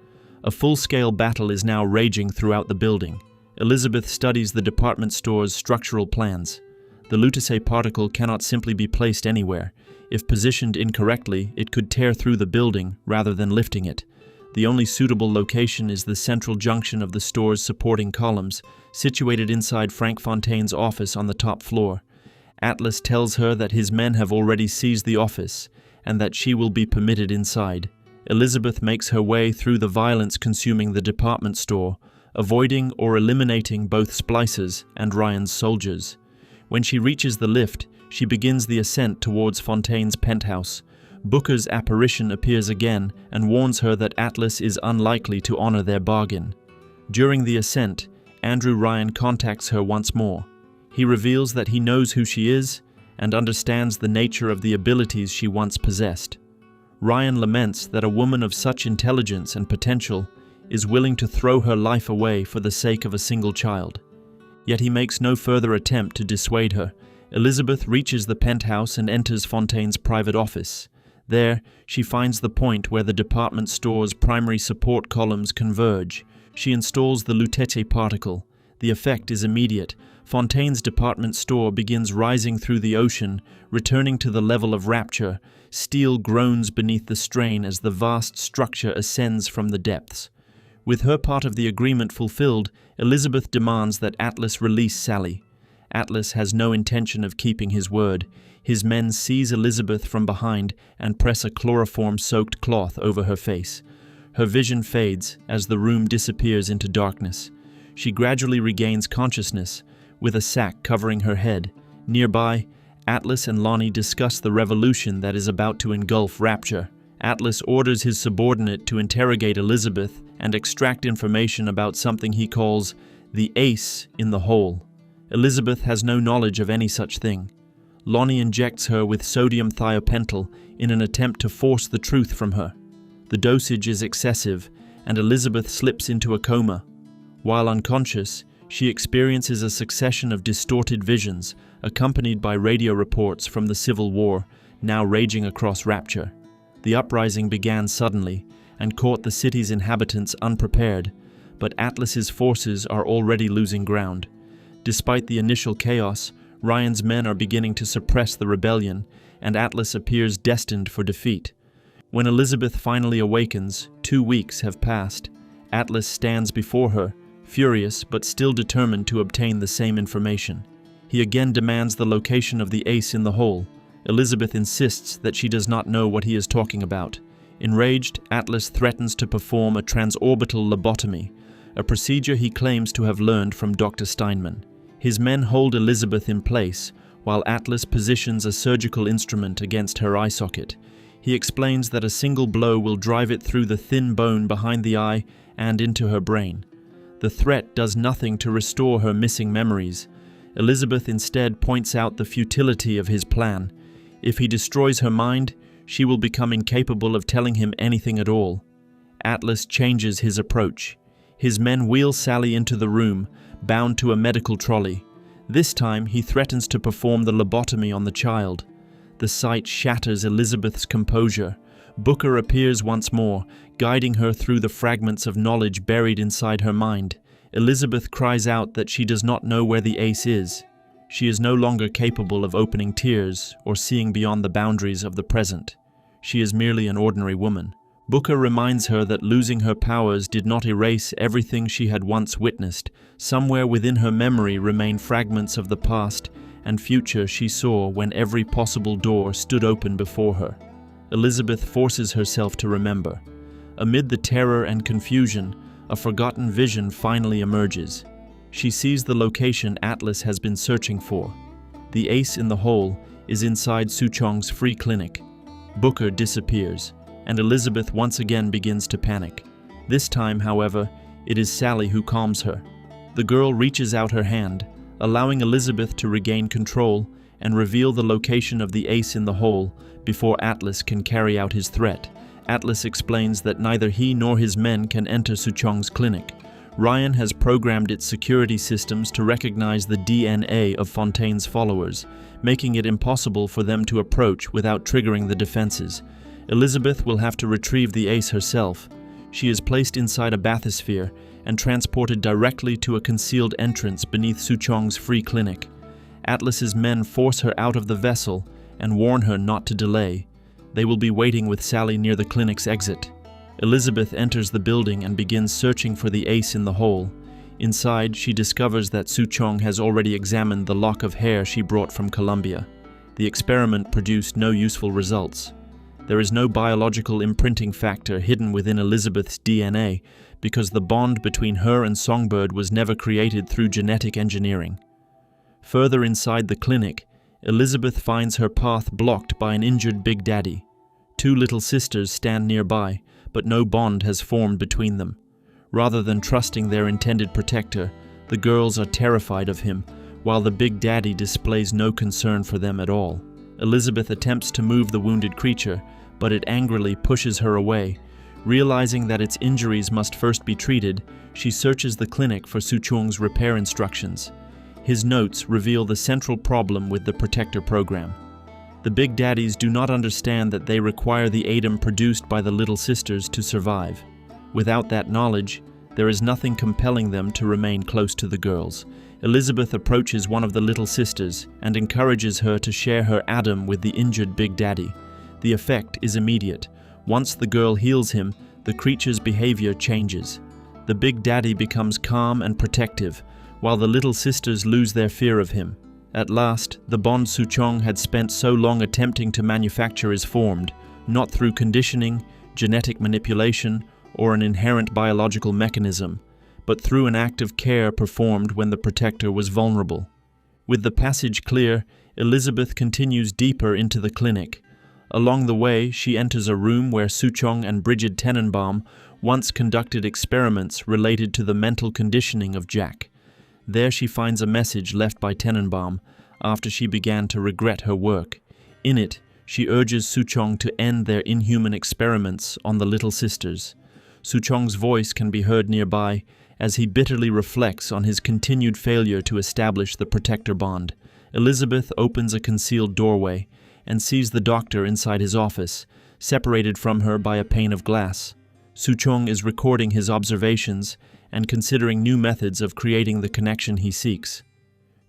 A full-scale battle is now raging throughout the building. Elizabeth studies the department store's structural plans. The Lutece particle cannot simply be placed anywhere. If positioned incorrectly, it could tear through the building rather than lifting it. The only suitable location is the central junction of the store's supporting columns, situated inside Frank Fontaine's office on the top floor. Atlas tells her that his men have already seized the office, and that she will be permitted inside. Elizabeth makes her way through the violence consuming the department store, avoiding or eliminating both splicers and Ryan's soldiers. When she reaches the lift, she begins the ascent towards Fontaine's penthouse. Booker's apparition appears again and warns her that Atlas is unlikely to honor their bargain. During the ascent, Andrew Ryan contacts her once more. He reveals that he knows who she is and understands the nature of the abilities she once possessed. Ryan laments that a woman of such intelligence and potential is willing to throw her life away for the sake of a single child. Yet he makes no further attempt to dissuade her. Elizabeth reaches the penthouse and enters Fontaine's private office. There, she finds the point where the department store's primary support columns converge. She installs the Lutece particle. The effect is immediate. Fontaine's department store begins rising through the ocean, returning to the level of Rapture. Steel groans beneath the strain as the vast structure ascends from the depths. With her part of the agreement fulfilled, Elizabeth demands that Atlas release Sally. Atlas has no intention of keeping his word. His men seize Elizabeth from behind and press a chloroform-soaked cloth over her face. Her vision fades as the room disappears into darkness. She gradually regains consciousness, with a sack covering her head. Nearby, Atlas and Lonnie discuss the revolution that is about to engulf Rapture. Atlas orders his subordinate to interrogate Elizabeth and extract information about something he calls the ace in the hole. Elizabeth has no knowledge of any such thing. Lonnie injects her with sodium thiopental in an attempt to force the truth from her. The dosage is excessive, and Elizabeth slips into a coma. While unconscious, she experiences a succession of distorted visions, accompanied by radio reports from the Civil War, now raging across Rapture. The uprising began suddenly, and caught the city's inhabitants unprepared, but Atlas's forces are already losing ground. Despite the initial chaos, Ryan's men are beginning to suppress the rebellion, and Atlas appears destined for defeat. When Elizabeth finally awakens, 2 weeks have passed. Atlas stands before her, furious but still determined to obtain the same information. He again demands the location of the ace in the hole. Elizabeth insists that she does not know what he is talking about. Enraged, Atlas threatens to perform a transorbital lobotomy, a procedure he claims to have learned from Dr. Steinman. His men hold Elizabeth in place, while Atlas positions a surgical instrument against her eye socket. He explains that a single blow will drive it through the thin bone behind the eye and into her brain. The threat does nothing to restore her missing memories. Elizabeth instead points out the futility of his plan. If he destroys her mind, she will become incapable of telling him anything at all. Atlas changes his approach. His men wheel Sally into the room, bound to a medical trolley. This time, he threatens to perform the lobotomy on the child. The sight shatters Elizabeth's composure. Booker appears once more, guiding her through the fragments of knowledge buried inside her mind. Elizabeth cries out that she does not know where the ace is. She is no longer capable of opening tears or seeing beyond the boundaries of the present. She is merely an ordinary woman. Booker reminds her that losing her powers did not erase everything she had once witnessed. Somewhere within her memory remain fragments of the past and future she saw when every possible door stood open before her. Elizabeth forces herself to remember. Amid the terror and confusion, a forgotten vision finally emerges. She sees the location Atlas has been searching for. The ace in the hole is inside Suchong's free clinic. Booker disappears, and Elizabeth once again begins to panic. This time, however, it is Sally who calms her. The girl reaches out her hand, allowing Elizabeth to regain control and reveal the location of the ace in the hole before Atlas can carry out his threat. Atlas explains that neither he nor his men can enter Suchong's clinic. Ryan has programmed its security systems to recognize the DNA of Fontaine's followers, making it impossible for them to approach without triggering the defenses. Elizabeth will have to retrieve the ace herself. She is placed inside a bathysphere and transported directly to a concealed entrance beneath Suchong's free clinic. Atlas's men force her out of the vessel and warn her not to delay. They will be waiting with Sally near the clinic's exit. Elizabeth enters the building and begins searching for the ace in the hole. Inside, she discovers that Suchong has already examined the lock of hair she brought from Columbia. The experiment produced no useful results. There is no biological imprinting factor hidden within Elizabeth's DNA because the bond between her and Songbird was never created through genetic engineering. Further inside the clinic, Elizabeth finds her path blocked by an injured Big Daddy. Two little sisters stand nearby, but no bond has formed between them. Rather than trusting their intended protector, the girls are terrified of him, while the Big Daddy displays no concern for them at all. Elizabeth attempts to move the wounded creature, but it angrily pushes her away. Realizing that its injuries must first be treated, she searches the clinic for Suchong's repair instructions. His notes reveal the central problem with the protector program. The Big Daddies do not understand that they require the ADAM produced by the little sisters to survive. Without that knowledge, there is nothing compelling them to remain close to the girls. Elizabeth approaches one of the little sisters and encourages her to share her ADAM with the injured Big Daddy. The effect is immediate. Once the girl heals him, the creature's behavior changes. The Big Daddy becomes calm and protective, while the little sisters lose their fear of him. At last, the bond Suchong had spent so long attempting to manufacture is formed, not through conditioning, genetic manipulation, or an inherent biological mechanism, but through an act of care performed when the protector was vulnerable. With the passage clear, Elizabeth continues deeper into the clinic. Along the way, she enters a room where Suchong and Brigid Tenenbaum once conducted experiments related to the mental conditioning of Jack. There she finds a message left by Tenenbaum after she began to regret her work. In it, she urges Suchong to end their inhuman experiments on the little sisters. Suchong's voice can be heard nearby as he bitterly reflects on his continued failure to establish the protector bond. Elizabeth opens a concealed doorway and sees the doctor inside his office, separated from her by a pane of glass. Suchong is recording his observations and considering new methods of creating the connection he seeks.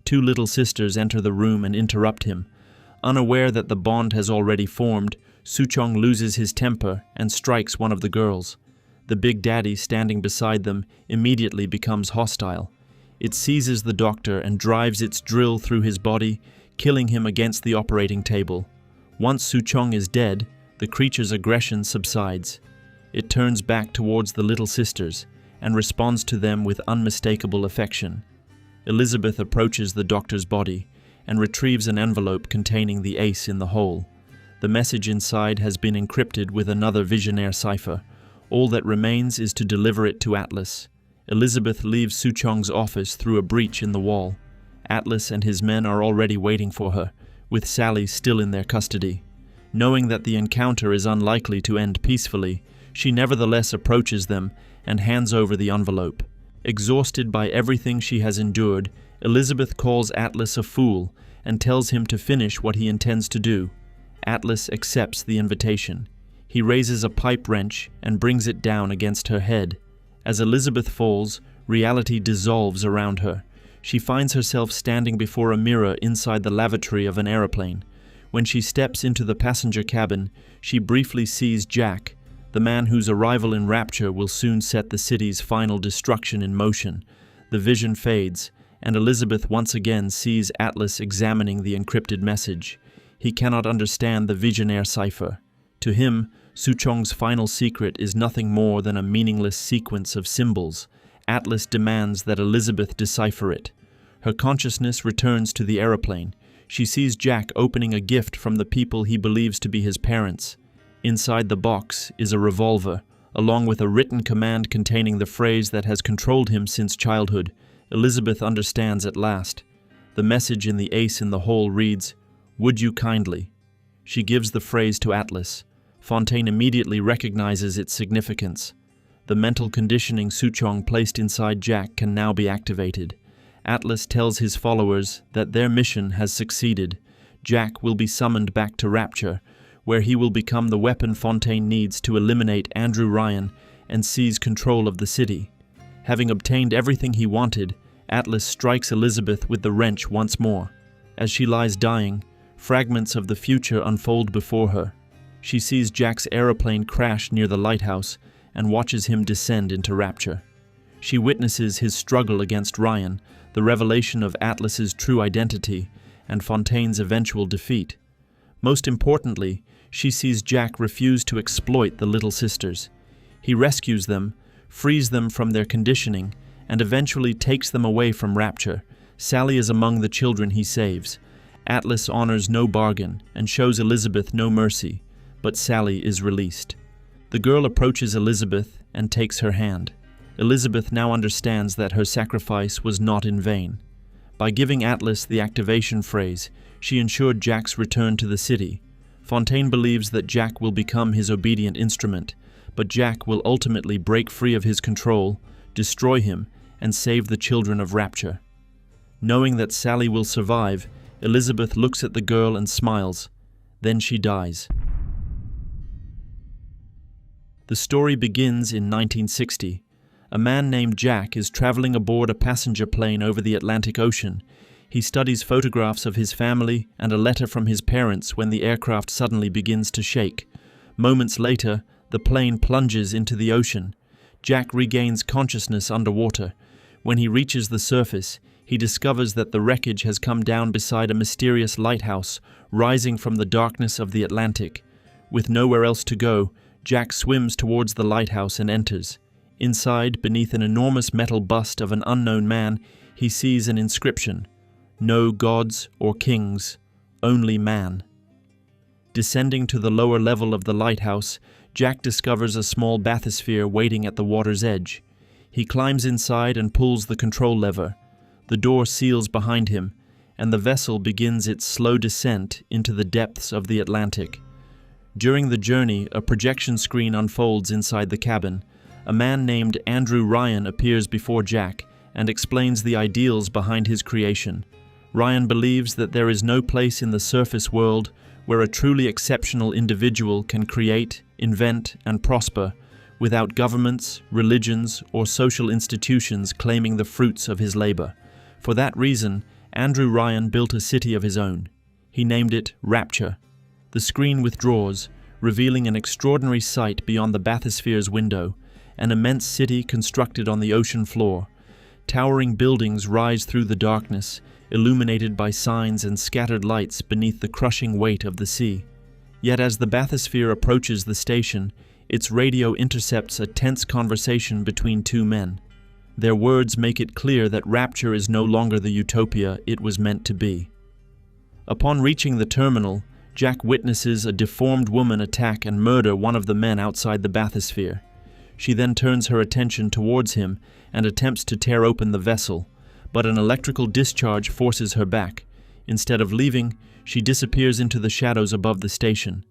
Two little sisters enter the room and interrupt him. Unaware that the bond has already formed, Suchong loses his temper and strikes one of the girls. The Big Daddy standing beside them immediately becomes hostile. It seizes the doctor and drives its drill through his body, killing him against the operating table. Once Suchong is dead, the creature's aggression subsides. It turns back towards the little sisters and responds to them with unmistakable affection. Elizabeth approaches the doctor's body and retrieves an envelope containing the ace in the hole. The message inside has been encrypted with another Visionaire cipher. All that remains is to deliver it to Atlas. Elizabeth leaves Suchong's office through a breach in the wall. Atlas and his men are already waiting for her, with Sally still in their custody. Knowing that the encounter is unlikely to end peacefully, she nevertheless approaches them and hands over the envelope. Exhausted by everything she has endured, Elizabeth calls Atlas a fool and tells him to finish what he intends to do. Atlas accepts the invitation. He raises a pipe wrench and brings it down against her head. As Elizabeth falls, reality dissolves around her. She finds herself standing before a mirror inside the lavatory of an aeroplane. When she steps into the passenger cabin, she briefly sees Jack, the man whose arrival in Rapture will soon set the city's final destruction in motion. The vision fades, and Elizabeth once again sees Atlas examining the encrypted message. He cannot understand the Visionaire cipher. To him, Suchong's final secret is nothing more than a meaningless sequence of symbols. Atlas demands that Elizabeth decipher it. Her consciousness returns to the aeroplane. She sees Jack opening a gift from the people he believes to be his parents. Inside the box is a revolver, along with a written command containing the phrase that has controlled him since childhood. Elizabeth understands at last. The message in the ace in the hole reads, "Would you kindly?" She gives the phrase to Atlas. Fontaine immediately recognizes its significance. The mental conditioning Suchong placed inside Jack can now be activated. Atlas tells his followers that their mission has succeeded. Jack will be summoned back to Rapture, where he will become the weapon Fontaine needs to eliminate Andrew Ryan and seize control of the city. Having obtained everything he wanted, Atlas strikes Elizabeth with the wrench once more. As she lies dying, fragments of the future unfold before her. She sees Jack's aeroplane crash near the lighthouse and watches him descend into Rapture. She witnesses his struggle against Ryan, the revelation of Atlas's true identity, and Fontaine's eventual defeat. Most importantly, she sees Jack refuse to exploit the little sisters. He rescues them, frees them from their conditioning, and eventually takes them away from Rapture. Sally is among the children he saves. Atlas honors no bargain and shows Elizabeth no mercy, but Sally is released. The girl approaches Elizabeth and takes her hand. Elizabeth now understands that her sacrifice was not in vain. By giving Atlas the activation phrase, she ensured Jack's return to the city. Fontaine believes that Jack will become his obedient instrument, but Jack will ultimately break free of his control, destroy him, and save the children of Rapture. Knowing that Sally will survive, Elizabeth looks at the girl and smiles. Then she dies. The story begins in 1960. A man named Jack is traveling aboard a passenger plane over the Atlantic Ocean. He studies photographs of his family and a letter from his parents when the aircraft suddenly begins to shake. Moments later, the plane plunges into the ocean. Jack regains consciousness underwater. When he reaches the surface, he discovers that the wreckage has come down beside a mysterious lighthouse rising from the darkness of the Atlantic. With nowhere else to go, Jack swims towards the lighthouse and enters. Inside, beneath an enormous metal bust of an unknown man, he sees an inscription: "No gods or kings, only man." Descending to the lower level of the lighthouse, Jack discovers a small bathysphere waiting at the water's edge. He climbs inside and pulls the control lever. The door seals behind him, and the vessel begins its slow descent into the depths of the Atlantic. During the journey, a projection screen unfolds inside the cabin. A man named Andrew Ryan appears before Jack and explains the ideals behind his creation. Ryan believes that there is no place in the surface world where a truly exceptional individual can create, invent, and prosper without governments, religions, or social institutions claiming the fruits of his labor. For that reason, Andrew Ryan built a city of his own. He named it Rapture. The screen withdraws, revealing an extraordinary sight beyond the bathysphere's window, an immense city constructed on the ocean floor. Towering buildings rise through the darkness, illuminated by signs and scattered lights beneath the crushing weight of the sea. Yet as the bathysphere approaches the station, its radio intercepts a tense conversation between two men. Their words make it clear that Rapture is no longer the utopia it was meant to be. Upon reaching the terminal, Jack witnesses a deformed woman attack and murder one of the men outside the bathysphere. She then turns her attention towards him and attempts to tear open the vessel, but an electrical discharge forces her back. Instead of leaving, she disappears into the shadows above the station.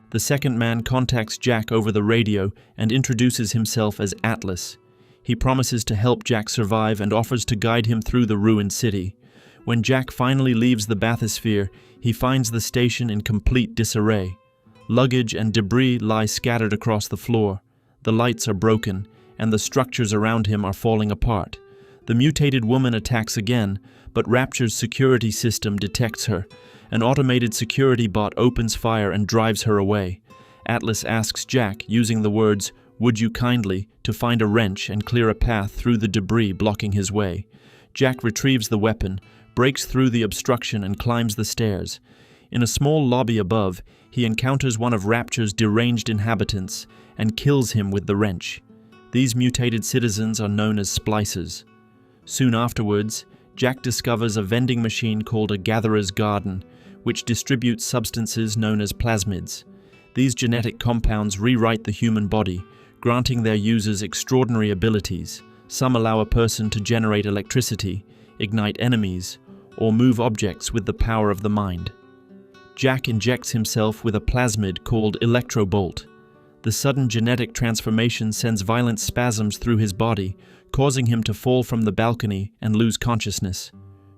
The second man contacts Jack over the radio and introduces himself as Atlas. He promises to help Jack survive and offers to guide him through the ruined city. When Jack finally leaves the bathysphere, he finds the station in complete disarray. Luggage and debris lie scattered across the floor. The lights are broken, and the structures around him are falling apart. The mutated woman attacks again, but Rapture's security system detects her. An automated security bot opens fire and drives her away. Atlas asks Jack, using the words, "Would you kindly," to find a wrench and clear a path through the debris blocking his way. Jack retrieves the weapon, breaks through the obstruction and climbs the stairs. In a small lobby above, he encounters one of Rapture's deranged inhabitants and kills him with the wrench. These mutated citizens are known as splicers. Soon afterwards, Jack discovers a vending machine called a gatherer's garden, which distributes substances known as plasmids. These genetic compounds rewrite the human body, granting their users extraordinary abilities. Some allow a person to generate electricity, ignite enemies, or move objects with the power of the mind. Jack injects himself with a plasmid called Electrobolt. The sudden genetic transformation sends violent spasms through his body, causing him to fall from the balcony and lose consciousness.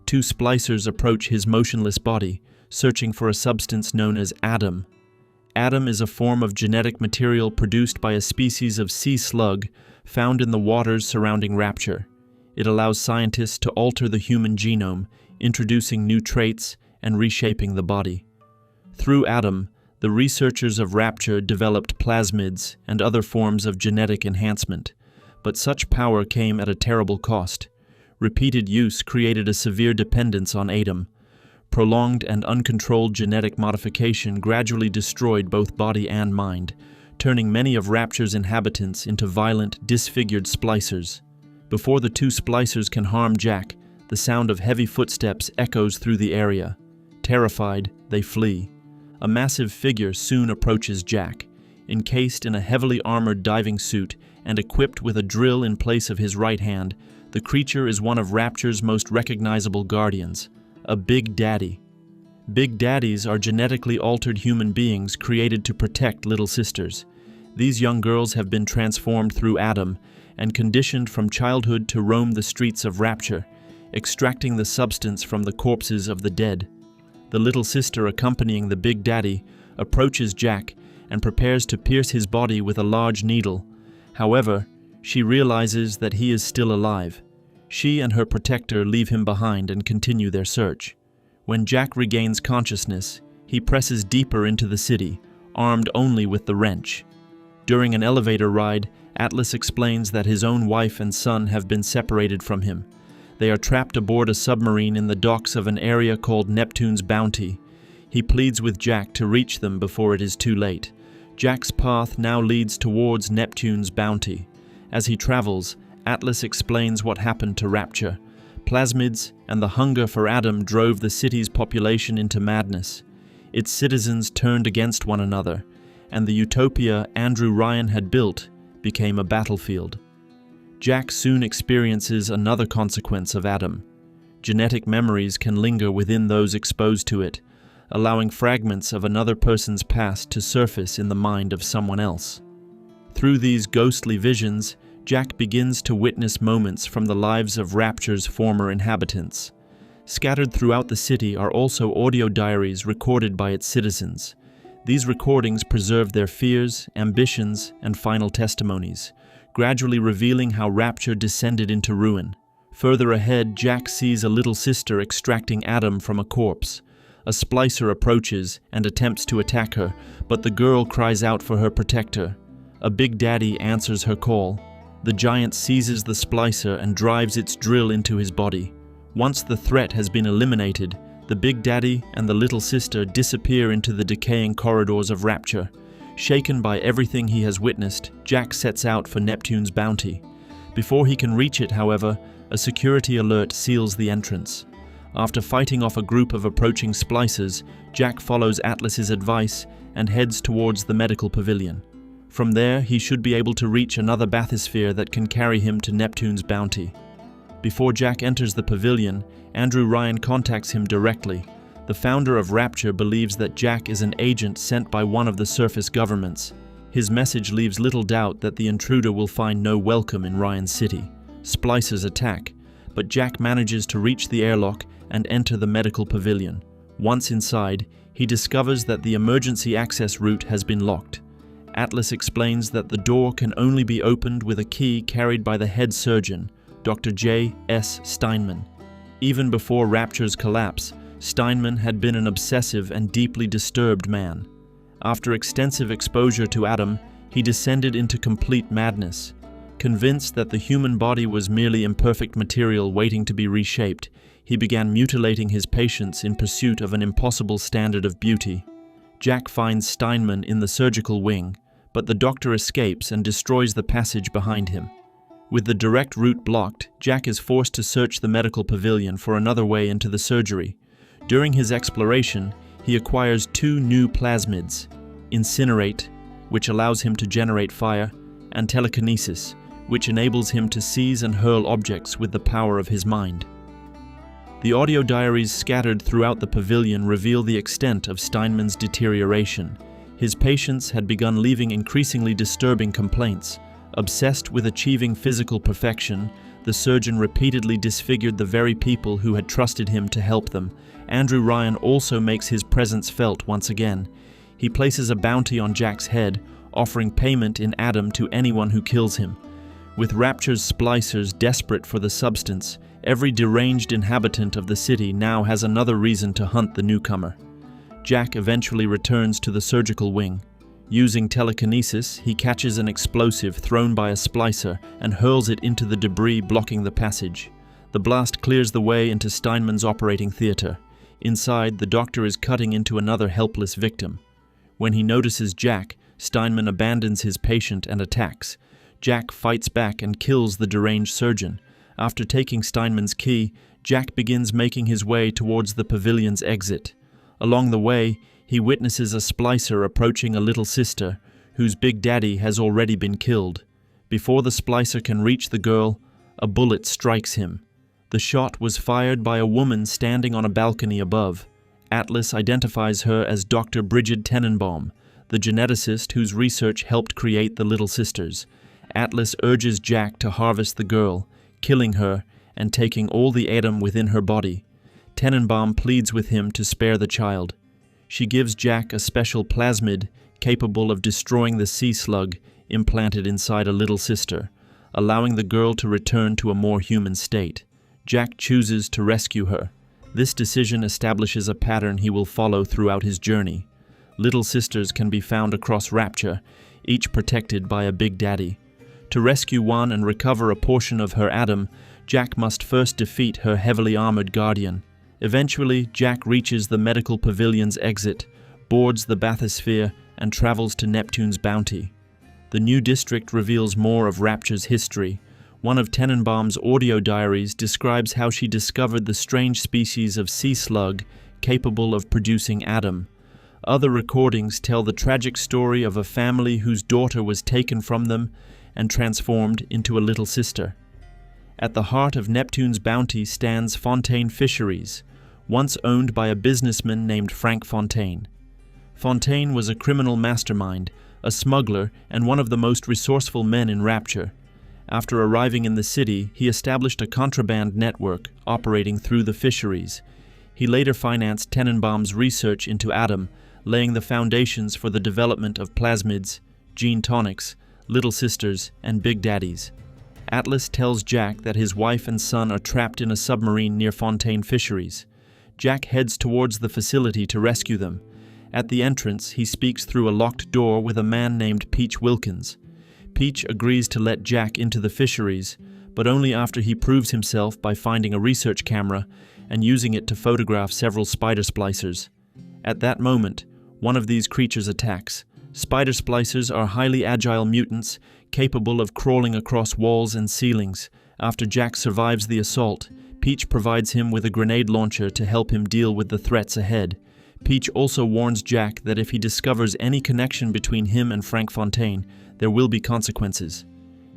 Two splicers approach his motionless body, searching for a substance known as Adam. Adam is a form of genetic material produced by a species of sea slug found in the waters surrounding Rapture. It allows scientists to alter the human genome, introducing new traits and reshaping the body. Through Adam, the researchers of Rapture developed plasmids and other forms of genetic enhancement, but such power came at a terrible cost. Repeated use created a severe dependence on Adam. Prolonged and uncontrolled genetic modification gradually destroyed both body and mind, turning many of Rapture's inhabitants into violent, disfigured splicers. Before the two splicers can harm Jack, the sound of heavy footsteps echoes through the area. Terrified, they flee. A massive figure soon approaches Jack. Encased in a heavily armored diving suit and equipped with a drill in place of his right hand, the creature is one of Rapture's most recognizable guardians, a Big Daddy. Big Daddies are genetically altered human beings created to protect little sisters. These young girls have been transformed through Adam and conditioned from childhood to roam the streets of Rapture, extracting the substance from the corpses of the dead. The little sister accompanying the Big Daddy approaches Jack and prepares to pierce his body with a large needle. However, she realizes that he is still alive. She and her protector leave him behind and continue their search. When Jack regains consciousness, he presses deeper into the city, armed only with the wrench. During an elevator ride, Atlas explains that his own wife and son have been separated from him. They are trapped aboard a submarine in the docks of an area called Neptune's Bounty. He pleads with Jack to reach them before it is too late. Jack's path now leads towards Neptune's Bounty. As he travels, Atlas explains what happened to Rapture. Plasmids and the hunger for Adam drove the city's population into madness. Its citizens turned against one another, and the utopia Andrew Ryan had built became a battlefield. Jack soon experiences another consequence of Adam. Genetic memories can linger within those exposed to it, allowing fragments of another person's past to surface in the mind of someone else. Through these ghostly visions, Jack begins to witness moments from the lives of Rapture's former inhabitants. Scattered throughout the city are also audio diaries recorded by its citizens. These recordings preserve their fears, ambitions, and final testimonies, gradually revealing how Rapture descended into ruin. Further ahead, Jack sees a little sister extracting Adam from a corpse. A splicer approaches and attempts to attack her, but the girl cries out for her protector. A Big Daddy answers her call. The giant seizes the splicer and drives its drill into his body. Once the threat has been eliminated, the Big Daddy and the little sister disappear into the decaying corridors of Rapture. Shaken by everything he has witnessed, Jack sets out for Neptune's Bounty. Before he can reach it, however, a security alert seals the entrance. After fighting off a group of approaching splicers, Jack follows Atlas's advice and heads towards the medical pavilion. From there, he should be able to reach another bathysphere that can carry him to Neptune's Bounty. Before Jack enters the pavilion, Andrew Ryan contacts him directly. The founder of Rapture believes that Jack is an agent sent by one of the surface governments. His message leaves little doubt that the intruder will find no welcome in Ryan's city. Splicers attack, but Jack manages to reach the airlock and enter the medical pavilion. Once inside, he discovers that the emergency access route has been locked. Atlas explains that the door can only be opened with a key carried by the head surgeon, Dr. J. S. Steinman. Even before Rapture's collapse, Steinman had been an obsessive and deeply disturbed man. After extensive exposure to Adam, he descended into complete madness. Convinced that the human body was merely imperfect material waiting to be reshaped, he began mutilating his patients in pursuit of an impossible standard of beauty. Jack finds Steinman in the surgical wing, but the doctor escapes and destroys the passage behind him. With the direct route blocked, Jack is forced to search the medical pavilion for another way into the surgery. During his exploration, he acquires 2 new plasmids: Incinerate, which allows him to generate fire, and Telekinesis, which enables him to seize and hurl objects with the power of his mind. The audio diaries scattered throughout the pavilion reveal the extent of Steinman's deterioration. His patients had begun leaving increasingly disturbing complaints. Obsessed with achieving physical perfection, the surgeon repeatedly disfigured the very people who had trusted him to help them. Andrew Ryan also makes his presence felt once again. He places a bounty on Jack's head, offering payment in Adam to anyone who kills him. With Rapture's splicers desperate for the substance, every deranged inhabitant of the city now has another reason to hunt the newcomer. Jack eventually returns to the surgical wing. Using telekinesis, he catches an explosive thrown by a splicer and hurls it into the debris blocking the passage. The blast clears the way into Steinman's operating theater. Inside, the doctor is cutting into another helpless victim. When he notices Jack, Steinman abandons his patient and attacks. Jack fights back and kills the deranged surgeon. After taking Steinman's key, Jack begins making his way towards the pavilion's exit. Along the way, he witnesses a splicer approaching a little sister, whose big daddy has already been killed. Before the splicer can reach the girl, a bullet strikes him. The shot was fired by a woman standing on a balcony above. Atlas identifies her as Dr. Bridget Tenenbaum, the geneticist whose research helped create the Little Sisters. Atlas urges Jack to harvest the girl, killing her and taking all the Adam within her body. Tenenbaum pleads with him to spare the child. She gives Jack a special plasmid capable of destroying the sea slug implanted inside a little sister, allowing the girl to return to a more human state. Jack chooses to rescue her. This decision establishes a pattern he will follow throughout his journey. Little sisters can be found across Rapture, each protected by a Big Daddy. To rescue one and recover a portion of her Adam, Jack must first defeat her heavily armored guardian. Eventually, Jack reaches the medical pavilion's exit, boards the bathysphere, and travels to Neptune's bounty. The new district reveals more of Rapture's history. One of Tenenbaum's audio diaries describes how she discovered the strange species of sea slug capable of producing Adam. Other recordings tell the tragic story of a family whose daughter was taken from them and transformed into a little sister. At the heart of Neptune's bounty stands Fontaine Fisheries, once owned by a businessman named Frank Fontaine. Fontaine was a criminal mastermind, a smuggler, and one of the most resourceful men in Rapture. After arriving in the city, he established a contraband network operating through the fisheries. He later financed Tenenbaum's research into Adam, laying the foundations for the development of plasmids, gene tonics, little sisters, and big daddies. Atlas tells Jack that his wife and son are trapped in a submarine near Fontaine Fisheries. Jack heads towards the facility to rescue them. At the entrance, he speaks through a locked door with a man named Peach Wilkins. Peach agrees to let Jack into the fisheries, but only after he proves himself by finding a research camera and using it to photograph several spider splicers. At that moment, one of these creatures attacks. Spider splicers are highly agile mutants capable of crawling across walls and ceilings. After Jack survives the assault, Peach provides him with a grenade launcher to help him deal with the threats ahead. Peach also warns Jack that if he discovers any connection between him and Frank Fontaine, there will be consequences.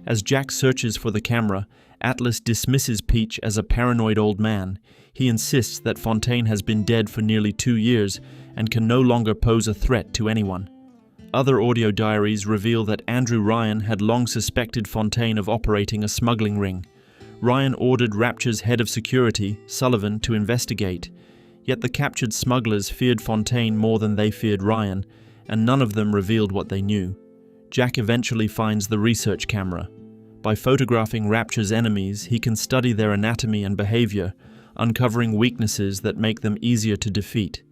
As Jack searches for the camera, Atlas dismisses Peach as a paranoid old man. He insists that Fontaine has been dead for nearly 2 years and can no longer pose a threat to anyone. Other audio diaries reveal that Andrew Ryan had long suspected Fontaine of operating a smuggling ring. Ryan ordered Rapture's head of security, Sullivan, to investigate. Yet the captured smugglers feared Fontaine more than they feared Ryan, and none of them revealed what they knew. Jack eventually finds the research camera. By photographing Rapture's enemies, he can study their anatomy and behavior, uncovering weaknesses that make them easier to defeat.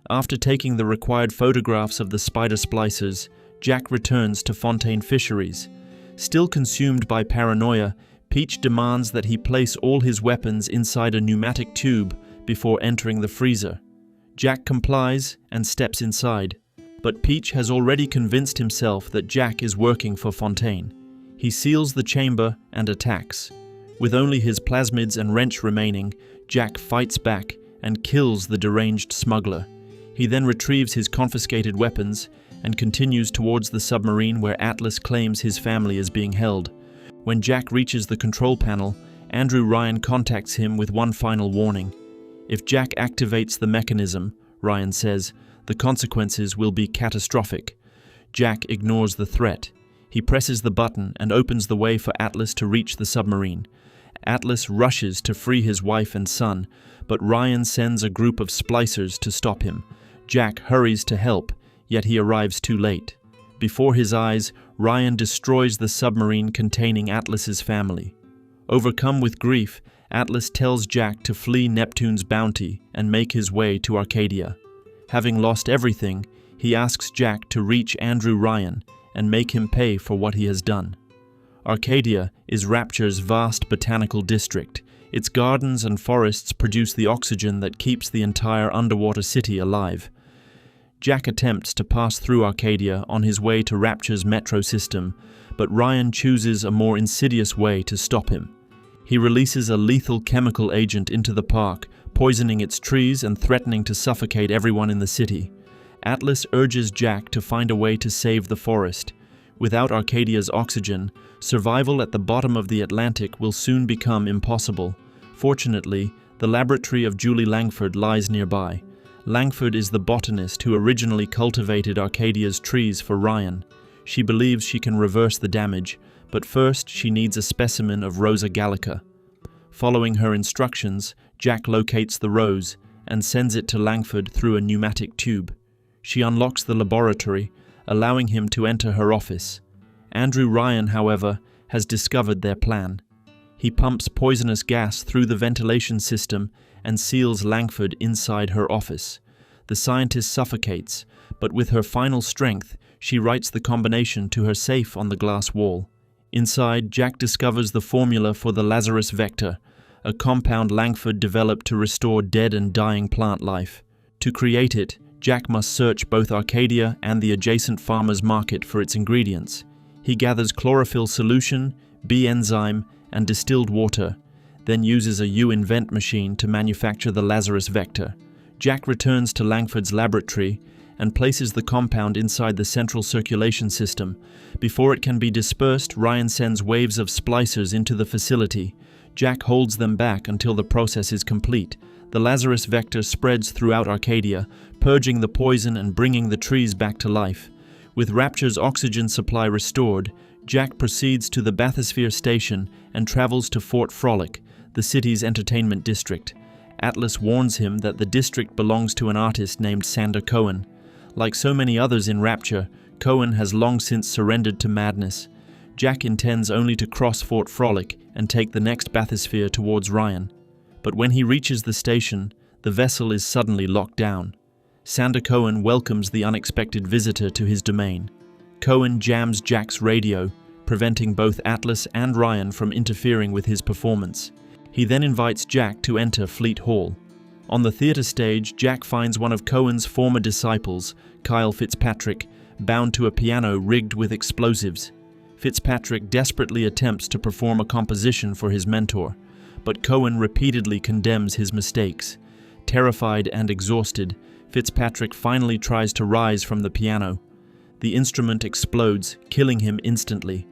After taking the required photographs of the spider splicers, Jack returns to Fontaine Fisheries. Still consumed by paranoia, Peach demands that he place all his weapons inside a pneumatic tube before entering the freezer. Jack complies and steps inside, but Peach has already convinced himself that Jack is working for Fontaine. He seals the chamber and attacks. With only his plasmids and wrench remaining, Jack fights back and kills the deranged smuggler. He then retrieves his confiscated weapons and continues towards the submarine where Atlas claims his family is being held. When Jack reaches the control panel, Andrew Ryan contacts him with one final warning. If Jack activates the mechanism, Ryan says, the consequences will be catastrophic. Jack ignores the threat. He presses the button and opens the way for Atlas to reach the submarine. Atlas rushes to free his wife and son, but Ryan sends a group of splicers to stop him. Jack hurries to help, yet he arrives too late. Before his eyes, Ryan destroys the submarine containing Atlas's family. Overcome with grief, Atlas tells Jack to flee Neptune's bounty and make his way to Arcadia. Having lost everything, he asks Jack to reach Andrew Ryan and make him pay for what he has done. Arcadia is Rapture's vast botanical district. Its gardens and forests produce the oxygen that keeps the entire underwater city alive. Jack attempts to pass through Arcadia on his way to Rapture's metro system, but Ryan chooses a more insidious way to stop him. He releases a lethal chemical agent into the park, poisoning its trees and threatening to suffocate everyone in the city. Atlas urges Jack to find a way to save the forest. Without Arcadia's oxygen, survival at the bottom of the Atlantic will soon become impossible. Fortunately, the laboratory of Julie Langford lies nearby. Langford is the botanist who originally cultivated Arcadia's trees for Ryan. She believes she can reverse the damage, but first she needs a specimen of Rosa gallica. Following her instructions, Jack locates the rose and sends it to Langford through a pneumatic tube. She unlocks the laboratory, allowing him to enter her office. Andrew Ryan, however, has discovered their plan. He pumps poisonous gas through the ventilation system and seals Langford inside her office. The scientist suffocates, but with her final strength, she writes the combination to her safe on the glass wall. Inside, Jack discovers the formula for the Lazarus vector, a compound Langford developed to restore dead and dying plant life. To create it, Jack must search both Arcadia and the adjacent farmer's market for its ingredients. He gathers chlorophyll solution, B enzyme, and distilled water, then uses a U-invent machine to manufacture the Lazarus vector. Jack returns to Langford's laboratory and places the compound inside the central circulation system. Before it can be dispersed, Ryan sends waves of splicers into the facility. Jack holds them back until the process is complete. The Lazarus vector spreads throughout Arcadia, purging the poison and bringing the trees back to life. With Rapture's oxygen supply restored, Jack proceeds to the bathysphere station and travels to Fort Frolic, the city's entertainment district. Atlas warns him that the district belongs to an artist named Sander Cohen. Like so many others in Rapture, Cohen has long since surrendered to madness. Jack intends only to cross Fort Frolic and take the next bathysphere towards Ryan. But when he reaches the station, the vessel is suddenly locked down. Sander Cohen welcomes the unexpected visitor to his domain. Cohen jams Jack's radio, preventing both Atlas and Ryan from interfering with his performance. He then invites Jack to enter Fleet Hall. On the theater stage, Jack finds one of Cohen's former disciples, Kyle Fitzpatrick, bound to a piano rigged with explosives. Fitzpatrick desperately attempts to perform a composition for his mentor, but Cohen repeatedly condemns his mistakes. Terrified and exhausted, Fitzpatrick finally tries to rise from the piano. The instrument explodes, killing him instantly.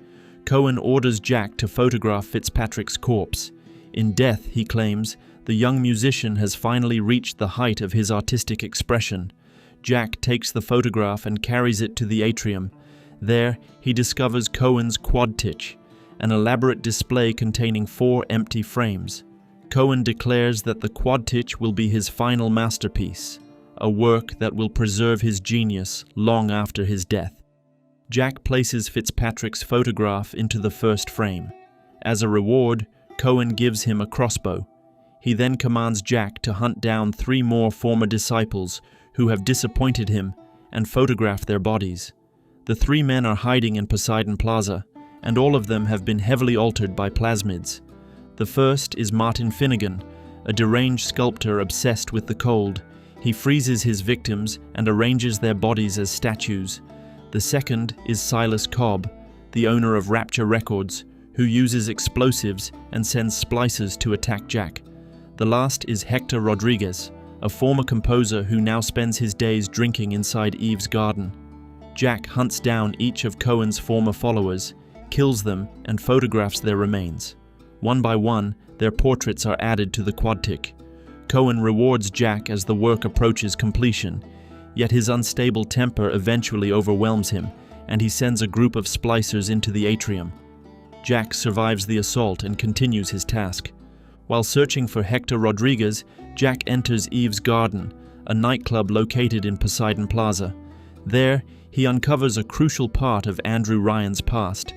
Cohen orders Jack to photograph Fitzpatrick's corpse. In death, he claims, the young musician has finally reached the height of his artistic expression. Jack takes the photograph and carries it to the atrium. There, he discovers Cohen's quadtich, an elaborate display containing 4 empty frames. Cohen declares that the quadtich will be his final masterpiece, a work that will preserve his genius long after his death. Jack places Fitzpatrick's photograph into the first frame. As a reward, Cohen gives him a crossbow. He then commands Jack to hunt down 3 more former disciples who have disappointed him and photograph their bodies. The 3 men are hiding in Poseidon Plaza, and all of them have been heavily altered by plasmids. The first is Martin Finnegan, a deranged sculptor obsessed with the cold. He freezes his victims and arranges their bodies as statues. The second is Silas Cobb, the owner of Rapture Records, who uses explosives and sends splicers to attack Jack. The last is Hector Rodriguez, a former composer who now spends his days drinking inside Eve's garden. Jack hunts down each of Cohen's former followers, kills them, and photographs their remains. One by one, their portraits are added to the quadtic. Cohen rewards Jack as the work approaches completion, yet his unstable temper eventually overwhelms him, and he sends a group of splicers into the atrium. Jack survives the assault and continues his task. While searching for Hector Rodriguez, Jack enters Eve's Garden, a nightclub located in Poseidon Plaza. There, he uncovers a crucial part of Andrew Ryan's past.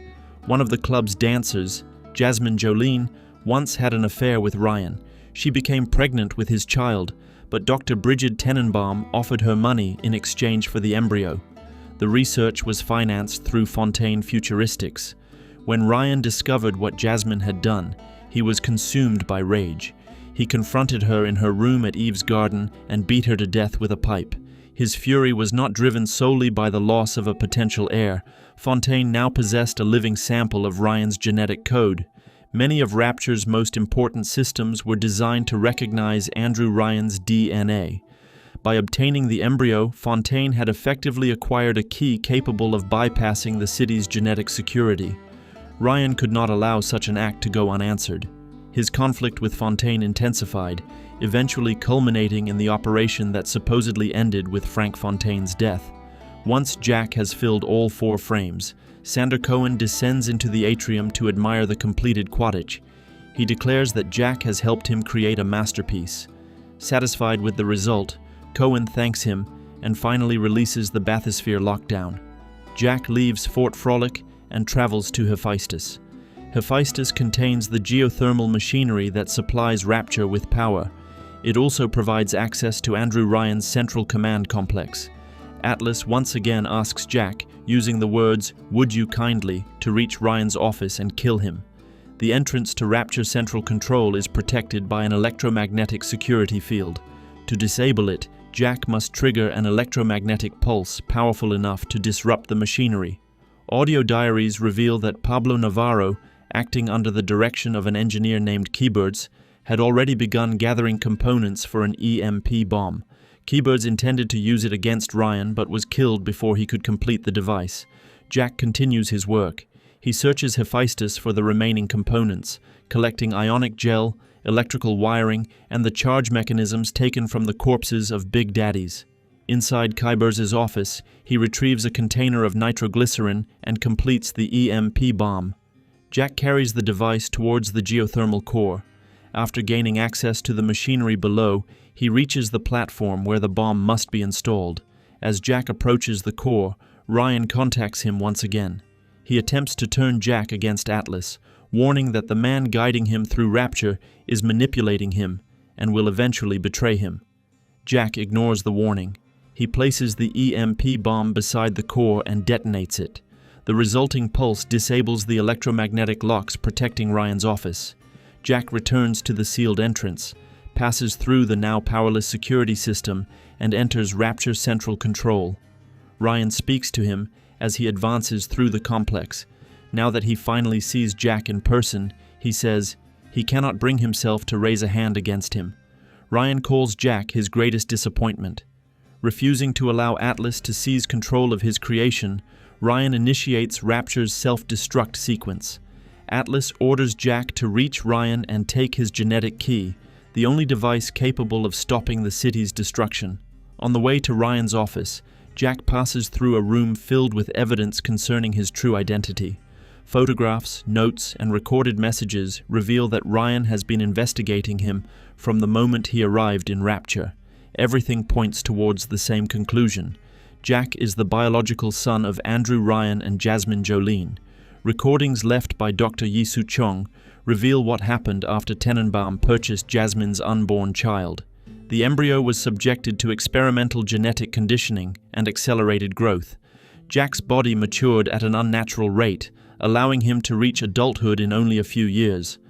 One of the club's dancers, Jasmine Jolene, once had an affair with Ryan. She became pregnant with his child, but Dr. Bridget Tenenbaum offered her money in exchange for the embryo. The research was financed through Fontaine Futuristics. When Ryan discovered what Jasmine had done, he was consumed by rage. He confronted her in her room at Eve's Garden and beat her to death with a pipe. His fury was not driven solely by the loss of a potential heir. Fontaine now possessed a living sample of Ryan's genetic code. Many of Rapture's most important systems were designed to recognize Andrew Ryan's DNA. By obtaining the embryo, Fontaine had effectively acquired a key capable of bypassing the city's genetic security. Ryan could not allow such an act to go unanswered. His conflict with Fontaine intensified, eventually culminating in the operation that supposedly ended with Frank Fontaine's death. Once Jack has filled all 4 frames, Sander Cohen descends into the atrium to admire the completed quadich. He declares that Jack has helped him create a masterpiece. Satisfied with the result, Cohen thanks him and finally releases the bathysphere lockdown. Jack leaves Fort Frolic and travels to Hephaestus. Hephaestus contains the geothermal machinery that supplies Rapture with power. It also provides access to Andrew Ryan's central command complex. Atlas once again asks Jack, using the words, "Would you kindly," to reach Ryan's office and kill him. The entrance to Rapture Central Control is protected by an electromagnetic security field. To disable it, Jack must trigger an electromagnetic pulse powerful enough to disrupt the machinery. Audio diaries reveal that Pablo Navarro, acting under the direction of an engineer named Keyboards, had already begun gathering components for an EMP bomb. Keyboards intended to use it against Ryan, but was killed before he could complete the device. Jack continues his work. He searches Hephaestus for the remaining components, collecting ionic gel, electrical wiring, and the charge mechanisms taken from the corpses of Big Daddies. Inside Keyboards' office, he retrieves a container of nitroglycerin and completes the EMP bomb. Jack carries the device towards the geothermal core. After gaining access to the machinery below, he reaches the platform where the bomb must be installed. As Jack approaches the core, Ryan contacts him once again. He attempts to turn Jack against Atlas, warning that the man guiding him through Rapture is manipulating him and will eventually betray him. Jack ignores the warning. He places the EMP bomb beside the core and detonates it. The resulting pulse disables the electromagnetic locks protecting Ryan's office. Jack returns to the sealed entrance, passes through the now powerless security system, and enters Rapture Central Control. Ryan speaks to him as he advances through the complex. Now that he finally sees Jack in person, he says he cannot bring himself to raise a hand against him. Ryan calls Jack his greatest disappointment. Refusing to allow Atlas to seize control of his creation, Ryan initiates Rapture's self-destruct sequence. Atlas orders Jack to reach Ryan and take his genetic key, the only device capable of stopping the city's destruction. On the way to Ryan's office, Jack passes through a room filled with evidence concerning his true identity. Photographs, notes, and recorded messages reveal that Ryan has been investigating him from the moment he arrived in Rapture. Everything points towards the same conclusion. Jack is the biological son of Andrew Ryan and Jasmine Jolene. Recordings left by Dr. Yi-Su Chong reveal what happened after Tenenbaum purchased Jasmine's unborn child. The embryo was subjected to experimental genetic conditioning and accelerated growth. Jack's body matured at an unnatural rate, allowing him to reach adulthood in only a few years.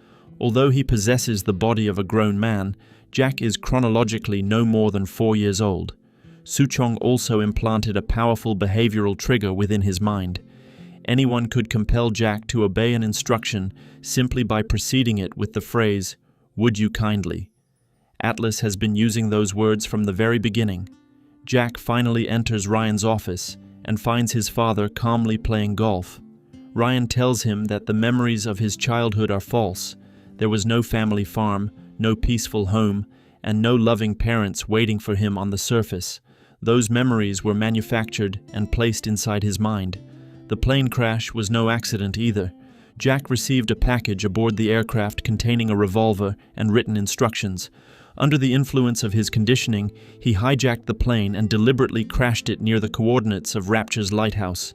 Although he possesses the body of a grown man, Jack is chronologically no more than 4 years old. Su-Chong also implanted a powerful behavioral trigger within his mind. Anyone could compel Jack to obey an instruction simply by preceding it with the phrase, "Would you kindly?" Atlas has been using those words from the very beginning. Jack finally enters Ryan's office and finds his father calmly playing golf. Ryan tells him that the memories of his childhood are false. There was no family farm, no peaceful home, and no loving parents waiting for him on the surface. Those memories were manufactured and placed inside his mind. The plane crash was no accident either. Jack received a package aboard the aircraft containing a revolver and written instructions. Under the influence of his conditioning, he hijacked the plane and deliberately crashed it near the coordinates of Rapture's lighthouse.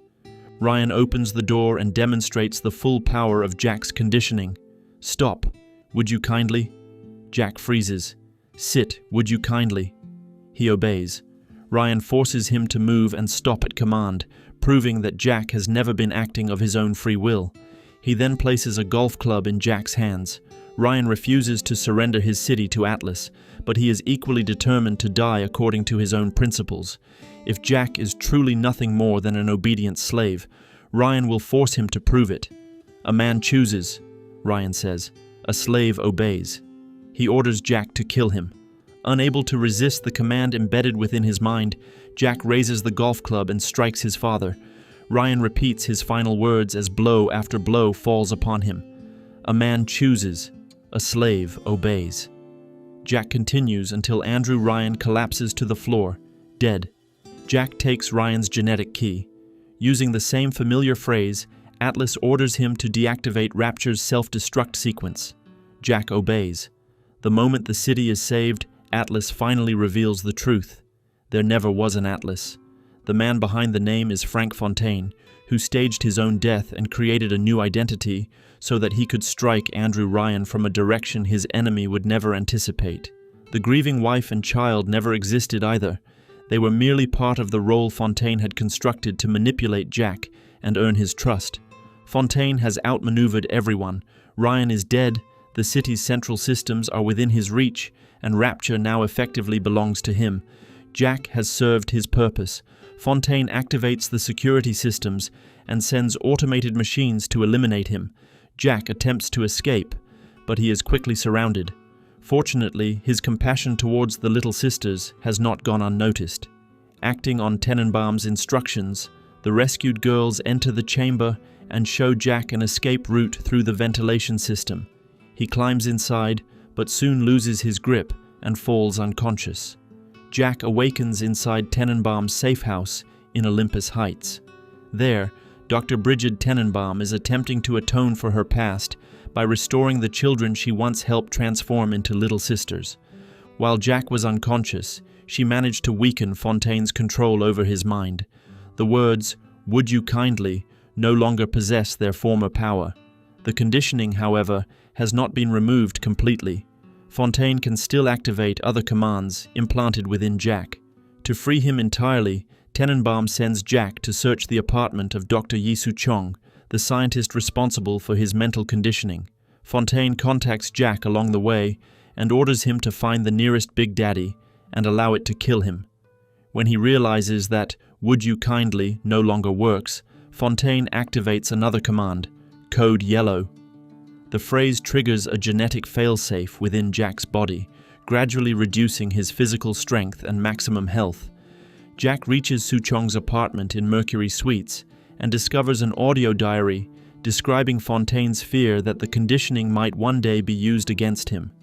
Ryan opens the door and demonstrates the full power of Jack's conditioning. "Stop. Would you kindly?" Jack freezes. "Sit. Would you kindly?" He obeys. Ryan forces him to move and stop at command, proving that Jack has never been acting of his own free will. He then places a golf club in Jack's hands. Ryan refuses to surrender his city to Atlas, but he is equally determined to die according to his own principles. If Jack is truly nothing more than an obedient slave, Ryan will force him to prove it. "A man chooses," Ryan says. "A slave obeys." He orders Jack to kill him. Unable to resist the command embedded within his mind, Jack raises the golf club and strikes his father. Ryan repeats his final words as blow after blow falls upon him. "A man chooses. A slave obeys." Jack continues until Andrew Ryan collapses to the floor, dead. Jack takes Ryan's genetic key. Using the same familiar phrase, Atlas orders him to deactivate Rapture's self-destruct sequence. Jack obeys. The moment the city is saved, Atlas finally reveals the truth. There never was an Atlas. The man behind the name is Frank Fontaine, who staged his own death and created a new identity so that he could strike Andrew Ryan from a direction his enemy would never anticipate. The grieving wife and child never existed either. They were merely part of the role Fontaine had constructed to manipulate Jack and earn his trust. Fontaine has outmaneuvered everyone. Ryan is dead, the city's central systems are within his reach, and Rapture now effectively belongs to him. Jack has served his purpose. Fontaine activates the security systems and sends automated machines to eliminate him. Jack attempts to escape, but he is quickly surrounded. Fortunately, his compassion towards the little sisters has not gone unnoticed. Acting on Tenenbaum's instructions, the rescued girls enter the chamber and show Jack an escape route through the ventilation system. He climbs inside, but soon loses his grip and falls unconscious. Jack awakens inside Tenenbaum's safe house in Olympus Heights. There, Dr. Brigid Tenenbaum is attempting to atone for her past by restoring the children she once helped transform into little sisters. While Jack was unconscious, she managed to weaken Fontaine's control over his mind. The words, "Would you kindly," no longer possess their former power. The conditioning, however, has not been removed completely. Fontaine can still activate other commands implanted within Jack. To free him entirely, Tenenbaum sends Jack to search the apartment of Dr. Yi-Su Chong, the scientist responsible for his mental conditioning. Fontaine contacts Jack along the way and orders him to find the nearest Big Daddy and allow it to kill him. When he realizes that "Would you kindly" no longer works, Fontaine activates another command, Code Yellow. The phrase triggers a genetic failsafe within Jack's body, gradually reducing his physical strength and maximum health. Jack reaches Su-Chong's apartment in Mercury Suites and discovers an audio diary describing Fontaine's fear that the conditioning might one day be used against him.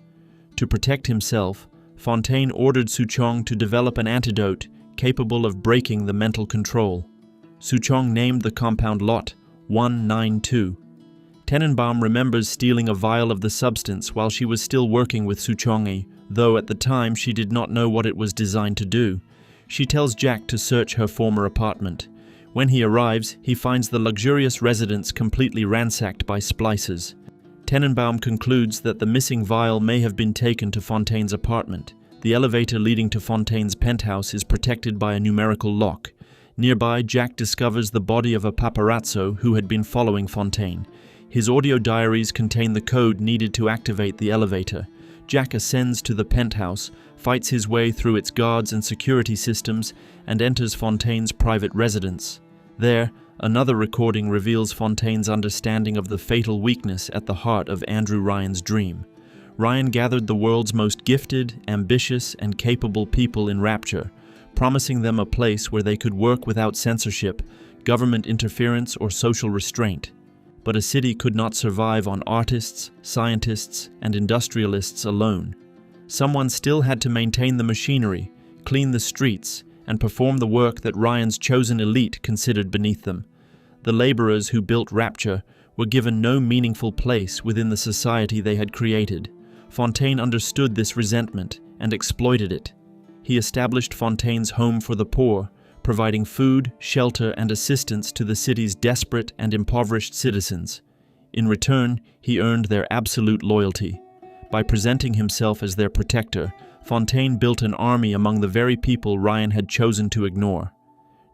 To protect himself, Fontaine ordered Su-Chong to develop an antidote capable of breaking the mental control. Su-Chong named the compound Lot 192. Tenenbaum remembers stealing a vial of the substance while she was still working with Su-Chong, though at the time she did not know what it was designed to do. She tells Jack to search her former apartment. When he arrives, he finds the luxurious residence completely ransacked by splicers. Tenenbaum concludes that the missing vial may have been taken to Fontaine's apartment. The elevator leading to Fontaine's penthouse is protected by a numerical lock. Nearby, Jack discovers the body of a paparazzo who had been following Fontaine. His audio diaries contain the code needed to activate the elevator. Jack ascends to the penthouse, fights his way through its guards and security systems, and enters Fontaine's private residence. There, another recording reveals Fontaine's understanding of the fatal weakness at the heart of Andrew Ryan's dream. Ryan gathered the world's most gifted, ambitious, and capable people in Rapture, promising them a place where they could work without censorship, government interference, or social restraint. But a city could not survive on artists, scientists, and industrialists alone. Someone still had to maintain the machinery, clean the streets, and perform the work that Ryan's chosen elite considered beneath them. The laborers who built Rapture were given no meaningful place within the society they had created. Fontaine understood this resentment and exploited it. He established Fontaine's Home for the Poor, providing food, shelter, and assistance to the city's desperate and impoverished citizens. In return, he earned their absolute loyalty. By presenting himself as their protector, Fontaine built an army among the very people Ryan had chosen to ignore.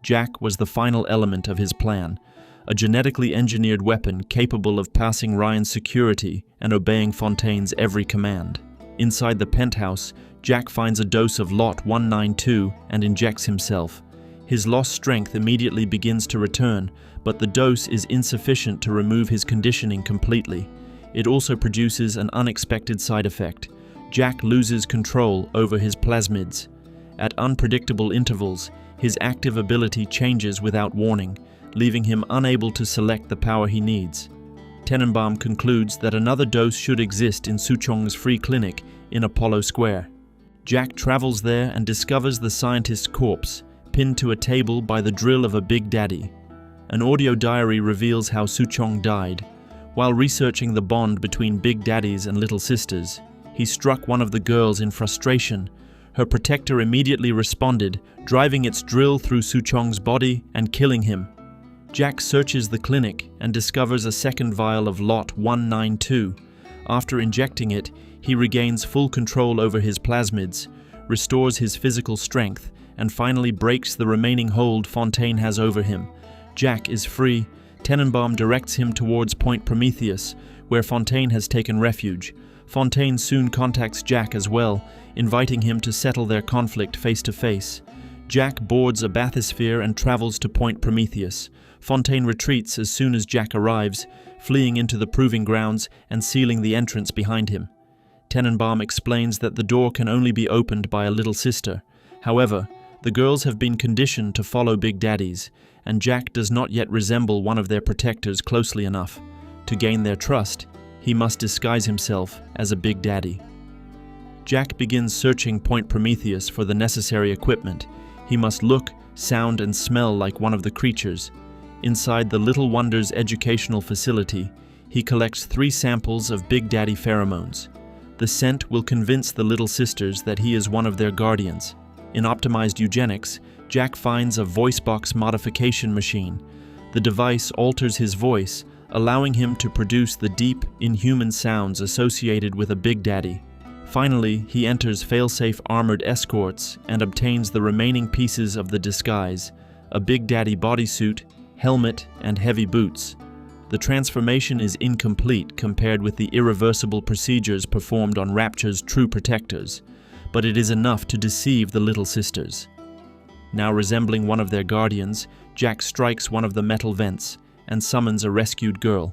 Jack was the final element of his plan, a genetically engineered weapon capable of passing Ryan's security and obeying Fontaine's every command. Inside the penthouse, Jack finds a dose of Lot 192 and injects himself. His lost strength immediately begins to return, but the dose is insufficient to remove his conditioning completely. It also produces an unexpected side effect. Jack loses control over his plasmids. At unpredictable intervals, his active ability changes without warning, leaving him unable to select the power he needs. Tenenbaum concludes that another dose should exist in Suchong's free clinic in Apollo Square. Jack travels there and discovers the scientist's corpse, pinned to a table by the drill of a Big Daddy. An audio diary reveals how Suchong died. While researching the bond between Big Daddies and Little Sisters, he struck one of the girls in frustration. Her protector immediately responded, driving its drill through Suchong's body and killing him. Jack searches the clinic and discovers a second vial of Lot 192. After injecting it, he regains full control over his plasmids, restores his physical strength, and finally breaks the remaining hold Fontaine has over him. Jack is free. Tenenbaum directs him towards Point Prometheus, where Fontaine has taken refuge. Fontaine soon contacts Jack as well, inviting him to settle their conflict face to face. Jack boards a bathysphere and travels to Point Prometheus. Fontaine retreats as soon as Jack arrives, fleeing into the proving grounds and sealing the entrance behind him. Tenenbaum explains that the door can only be opened by a little sister. However, the girls have been conditioned to follow Big Daddies, and Jack does not yet resemble one of their protectors closely enough. To gain their trust, he must disguise himself as a Big Daddy. Jack begins searching Point Prometheus for the necessary equipment. He must look, sound, and smell like one of the creatures. Inside the Little Wonders educational facility, he collects 3 samples of Big Daddy pheromones. The scent will convince the Little Sisters that he is one of their guardians. In optimized eugenics, Jack finds a voice box modification machine. The device alters his voice, allowing him to produce the deep, inhuman sounds associated with a Big Daddy. Finally, he enters failsafe armored escorts and obtains the remaining pieces of the disguise, a Big Daddy bodysuit, helmet, and heavy boots. The transformation is incomplete compared with the irreversible procedures performed on Rapture's true protectors, but it is enough to deceive the Little Sisters. Now resembling one of their guardians, Jack strikes one of the metal vents and summons a rescued girl.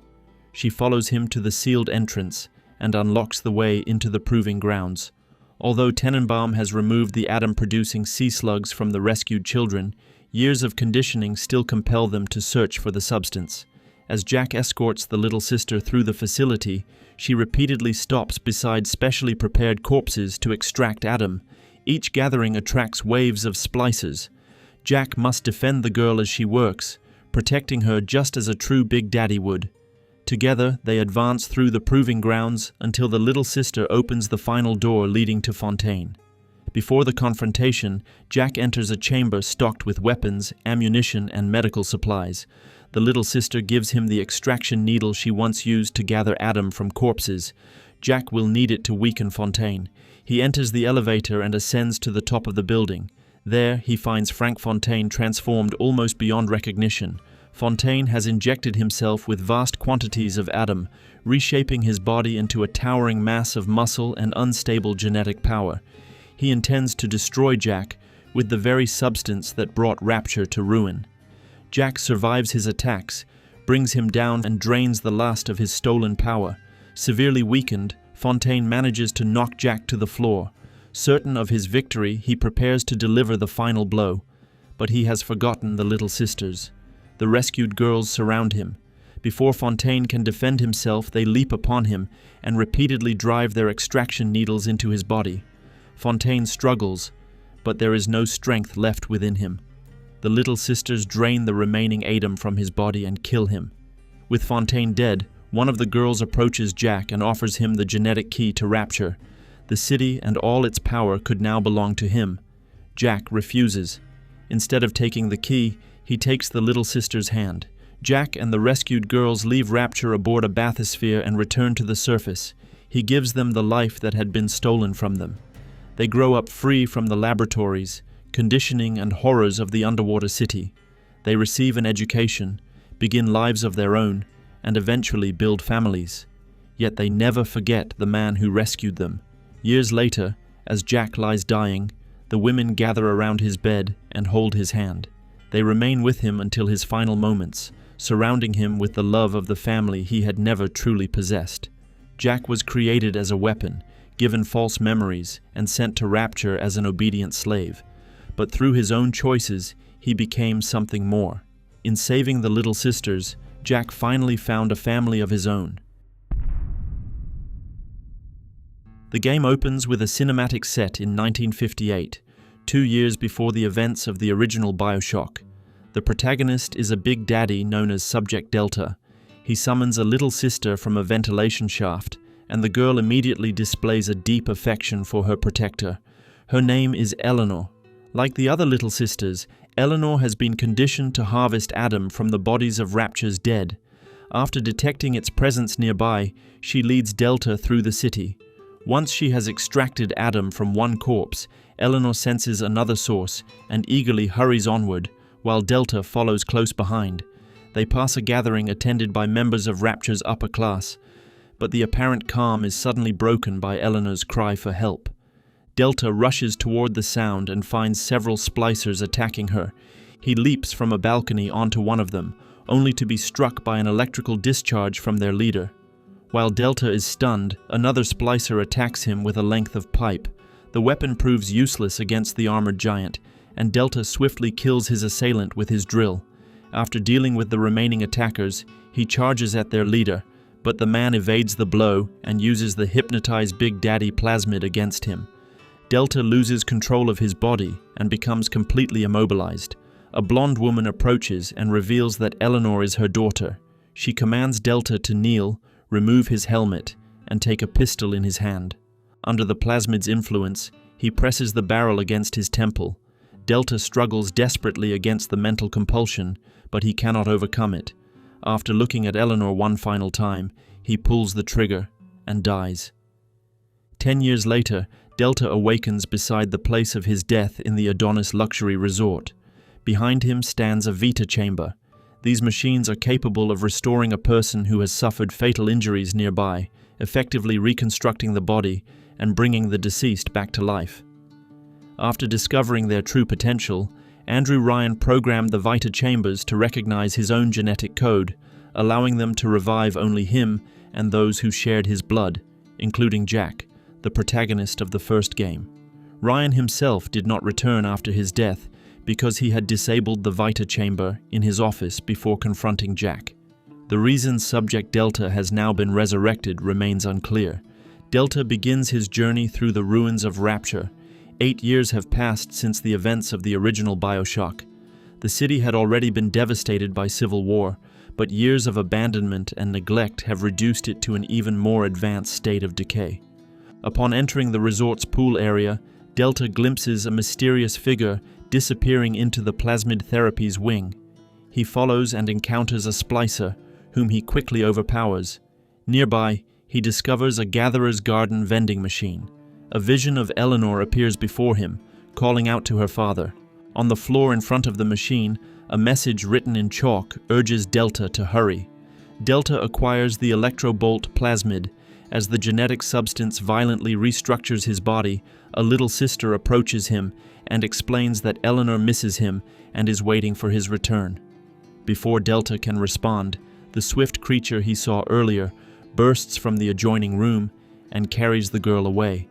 She follows him to the sealed entrance and unlocks the way into the proving grounds. Although Tenenbaum has removed the atom-producing sea slugs from the rescued children, years of conditioning still compel them to search for the substance. As Jack escorts the little sister through the facility, she repeatedly stops beside specially prepared corpses to extract Adam. Each gathering attracts waves of splicers. Jack must defend the girl as she works, protecting her just as a true Big Daddy would. Together, they advance through the proving grounds until the little sister opens the final door leading to Fontaine. Before the confrontation, Jack enters a chamber stocked with weapons, ammunition, and medical supplies. The little sister gives him the extraction needle she once used to gather Adam from corpses. Jack will need it to weaken Fontaine. He enters the elevator and ascends to the top of the building. There, he finds Frank Fontaine transformed almost beyond recognition. Fontaine has injected himself with vast quantities of Adam, reshaping his body into a towering mass of muscle and unstable genetic power. He intends to destroy Jack with the very substance that brought Rapture to ruin. Jack survives his attacks, brings him down and drains the last of his stolen power. Severely weakened, Fontaine manages to knock Jack to the floor. Certain of his victory, he prepares to deliver the final blow. But he has forgotten the little sisters. The rescued girls surround him. Before Fontaine can defend himself, they leap upon him and repeatedly drive their extraction needles into his body. Fontaine struggles, but there is no strength left within him. The little sisters drain the remaining Adam from his body and kill him. With Fontaine dead, one of the girls approaches Jack and offers him the genetic key to Rapture. The city and all its power could now belong to him. Jack refuses. Instead of taking the key, he takes the little sister's hand. Jack and the rescued girls leave Rapture aboard a bathysphere and return to the surface. He gives them the life that had been stolen from them. They grow up free from the laboratories, conditioning, and horrors of the underwater city. They receive an education, begin lives of their own, and eventually build families. Yet they never forget the man who rescued them. Years later, as Jack lies dying, the women gather around his bed and hold his hand. They remain with him until his final moments, surrounding him with the love of the family he had never truly possessed. Jack was created as a weapon, given false memories, and sent to Rapture as an obedient slave. But through his own choices, he became something more. In saving the little sisters, Jack finally found a family of his own. The game opens with a cinematic set in 1958, 2 years before the events of the original Bioshock. The protagonist is a big daddy known as Subject Delta. He summons a little sister from a ventilation shaft, and the girl immediately displays a deep affection for her protector. Her name is Eleanor. Like the other little sisters, Eleanor has been conditioned to harvest Adam from the bodies of Rapture's dead. After detecting its presence nearby, she leads Delta through the city. Once she has extracted Adam from one corpse, Eleanor senses another source and eagerly hurries onward, while Delta follows close behind. They pass a gathering attended by members of Rapture's upper class, but the apparent calm is suddenly broken by Eleanor's cry for help. Delta rushes toward the sound and finds several splicers attacking her. He leaps from a balcony onto one of them, only to be struck by an electrical discharge from their leader. While Delta is stunned, another splicer attacks him with a length of pipe. The weapon proves useless against the armored giant, and Delta swiftly kills his assailant with his drill. After dealing with the remaining attackers, he charges at their leader, but the man evades the blow and uses the hypnotized Big Daddy plasmid against him. Delta loses control of his body and becomes completely immobilized. A blonde woman approaches and reveals that Eleanor is her daughter. She commands Delta to kneel, remove his helmet, and take a pistol in his hand. Under the plasmid's influence, he presses the barrel against his temple. Delta struggles desperately against the mental compulsion, but he cannot overcome it. After looking at Eleanor one final time, he pulls the trigger and dies. 10 years later, Delta awakens beside the place of his death in the Adonis luxury resort. Behind him stands a Vita chamber. These machines are capable of restoring a person who has suffered fatal injuries nearby, effectively reconstructing the body and bringing the deceased back to life. After discovering their true potential, Andrew Ryan programmed the Vita chambers to recognize his own genetic code, allowing them to revive only him and those who shared his blood, including Jack, the protagonist of the first game. Ryan himself did not return after his death because he had disabled the Vita chamber in his office before confronting Jack. The reason Subject Delta has now been resurrected remains unclear. Delta begins his journey through the ruins of Rapture. 8 years have passed since the events of the original Bioshock. The city had already been devastated by civil war, but years of abandonment and neglect have reduced it to an even more advanced state of decay. Upon entering the resort's pool area, Delta glimpses a mysterious figure disappearing into the plasmid therapy's wing. He follows and encounters a splicer, whom he quickly overpowers. Nearby, he discovers a gatherer's garden vending machine. A vision of Eleanor appears before him, calling out to her father. On the floor in front of the machine, a message written in chalk urges Delta to hurry. Delta acquires the electrobolt plasmid. As the genetic substance violently restructures his body, a little sister approaches him and explains that Eleanor misses him and is waiting for his return. Before Delta can respond, the swift creature he saw earlier bursts from the adjoining room and carries the girl away.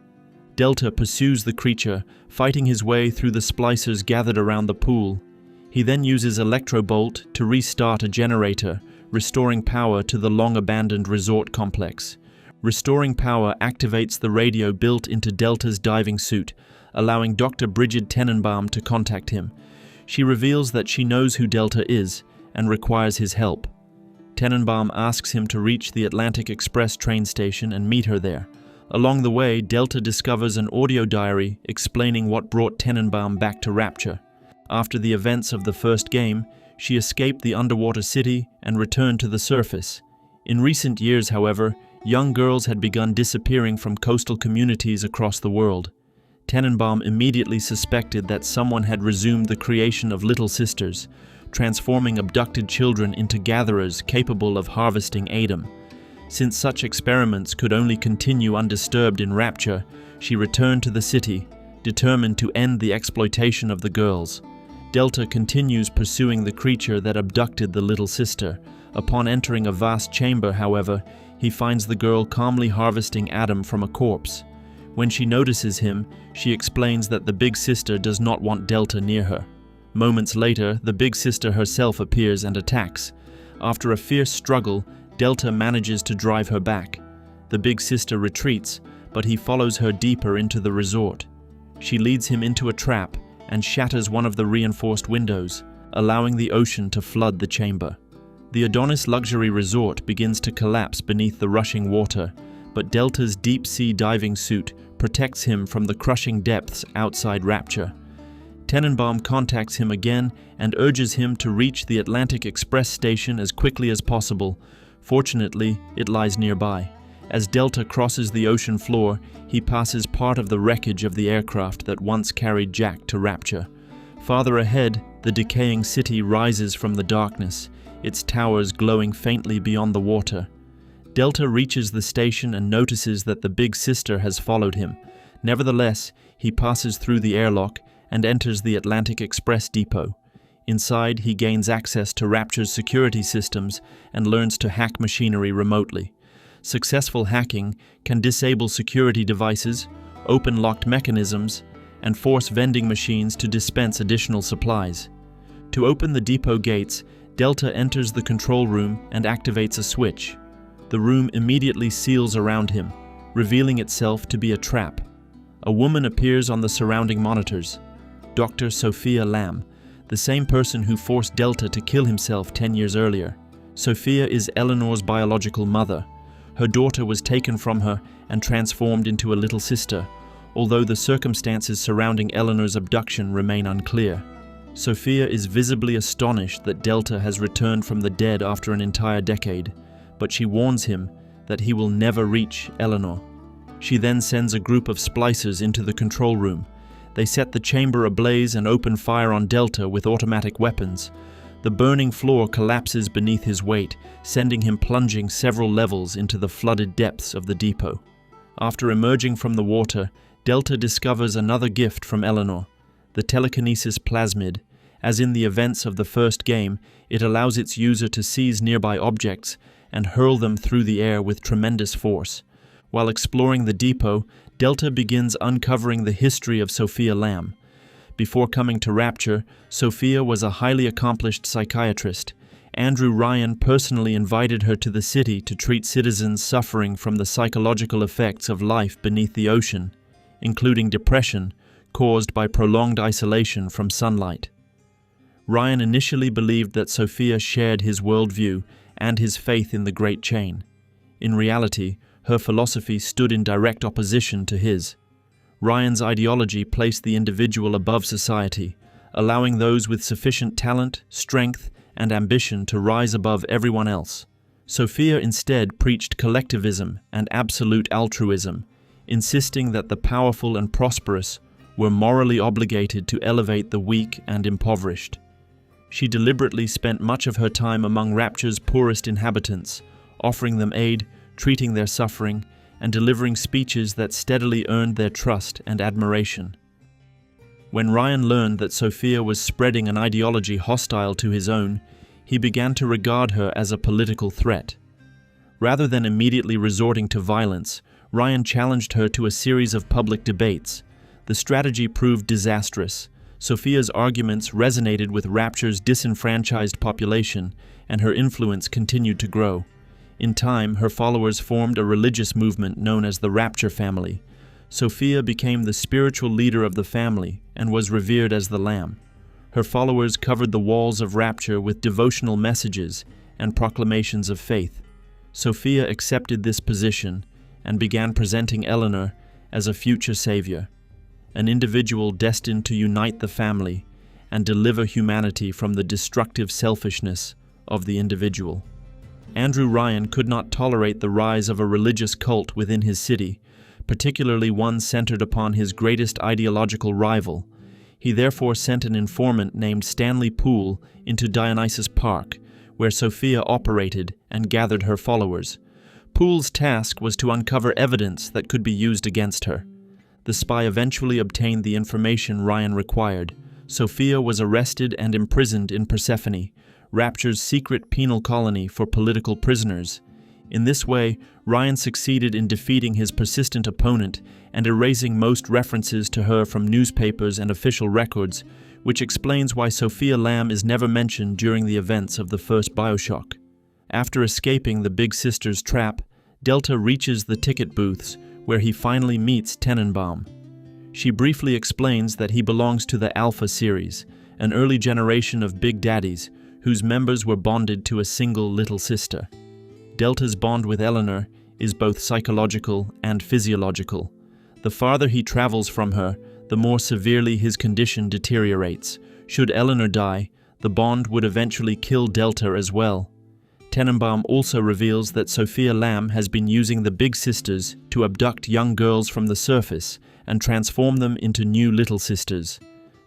Delta pursues the creature, fighting his way through the splicers gathered around the pool. He then uses Electrobolt to restart a generator, restoring power to the long-abandoned resort complex. Restoring power activates the radio built into Delta's diving suit, allowing Dr. Bridget Tenenbaum to contact him. She reveals that she knows who Delta is and requires his help. Tenenbaum asks him to reach the Atlantic Express train station and meet her there. Along the way, Delta discovers an audio diary explaining what brought Tenenbaum back to Rapture. After the events of the first game, she escaped the underwater city and returned to the surface. In recent years, however, young girls had begun disappearing from coastal communities across the world. Tenenbaum immediately suspected that someone had resumed the creation of little sisters, transforming abducted children into gatherers capable of harvesting Adam. Since such experiments could only continue undisturbed in Rapture, she returned to the city, determined to end the exploitation of the girls. Delta continues pursuing the creature that abducted the little sister. Upon entering a vast chamber, however, he finds the girl calmly harvesting Adam from a corpse. When she notices him, she explains that the big sister does not want Delta near her. Moments later, the big sister herself appears and attacks. After a fierce struggle, Delta manages to drive her back. The big sister retreats, but he follows her deeper into the resort. She leads him into a trap and shatters one of the reinforced windows, allowing the ocean to flood the chamber. The Adonis luxury resort begins to collapse beneath the rushing water, but Delta's deep-sea diving suit protects him from the crushing depths outside Rapture. Tenenbaum contacts him again and urges him to reach the Atlantic Express station as quickly as possible. Fortunately, it lies nearby. As Delta crosses the ocean floor, he passes part of the wreckage of the aircraft that once carried Jack to Rapture. Farther ahead, the decaying city rises from the darkness, its towers glowing faintly beyond the water. Delta reaches the station and notices that the big sister has followed him. Nevertheless, he passes through the airlock and enters the Atlantic Express depot. Inside, he gains access to Rapture's security systems and learns to hack machinery remotely. Successful hacking can disable security devices, open locked mechanisms, and force vending machines to dispense additional supplies. To open the depot gates, Delta enters the control room and activates a switch. The room immediately seals around him, revealing itself to be a trap. A woman appears on the surrounding monitors. Dr. Sophia Lamb, the same person who forced Delta to kill himself 10 years earlier. Sophia is Eleanor's biological mother. Her daughter was taken from her and transformed into a little sister, although the circumstances surrounding Eleanor's abduction remain unclear. Sophia is visibly astonished that Delta has returned from the dead after an entire decade, but she warns him that he will never reach Eleanor. She then sends a group of splicers into the control room. They set the chamber ablaze and open fire on Delta with automatic weapons. The burning floor collapses beneath his weight, sending him plunging several levels into the flooded depths of the depot. After emerging from the water, Delta discovers another gift from Eleanor, the telekinesis plasmid. As in the events of the first game, it allows its user to seize nearby objects and hurl them through the air with tremendous force. While exploring the depot, Delta begins uncovering the history of Sophia Lamb. Before coming to Rapture, Sophia was a highly accomplished psychiatrist. Andrew Ryan personally invited her to the city to treat citizens suffering from the psychological effects of life beneath the ocean, including depression caused by prolonged isolation from sunlight. Ryan initially believed that Sophia shared his worldview and his faith in the Great Chain. In reality, her philosophy stood in direct opposition to his. Ryan's ideology placed the individual above society, allowing those with sufficient talent, strength, and ambition to rise above everyone else. Sophia instead preached collectivism and absolute altruism, insisting that the powerful and prosperous were morally obligated to elevate the weak and impoverished. She deliberately spent much of her time among Rapture's poorest inhabitants, offering them aid, treating their suffering, and delivering speeches that steadily earned their trust and admiration. When Ryan learned that Sophia was spreading an ideology hostile to his own, he began to regard her as a political threat. Rather than immediately resorting to violence, Ryan challenged her to a series of public debates. The strategy proved disastrous. Sophia's arguments resonated with Rapture's disenfranchised population, and her influence continued to grow. In time, her followers formed a religious movement known as the Rapture family. Sophia became the spiritual leader of the family and was revered as the Lamb. Her followers covered the walls of Rapture with devotional messages and proclamations of faith. Sophia accepted this position and began presenting Eleanor as a future savior, an individual destined to unite the family and deliver humanity from the destructive selfishness of the individual. Andrew Ryan could not tolerate the rise of a religious cult within his city, particularly one centered upon his greatest ideological rival. He therefore sent an informant named Stanley Poole into Dionysus Park, where Sophia operated and gathered her followers. Poole's task was to uncover evidence that could be used against her. The spy eventually obtained the information Ryan required. Sophia was arrested and imprisoned in Persephone, Rapture's secret penal colony for political prisoners. In this way, Ryan succeeded in defeating his persistent opponent and erasing most references to her from newspapers and official records, which explains why Sophia Lamb is never mentioned during the events of the first Bioshock. After escaping the Big Sister's trap, Delta reaches the ticket booths, where he finally meets Tenenbaum. She briefly explains that he belongs to the Alpha series, an early generation of Big Daddies, whose members were bonded to a single little sister. Delta's bond with Eleanor is both psychological and physiological. The farther he travels from her, the more severely his condition deteriorates. Should Eleanor die, the bond would eventually kill Delta as well. Tenenbaum also reveals that Sophia Lamb has been using the Big Sisters to abduct young girls from the surface and transform them into new Little Sisters.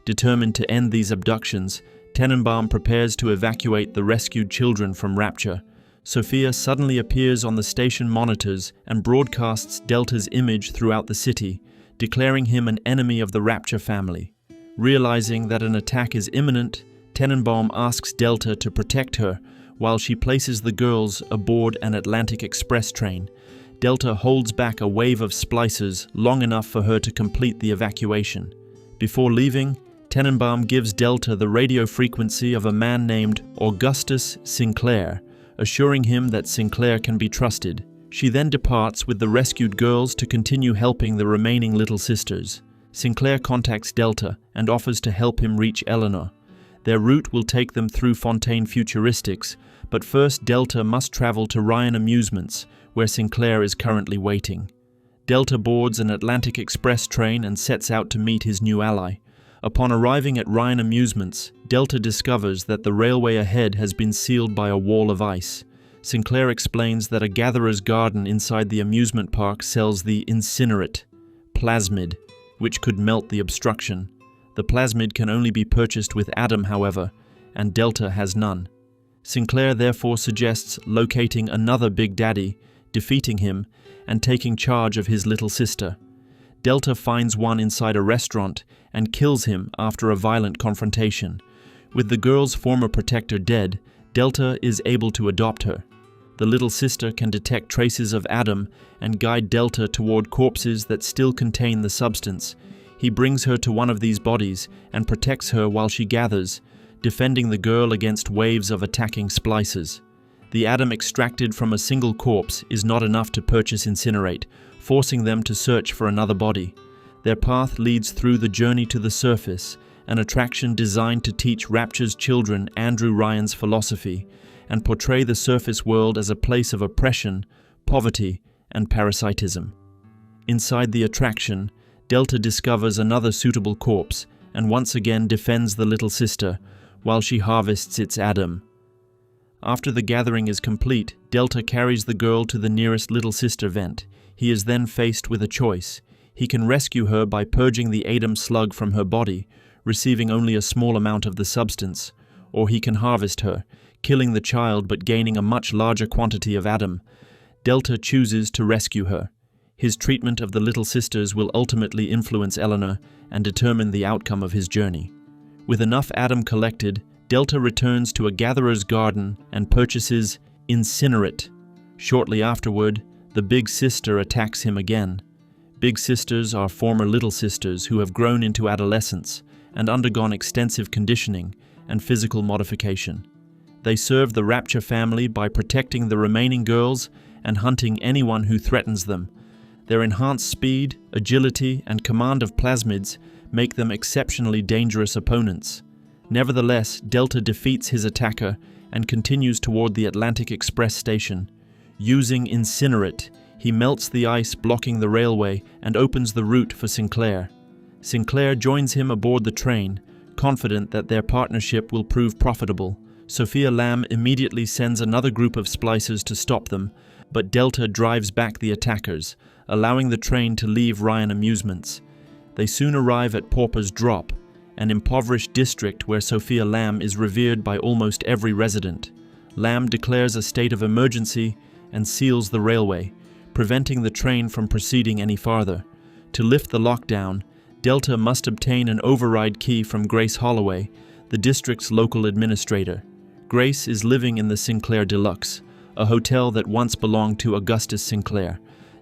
Determined to end these abductions, Tenenbaum prepares to evacuate the rescued children from Rapture. Sophia suddenly appears on the station monitors and broadcasts Delta's image throughout the city, declaring him an enemy of the Rapture family. Realizing that an attack is imminent, Tenenbaum asks Delta to protect her while she places the girls aboard an Atlantic Express train. Delta holds back a wave of splicers long enough for her to complete the evacuation. Before leaving, Tenenbaum gives Delta the radio frequency of a man named Augustus Sinclair, assuring him that Sinclair can be trusted. She then departs with the rescued girls to continue helping the remaining Little Sisters. Sinclair contacts Delta and offers to help him reach Eleanor. Their route will take them through Fontaine Futuristics, but first Delta must travel to Ryan Amusements, where Sinclair is currently waiting. Delta boards an Atlantic Express train and sets out to meet his new ally. Upon arriving at Ryan Amusements, Delta discovers that the railway ahead has been sealed by a wall of ice. Sinclair explains that a gatherer's garden inside the amusement park sells the incinerate, plasmid, which could melt the obstruction. The plasmid can only be purchased with Adam, however, and Delta has none. Sinclair therefore suggests locating another Big Daddy, defeating him, and taking charge of his little sister. Delta finds one inside a restaurant and kills him after a violent confrontation. With the girl's former protector dead, Delta is able to adopt her. The little sister can detect traces of Adam and guide Delta toward corpses that still contain the substance. He brings her to one of these bodies and protects her while she gathers, defending the girl against waves of attacking splicers. The Adam extracted from a single corpse is not enough to purchase Incinerate, forcing them to search for another body. Their path leads through the journey to the surface, an attraction designed to teach Rapture's children Andrew Ryan's philosophy and portray the surface world as a place of oppression, poverty, and parasitism. Inside the attraction, Delta discovers another suitable corpse and once again defends the little sister while she harvests its Adam. After the gathering is complete, Delta carries the girl to the nearest little sister vent. He is then faced with a choice. He can rescue her by purging the Adam slug from her body, receiving only a small amount of the substance, or he can harvest her, killing the child but gaining a much larger quantity of Adam. Delta chooses to rescue her. His treatment of the little sisters will ultimately influence Eleanor and determine the outcome of his journey. With enough Adam collected, Delta returns to a gatherer's garden and purchases Incinerate. Shortly afterward, the big sister attacks him again. Big sisters are former little sisters who have grown into adolescence and undergone extensive conditioning and physical modification. They serve the Rapture family by protecting the remaining girls and hunting anyone who threatens them. Their enhanced speed, agility, and command of plasmids make them exceptionally dangerous opponents. Nevertheless, Delta defeats his attacker and continues toward the Atlantic Express station. Using Incinerate, he melts the ice blocking the railway and opens the route for Sinclair. Sinclair joins him aboard the train, confident that their partnership will prove profitable. Sophia Lamb immediately sends another group of splicers to stop them, but Delta drives back the attackers, allowing the train to leave Ryan Amusements. They soon arrive at Pauper's Drop, an impoverished district where Sophia Lamb is revered by almost every resident. Lamb declares a state of emergency and seals the railway, preventing the train from proceeding any farther. To lift the lockdown, Delta must obtain an override key from Grace Holloway, the district's local administrator. Grace is living in the Sinclair Deluxe, a hotel that once belonged to Augustus Sinclair.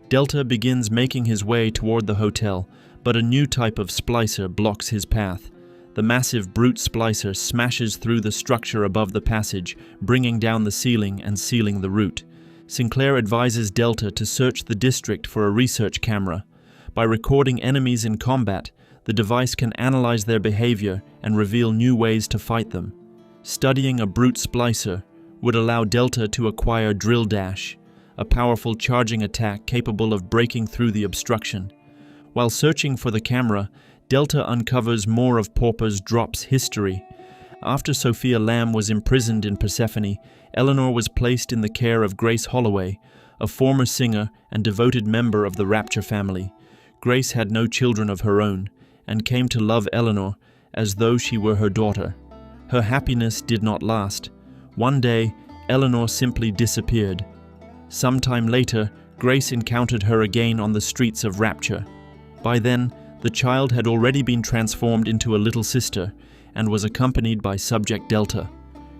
Delta begins making his way toward the hotel, but a new type of splicer blocks his path. The massive brute splicer smashes through the structure above the passage, bringing down the ceiling and sealing the route. Sinclair advises Delta to search the district for a research camera. By recording enemies in combat, the device can analyze their behavior and reveal new ways to fight them. Studying a brute splicer would allow Delta to acquire Drill Dash, a powerful charging attack capable of breaking through the obstruction. While searching for the camera, Delta uncovers more of Pauper's Drop's history. After Sophia Lamb was imprisoned in Persephone, Eleanor was placed in the care of Grace Holloway, a former singer and devoted member of the Rapture family. Grace had no children of her own, and came to love Eleanor as though she were her daughter. Her happiness did not last. One day, Eleanor simply disappeared. Sometime later, Grace encountered her again on the streets of Rapture. By then, the child had already been transformed into a little sister and was accompanied by Subject Delta.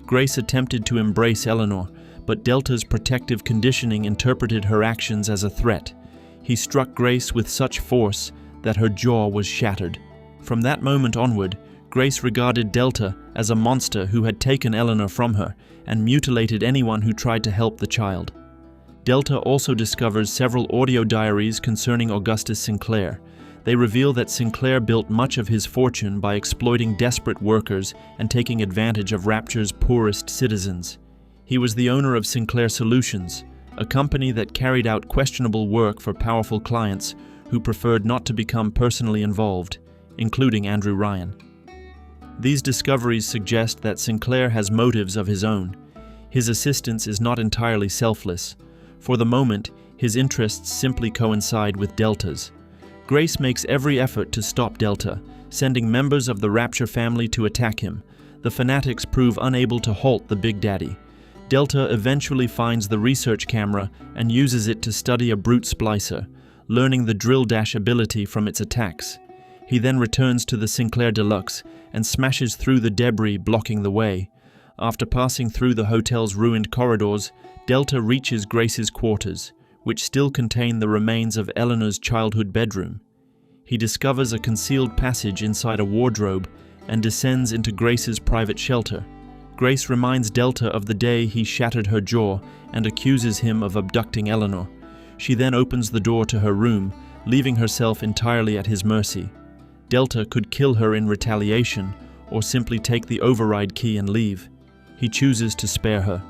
Grace attempted to embrace Eleanor, but Delta's protective conditioning interpreted her actions as a threat. He struck Grace with such force that her jaw was shattered. From that moment onward, Grace regarded Delta as a monster who had taken Eleanor from her and mutilated anyone who tried to help the child. Delta also discovers several audio diaries concerning Augustus Sinclair. They reveal that Sinclair built much of his fortune by exploiting desperate workers and taking advantage of Rapture's poorest citizens. He was the owner of Sinclair Solutions, a company that carried out questionable work for powerful clients who preferred not to become personally involved, including Andrew Ryan. These discoveries suggest that Sinclair has motives of his own. His assistance is not entirely selfless. For the moment, his interests simply coincide with Delta's. Grace makes every effort to stop Delta, sending members of the Rapture family to attack him. The fanatics prove unable to halt the Big Daddy. Delta eventually finds the research camera and uses it to study a brute splicer, learning the Drill Dash ability from its attacks. He then returns to the Sinclair Deluxe and smashes through the debris blocking the way. After passing through the hotel's ruined corridors, Delta reaches Grace's quarters, which still contain the remains of Eleanor's childhood bedroom. He discovers a concealed passage inside a wardrobe and descends into Grace's private shelter. Grace reminds Delta of the day he shattered her jaw and accuses him of abducting Eleanor. She then opens the door to her room, leaving herself entirely at his mercy. Delta could kill her in retaliation or simply take the override key and leave. He chooses to spare her.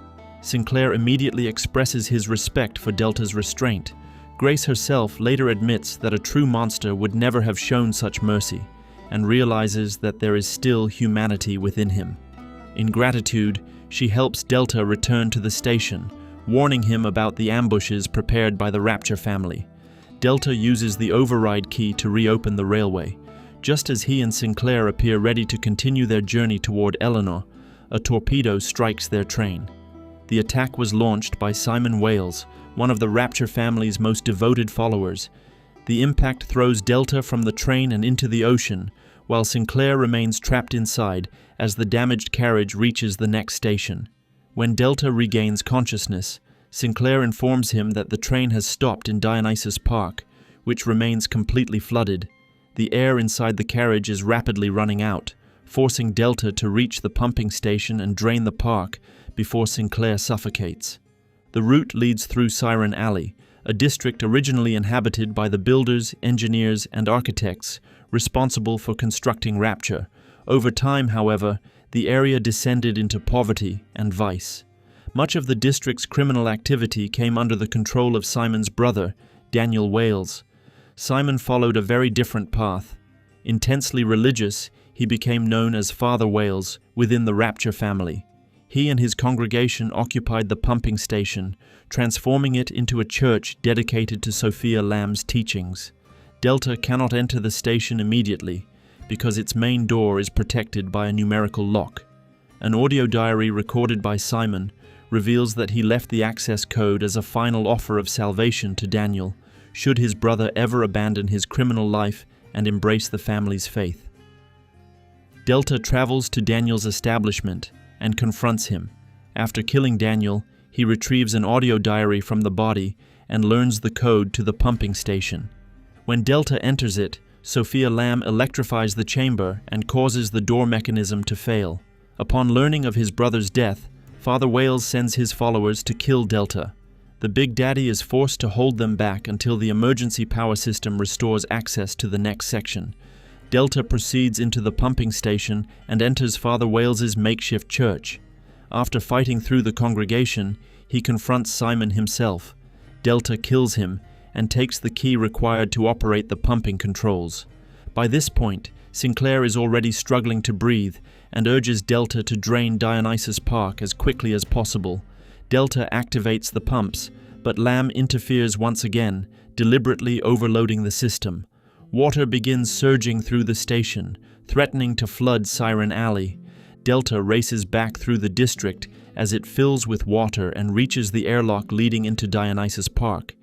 Sinclair immediately expresses his respect for Delta's restraint. Grace herself later admits that a true monster would never have shown such mercy, and realizes that there is still humanity within him. In gratitude, she helps Delta return to the station, warning him about the ambushes prepared by the Rapture family. Delta uses the override key to reopen the railway. Just as he and Sinclair appear ready to continue their journey toward Eleanor, a torpedo strikes their train. The attack was launched by Simon Wales, one of the Rapture family's most devoted followers. The impact throws Delta from the train and into the ocean, while Sinclair remains trapped inside as the damaged carriage reaches the next station. When Delta regains consciousness, Sinclair informs him that the train has stopped in Dionysus Park, which remains completely flooded. The air inside the carriage is rapidly running out, forcing Delta to reach the pumping station and drain the park before Sinclair suffocates. The route leads through Siren Alley, a district originally inhabited by the builders, engineers, and architects responsible for constructing Rapture. Over time, however, the area descended into poverty and vice. Much of the district's criminal activity came under the control of Simon's brother, Daniel Wales. Simon followed a very different path. Intensely religious, he became known as Father Wales within the Rapture family. He and his congregation occupied the pumping station, transforming it into a church dedicated to Sophia Lamb's teachings. Delta cannot enter the station immediately because its main door is protected by a numerical lock. An audio diary recorded by Simon reveals that he left the access code as a final offer of salvation to Daniel, should his brother ever abandon his criminal life and embrace the family's faith. Delta travels to Daniel's establishment and confronts him. After killing Daniel, he retrieves an audio diary from the body and learns the code to the pumping station. When Delta enters it, Sophia Lamb electrifies the chamber and causes the door mechanism to fail. Upon learning of his brother's death, Father Wales sends his followers to kill Delta. The Big Daddy is forced to hold them back until the emergency power system restores access to the next section. Delta proceeds into the pumping station and enters Father Wales's makeshift church. After fighting through the congregation, he confronts Simon himself. Delta kills him and takes the key required to operate the pumping controls. By this point, Sinclair is already struggling to breathe and urges Delta to drain Dionysus Park as quickly as possible. Delta activates the pumps, but Lamb interferes once again, deliberately overloading the system. Water begins surging through the station, threatening to flood Siren Alley. Delta races back through the district as it fills with water and reaches the airlock leading into Dionysus Park.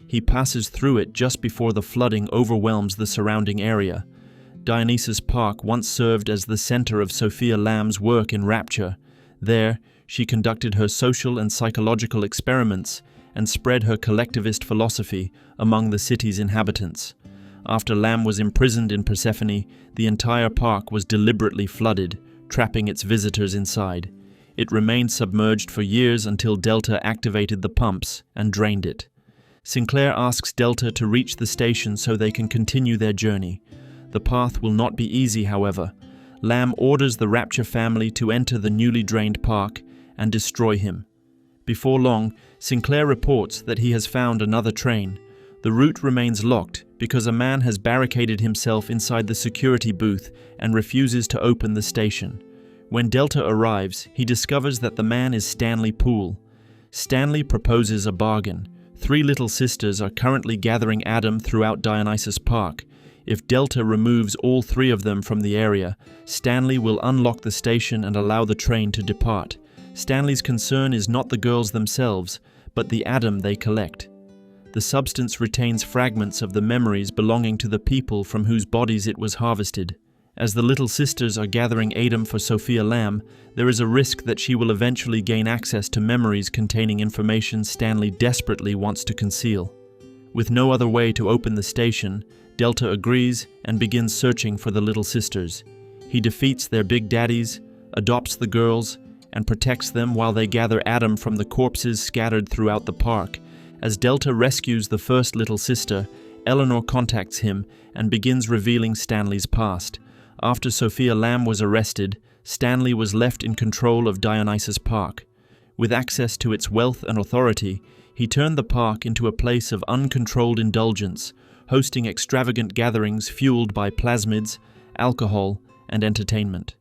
He passes through it just before the flooding overwhelms the surrounding area. Dionysus Park once served as the center of Sophia Lamb's work in Rapture. There, she conducted her social and psychological experiments and spread her collectivist philosophy among the city's inhabitants. After Lamb was imprisoned in Persephone, the entire park was deliberately flooded, trapping its visitors inside. It remained submerged for years until Delta activated the pumps and drained it. Sinclair asks Delta to reach the station so they can continue their journey. The path will not be easy, however. Lamb orders the Rapture family to enter the newly drained park and destroy him. Before long, Sinclair reports that he has found another train. The route remains locked because a man has barricaded himself inside the security booth and refuses to open the station. When Delta arrives, he discovers that the man is Stanley Poole. Stanley proposes a bargain. 3 little sisters are currently gathering Adam throughout Dionysus Park. If Delta removes all 3 of them from the area, Stanley will unlock the station and allow the train to depart. Stanley's concern is not the girls themselves, but the Adam they collect. The substance retains fragments of the memories belonging to the people from whose bodies it was harvested. As the little sisters are gathering Adam for Sophia Lamb, there is a risk that she will eventually gain access to memories containing information Stanley desperately wants to conceal. With no other way to open the station, Delta agrees and begins searching for the little sisters. He defeats their big daddies, adopts the girls, and protects them while they gather Adam from the corpses scattered throughout the park. As Delta rescues the first little sister, Eleanor contacts him and begins revealing Stanley's past. After Sophia Lamb was arrested, Stanley was left in control of Dionysus Park. With access to its wealth and authority, He turned the park into a place of uncontrolled indulgence, hosting extravagant gatherings fueled by plasmids, alcohol, and entertainment.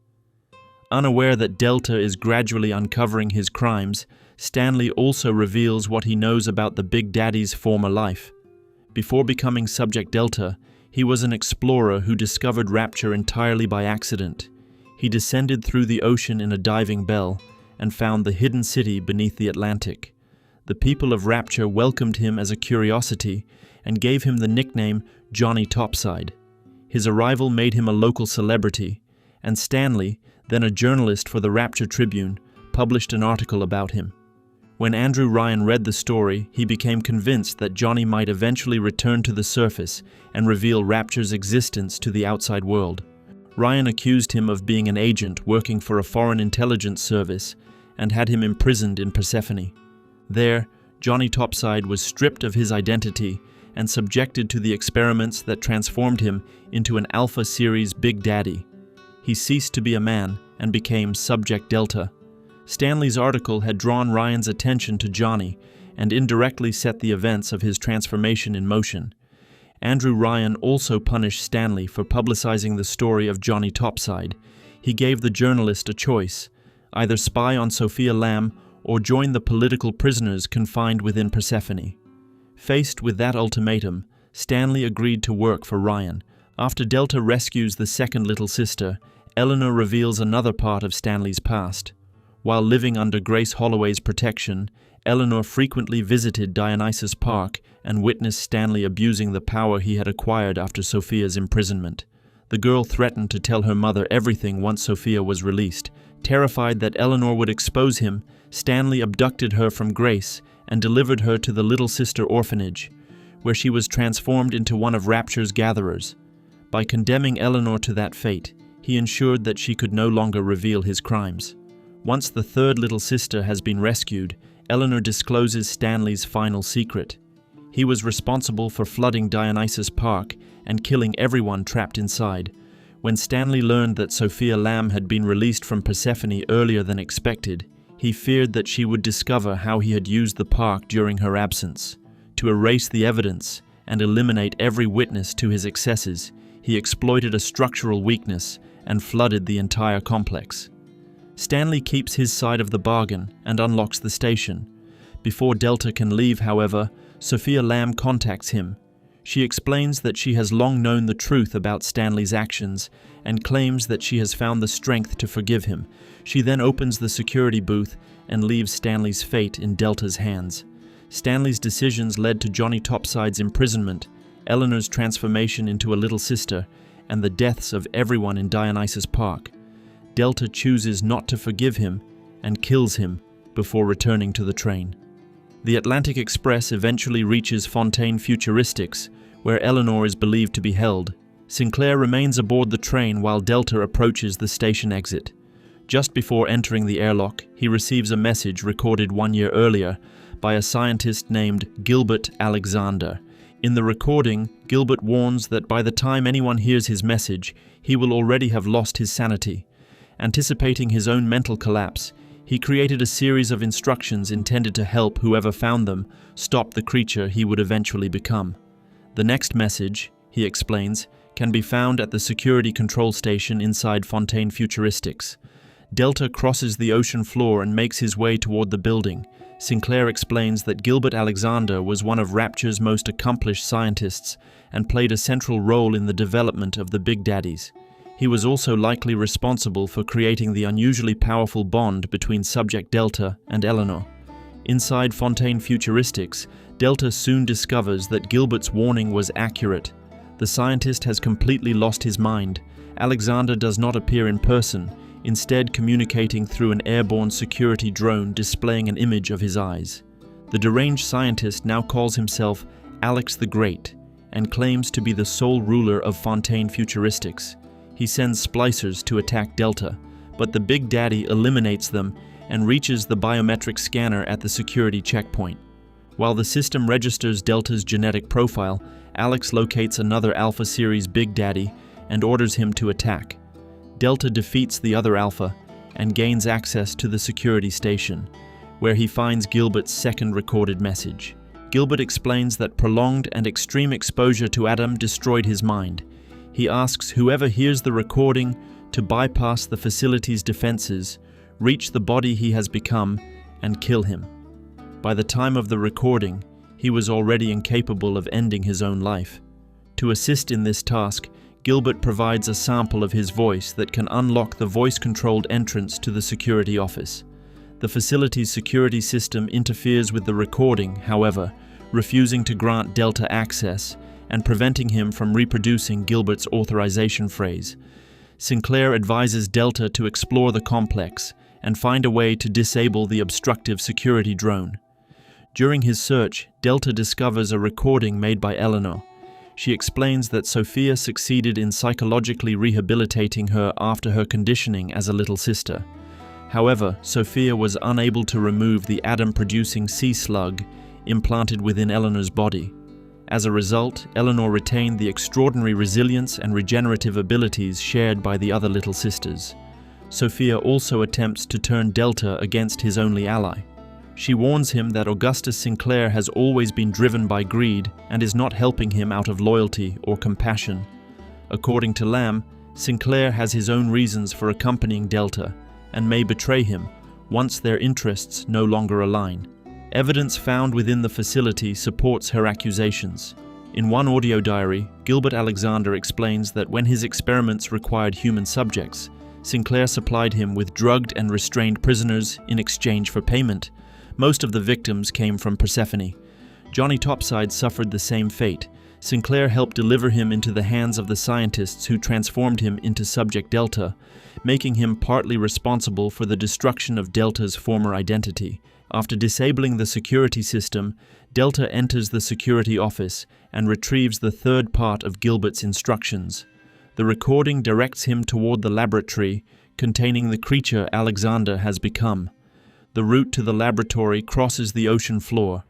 Unaware that Delta is gradually uncovering his crimes, Stanley also reveals what he knows about the Big Daddy's former life. Before becoming Subject Delta, he was an explorer who discovered Rapture entirely by accident. He descended through the ocean in a diving bell and found the hidden city beneath the Atlantic. The people of Rapture welcomed him as a curiosity and gave him the nickname Johnny Topside. His arrival made him a local celebrity, and Stanley, then a journalist for the Rapture Tribune, published an article about him. When Andrew Ryan read the story, he became convinced that Johnny might eventually return to the surface and reveal Rapture's existence to the outside world. Ryan accused him of being an agent working for a foreign intelligence service and had him imprisoned in Persephone. There, Johnny Topside was stripped of his identity and subjected to the experiments that transformed him into an Alpha Series Big Daddy. He ceased to be a man and became Subject Delta. Stanley's article had drawn Ryan's attention to Johnny and indirectly set the events of his transformation in motion. Andrew Ryan also punished Stanley for publicizing the story of Johnny Topside. He gave the journalist a choice: either spy on Sophia Lamb or join the political prisoners confined within Persephone. Faced with that ultimatum, Stanley agreed to work for Ryan. After Delta rescues the second little sister, Eleanor reveals another part of Stanley's past. While living under Grace Holloway's protection, Eleanor frequently visited Dionysus Park and witnessed Stanley abusing the power he had acquired after Sophia's imprisonment. The girl threatened to tell her mother everything once Sophia was released. Terrified that Eleanor would expose him, Stanley abducted her from Grace and delivered her to the Little Sister Orphanage, where she was transformed into one of Rapture's gatherers. By condemning Eleanor to that fate, he ensured that she could no longer reveal his crimes. Once the third little sister has been rescued, Eleanor discloses Stanley's final secret. He was responsible for flooding Dionysus Park and killing everyone trapped inside. When Stanley learned that Sophia Lamb had been released from Persephone earlier than expected, he feared that she would discover how he had used the park during her absence. To erase the evidence and eliminate every witness to his excesses, he exploited a structural weakness and flooded the entire complex. Stanley keeps his side of the bargain and unlocks the station. Before Delta can leave, however, Sophia Lamb contacts him. She explains that she has long known the truth about Stanley's actions and claims that she has found the strength to forgive him. She then opens the security booth and leaves Stanley's fate in Delta's hands. Stanley's decisions led to Johnny Topside's imprisonment, Eleanor's transformation into a little sister, and the deaths of everyone in Dionysus Park. Delta chooses not to forgive him and kills him before returning to the train. The Atlantic Express eventually reaches Fontaine Futuristics, where Eleanor is believed to be held. Sinclair remains aboard the train while Delta approaches the station exit. Just before entering the airlock, he receives a message recorded 1 year earlier by a scientist named Gilbert Alexander. In the recording, Gilbert warns that by the time anyone hears his message, he will already have lost his sanity. Anticipating his own mental collapse, he created a series of instructions intended to help whoever found them stop the creature he would eventually become. The next message, he explains, can be found at the security control station inside Fontaine Futuristics. Delta crosses the ocean floor and makes his way toward the building. Sinclair explains that Gilbert Alexander was one of Rapture's most accomplished scientists and played a central role in the development of the Big Daddies. He was also likely responsible for creating the unusually powerful bond between Subject Delta and Eleanor. Inside Fontaine Futuristics, Delta soon discovers that Gilbert's warning was accurate. The scientist has completely lost his mind. Alexander does not appear in person, instead communicating through an airborne security drone displaying an image of his eyes. The deranged scientist now calls himself Alex the Great and claims to be the sole ruler of Fontaine Futuristics. He sends splicers to attack Delta, but the Big Daddy eliminates them and reaches the biometric scanner at the security checkpoint. While the system registers Delta's genetic profile, Alex locates another Alpha Series Big Daddy and orders him to attack. Delta defeats the other Alpha and gains access to the security station. where he finds Gilbert's second recorded message. Gilbert explains that prolonged and extreme exposure to Adam destroyed his mind. He asks whoever hears the recording to bypass the facility's defenses, reach the body he has become, and kill him. By the time of the recording, he was already incapable of ending his own life. To assist in this task, Gilbert provides a sample of his voice that can unlock the voice-controlled entrance to the security office. The facility's security system interferes with the recording, however, refusing to grant Delta access and preventing him from reproducing Gilbert's authorization phrase. Sinclair advises Delta to explore the complex and find a way to disable the obstructive security drone. During his search, Delta discovers a recording made by Eleanor. She explains that Sophia succeeded in psychologically rehabilitating her after her conditioning as a little sister. However, Sophia was unable to remove the Adam-producing sea slug implanted within Eleanor's body. As a result, Eleanor retained the extraordinary resilience and regenerative abilities shared by the other little sisters. Sophia also attempts to turn Delta against his only ally. She warns him that Augustus Sinclair has always been driven by greed and is not helping him out of loyalty or compassion. According to Lamb, Sinclair has his own reasons for accompanying Delta and may betray him once their interests no longer align. Evidence found within the facility supports her accusations. In one audio diary, Gilbert Alexander explains that when his experiments required human subjects, Sinclair supplied him with drugged and restrained prisoners in exchange for payment. Most of the victims came from Persephone. Johnny Topside suffered the same fate. Sinclair helped deliver him into the hands of the scientists who transformed him into Subject Delta, making him partly responsible for the destruction of Delta's former identity. After disabling the security system, Delta enters the security office and retrieves the third part of Gilbert's instructions. The recording directs him toward the laboratory containing the creature Alexander has become. The route to the laboratory crosses the ocean floor.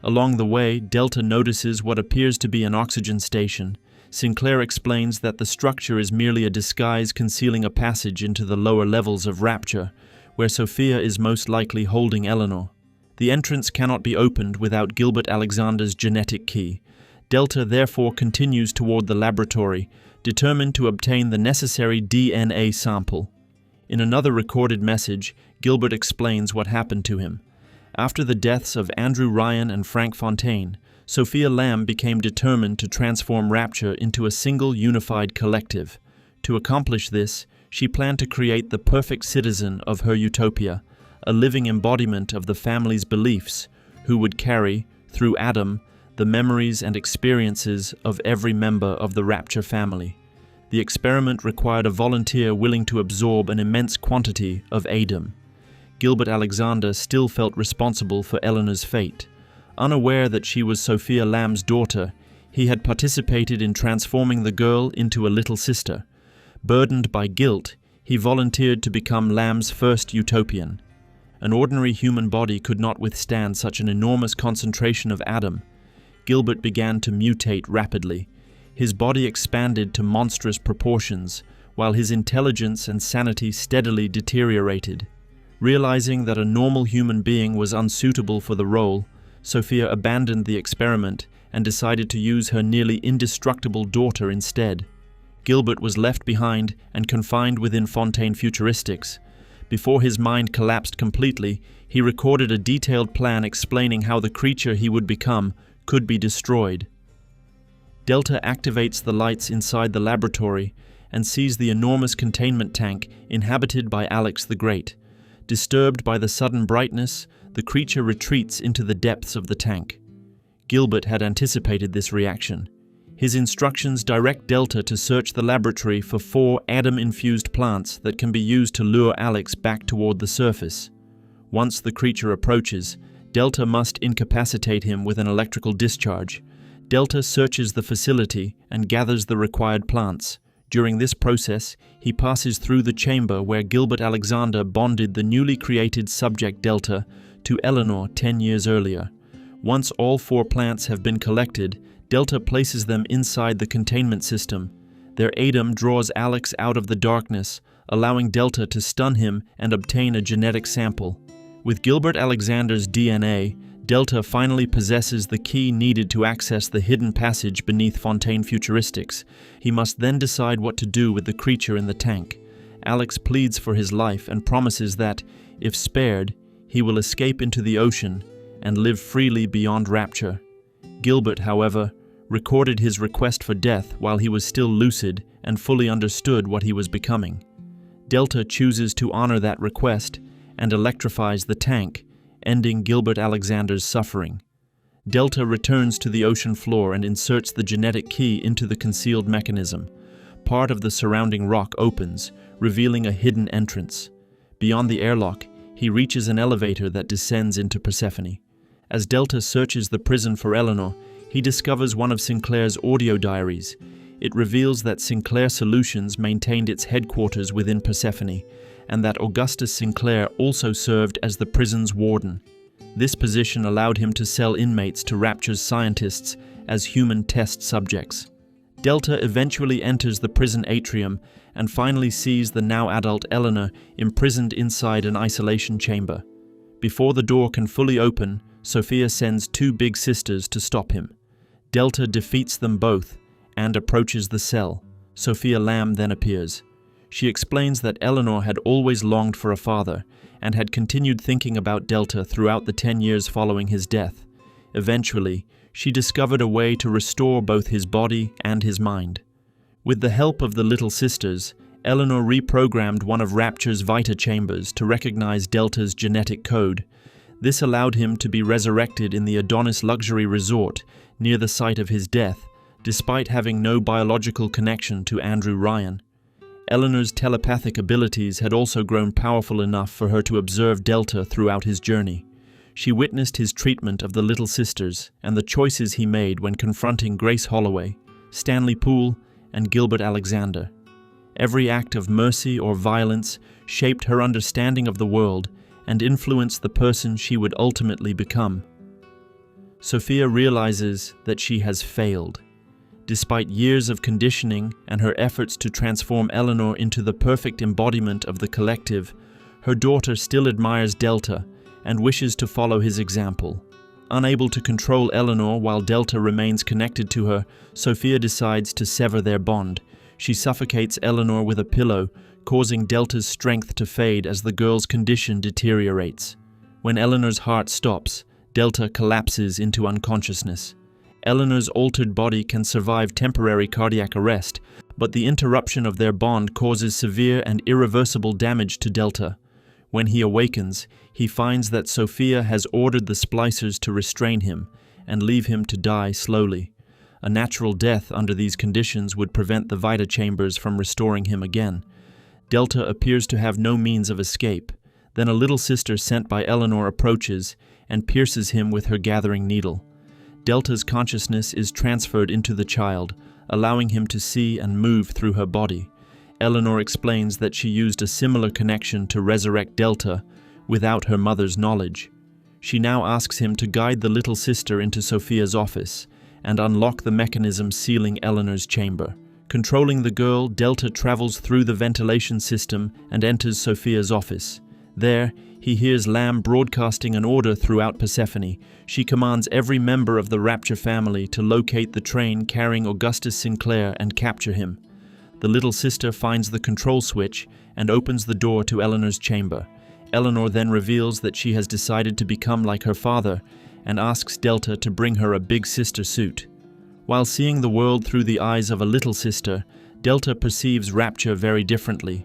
Along the way, Delta notices what appears to be an oxygen station. Sinclair explains that the structure is merely a disguise concealing a passage into the lower levels of Rapture, where Sophia is most likely holding Eleanor. The entrance cannot be opened without Gilbert Alexander's genetic key. Delta therefore continues toward the laboratory, determined to obtain the necessary DNA sample. In another recorded message, Gilbert explains what happened to him. After the deaths of Andrew Ryan and Frank Fontaine, Sophia Lamb became determined to transform Rapture into a single unified collective. To accomplish this, she planned to create the perfect citizen of her utopia, a living embodiment of the family's beliefs, who would carry, through Adam, the memories and experiences of every member of the Rapture family. The experiment required a volunteer willing to absorb an immense quantity of Adam. Gilbert Alexander still felt responsible for Eleanor's fate. Unaware that she was Sophia Lamb's daughter, he had participated in transforming the girl into a little sister. Burdened by guilt, he volunteered to become Lamb's first utopian. An ordinary human body could not withstand such an enormous concentration of Adam. Gilbert began to mutate rapidly. His body expanded to monstrous proportions, while his intelligence and sanity steadily deteriorated. Realizing that a normal human being was unsuitable for the role, Sophia abandoned the experiment and decided to use her nearly indestructible daughter instead. Gilbert was left behind and confined within Fontaine Futuristics. Before his mind collapsed completely, he recorded a detailed plan explaining how the creature he would become could be destroyed. Delta activates the lights inside the laboratory and sees the enormous containment tank inhabited by Alex the Great. Disturbed by the sudden brightness, the creature retreats into the depths of the tank. Gilbert had anticipated this reaction. His instructions direct Delta to search the laboratory for 4 Adam-infused plants that can be used to lure Alex back toward the surface. Once the creature approaches, Delta must incapacitate him with an electrical discharge. Delta searches the facility and gathers the required plants. During this process, he passes through the chamber where Gilbert Alexander bonded the newly created subject Delta to Eleanor 10 years earlier. Once all 4 plants have been collected, Delta places them inside the containment system. Their Adam draws Alex out of the darkness, allowing Delta to stun him and obtain a genetic sample. With Gilbert Alexander's DNA, Delta finally possesses the key needed to access the hidden passage beneath Fontaine Futuristics. He must then decide what to do with the creature in the tank. Alex pleads for his life and promises that, if spared, he will escape into the ocean and live freely beyond Rapture. Gilbert, however, recorded his request for death while he was still lucid and fully understood what he was becoming. Delta chooses to honor that request and electrifies the tank, ending Gilbert Alexander's suffering. Delta returns to the ocean floor and inserts the genetic key into the concealed mechanism. Part of the surrounding rock opens, revealing a hidden entrance. Beyond the airlock, he reaches an elevator that descends into Persephone. As Delta searches the prison for Eleanor, he discovers one of Sinclair's audio diaries. It reveals that Sinclair Solutions maintained its headquarters within Persephone, and that Augustus Sinclair also served as the prison's warden. This position allowed him to sell inmates to Rapture's scientists as human test subjects. Delta eventually enters the prison atrium and finally sees the now-adult Eleanor imprisoned inside an isolation chamber. Before the door can fully open, Sophia sends two big sisters to stop him. Delta defeats them both and approaches the cell. Sophia Lamb then appears. She explains that Eleanor had always longed for a father and had continued thinking about Delta throughout the 10 years following his death. Eventually, she discovered a way to restore both his body and his mind. With the help of the little sisters, Eleanor reprogrammed one of Rapture's Vita chambers to recognize Delta's genetic code. This allowed him to be resurrected in the Adonis luxury resort near the site of his death, despite having no biological connection to Andrew Ryan. Eleanor's telepathic abilities had also grown powerful enough for her to observe Delta throughout his journey. She witnessed his treatment of the little sisters and the choices he made when confronting Grace Holloway, Stanley Poole, and Gilbert Alexander. Every act of mercy or violence shaped her understanding of the world and influenced the person she would ultimately become. Sophia realizes that she has failed. Despite years of conditioning and her efforts to transform Eleanor into the perfect embodiment of the collective, her daughter still admires Delta and wishes to follow his example. Unable to control Eleanor while Delta remains connected to her, Sophia decides to sever their bond. She suffocates Eleanor with a pillow, causing Delta's strength to fade as the girl's condition deteriorates. When Eleanor's heart stops, Delta collapses into unconsciousness. Eleanor's altered body can survive temporary cardiac arrest, but the interruption of their bond causes severe and irreversible damage to Delta. When he awakens, he finds that Sophia has ordered the splicers to restrain him and leave him to die slowly. A natural death under these conditions would prevent the Vita chambers from restoring him again. Delta appears to have no means of escape. Then a little sister sent by Eleanor approaches and pierces him with her gathering needle. Delta's consciousness is transferred into the child, allowing him to see and move through her body. Eleanor explains that she used a similar connection to resurrect Delta without her mother's knowledge. She now asks him to guide the little sister into Sophia's office and unlock the mechanism sealing Eleanor's chamber. Controlling the girl, Delta travels through the ventilation system and enters Sophia's office. There, he hears Lamb broadcasting an order throughout Persephone. She commands every member of the Rapture family to locate the train carrying Augustus Sinclair and capture him. The little sister finds the control switch and opens the door to Eleanor's chamber. Eleanor then reveals that she has decided to become like her father and asks Delta to bring her a big sister suit. While seeing the world through the eyes of a little sister, Delta perceives Rapture very differently.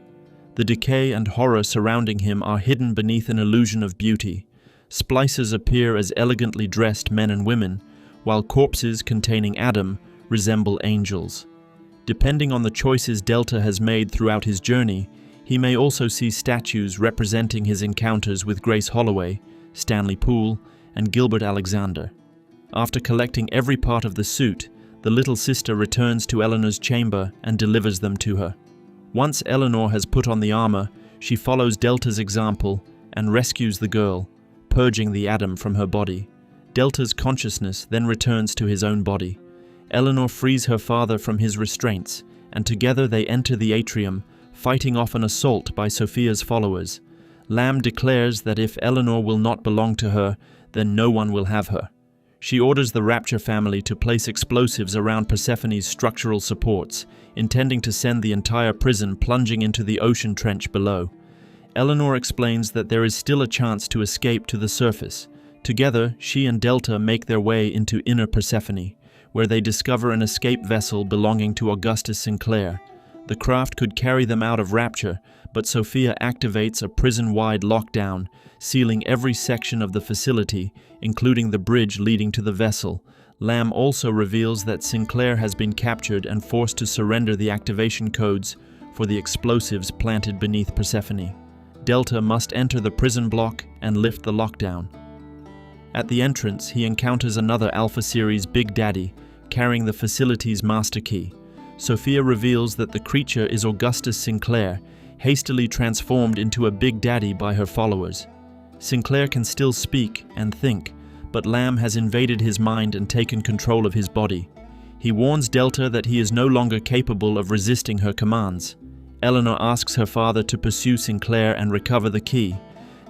The decay and horror surrounding him are hidden beneath an illusion of beauty. Splicers appear as elegantly dressed men and women, while corpses containing Adam resemble angels. Depending on the choices Delta has made throughout his journey, he may also see statues representing his encounters with Grace Holloway, Stanley Poole, and Gilbert Alexander. After collecting every part of the suit, the little sister returns to Eleanor's chamber and delivers them to her. Once Eleanor has put on the armor, she follows Delta's example and rescues the girl, purging the Adam from her body. Delta's consciousness then returns to his own body. Eleanor frees her father from his restraints, and together they enter the atrium, fighting off an assault by Sophia's followers. Lamb declares that if Eleanor will not belong to her, then no one will have her. She orders the Rapture family to place explosives around Persephone's structural supports, intending to send the entire prison plunging into the ocean trench below. Eleanor explains that there is still a chance to escape to the surface. Together, she and Delta make their way into inner Persephone, where they discover an escape vessel belonging to Augustus Sinclair. The craft could carry them out of Rapture, but Sophia activates a prison-wide lockdown, sealing every section of the facility, including the bridge leading to the vessel. Lamb also reveals that Sinclair has been captured and forced to surrender the activation codes for the explosives planted beneath Persephone. Delta must enter the prison block and lift the lockdown. At the entrance, he encounters another Alpha Series Big Daddy, carrying the facility's master key. Sophia reveals that the creature is Augustus Sinclair, hastily transformed into a Big Daddy by her followers. Sinclair can still speak and think, but Lamb has invaded his mind and taken control of his body. He warns Delta that he is no longer capable of resisting her commands. Eleanor asks her father to pursue Sinclair and recover the key.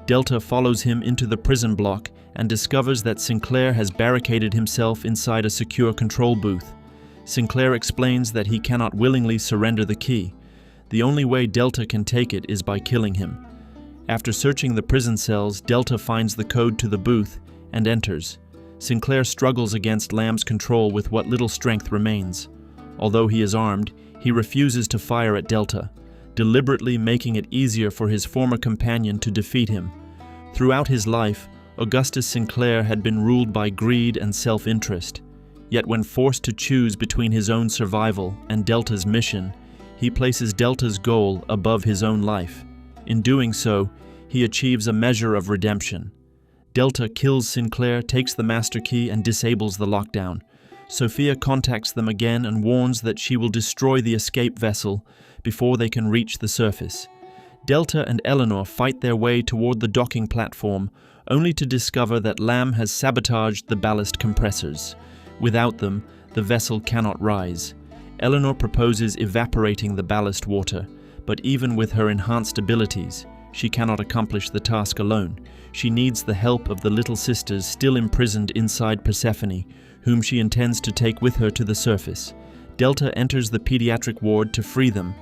Delta follows him into the prison block and discovers that Sinclair has barricaded himself inside a secure control booth. Sinclair explains that he cannot willingly surrender the key. The only way Delta can take it is by killing him. After searching the prison cells, Delta finds the code to the booth and enters. Sinclair struggles against Lamb's control with what little strength remains. Although he is armed, he refuses to fire at Delta, deliberately making it easier for his former companion to defeat him. Throughout his life, Augustus Sinclair had been ruled by greed and self-interest. Yet when forced to choose between his own survival and Delta's mission, he places Delta's goal above his own life. In doing so, he achieves a measure of redemption. Delta kills Sinclair, takes the master key, and disables the lockdown. Sophia contacts them again and warns that she will destroy the escape vessel before they can reach the surface. Delta and Eleanor fight their way toward the docking platform, only to discover that Lamb has sabotaged the ballast compressors. Without them, the vessel cannot rise. Eleanor proposes evaporating the ballast water, but even with her enhanced abilities, she cannot accomplish the task alone. She needs the help of the little sisters still imprisoned inside Persephone, whom she intends to take with her to the surface. Delta enters the pediatric ward to free them.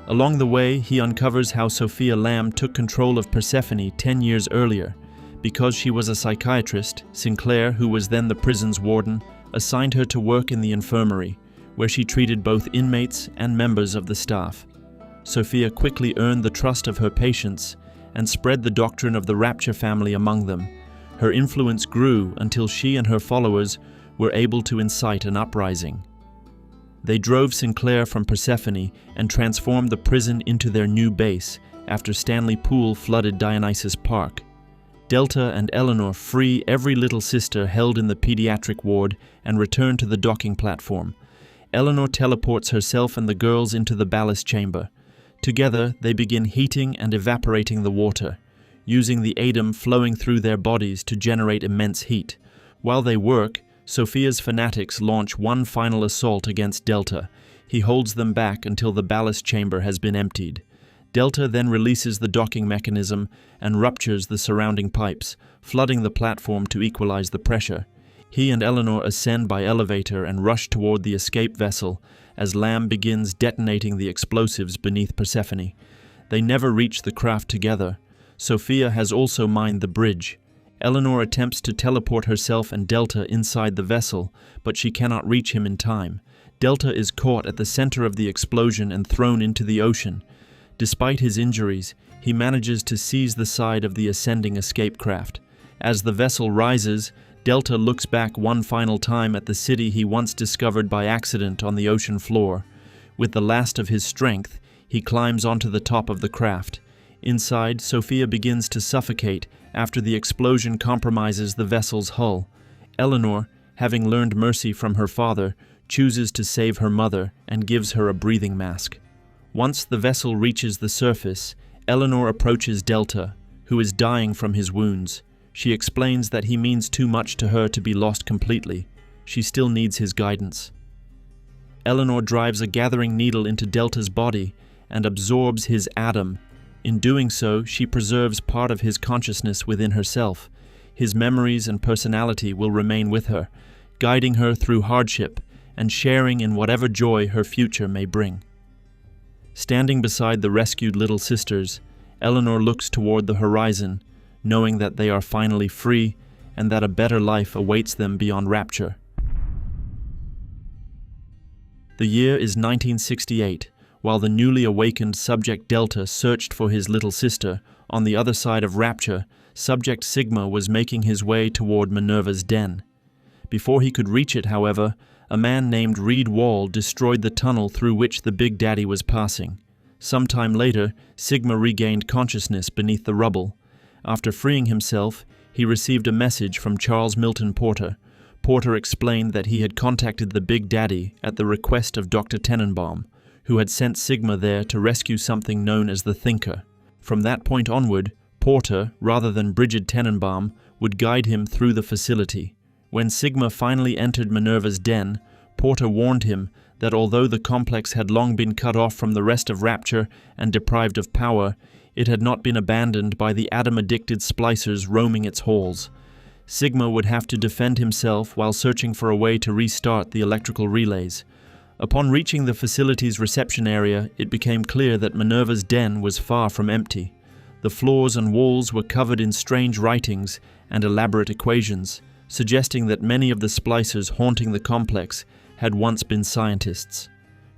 Along the way, he uncovers how Sophia Lamb took control of Persephone 10 years earlier. Because she was a psychiatrist, Sinclair, who was then the prison's warden, assigned her to work in the infirmary, where she treated both inmates and members of the staff. Sophia quickly earned the trust of her patients and spread the doctrine of the Rapture family among them. Her influence grew until she and her followers were able to incite an uprising. They drove Sinclair from Persephone and transformed the prison into their new base after Stanley Poole flooded Dionysus Park. Delta and Eleanor free every little sister held in the pediatric ward and return to the docking platform. Eleanor teleports herself and the girls into the ballast chamber. Together, they begin heating and evaporating the water, using the Adem flowing through their bodies to generate immense heat. While they work, Sophia's fanatics launch one final assault against Delta. He holds them back until the ballast chamber has been emptied. Delta then releases the docking mechanism and ruptures the surrounding pipes, flooding the platform to equalize the pressure. He and Eleanor ascend by elevator and rush toward the escape vessel as Lamb begins detonating the explosives beneath Persephone. They never reach the craft together. Sophia has also mined the bridge. Eleanor attempts to teleport herself and Delta inside the vessel, but she cannot reach him in time. Delta is caught at the center of the explosion and thrown into the ocean. Despite his injuries, he manages to seize the side of the ascending escape craft. As the vessel rises, Delta looks back one final time at the city he once discovered by accident on the ocean floor. With the last of his strength, he climbs onto the top of the craft. Inside, Sophia begins to suffocate after the explosion compromises the vessel's hull. Eleanor, having learned mercy from her father, chooses to save her mother and gives her a breathing mask. Once the vessel reaches the surface, Eleanor approaches Delta, who is dying from his wounds. She explains that he means too much to her to be lost completely. She still needs his guidance. Eleanor drives a gathering needle into Delta's body and absorbs his Adam, In doing so, she preserves part of his consciousness within herself. His memories and personality will remain with her, guiding her through hardship and sharing in whatever joy her future may bring. Standing beside the rescued little sisters, Eleanor looks toward the horizon, knowing that they are finally free and that a better life awaits them beyond Rapture. The year is 1968. While the newly awakened Subject Delta searched for his little sister, on the other side of Rapture, Subject Sigma was making his way toward Minerva's den. Before he could reach it, however, a man named Reed Wall destroyed the tunnel through which the Big Daddy was passing. Sometime later, Sigma regained consciousness beneath the rubble. After freeing himself, he received a message from Charles Milton Porter. Porter explained that he had contacted the Big Daddy at the request of Dr. Tenenbaum, who had sent Sigma there to rescue something known as the Thinker. From that point onward, Porter, rather than Brigid Tenenbaum, would guide him through the facility. When Sigma finally entered Minerva's den, Porter warned him that although the complex had long been cut off from the rest of Rapture and deprived of power, it had not been abandoned by the Adam-addicted splicers roaming its halls. Sigma would have to defend himself while searching for a way to restart the electrical relays. Upon reaching the facility's reception area, it became clear that Minerva's den was far from empty. The floors and walls were covered in strange writings and elaborate equations, suggesting that many of the splicers haunting the complex had once been scientists.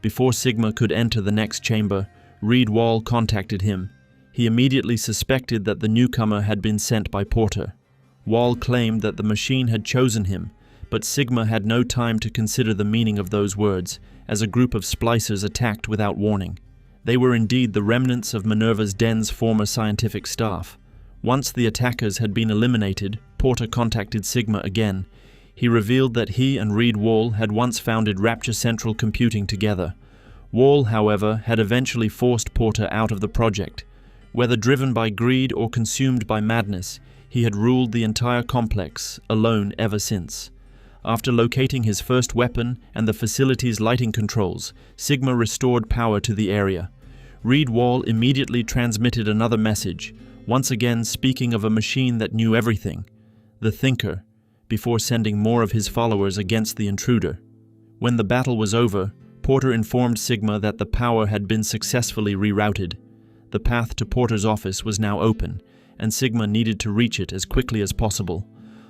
Before Sigma could enter the next chamber, Reed Wall contacted him. He immediately suspected that the newcomer had been sent by Porter. Wall claimed that the machine had chosen him, but Sigma had no time to consider the meaning of those words, as a group of splicers attacked without warning. They were indeed the remnants of Minerva's den's former scientific staff. Once the attackers had been eliminated, Porter contacted Sigma again. He revealed that he and Reed Wall had once founded Rapture Central Computing together. Wall, however, had eventually forced Porter out of the project. Whether driven by greed or consumed by madness, he had ruled the entire complex, alone ever since. After locating his first weapon and the facility's lighting controls, Sigma restored power to the area. Reed Wall immediately transmitted another message, once again speaking of a machine that knew everything, the Thinker, before sending more of his followers against the intruder. When the battle was over, Porter informed Sigma that the power had been successfully rerouted. The path to Porter's office was now open, and Sigma needed to reach it as quickly as possible.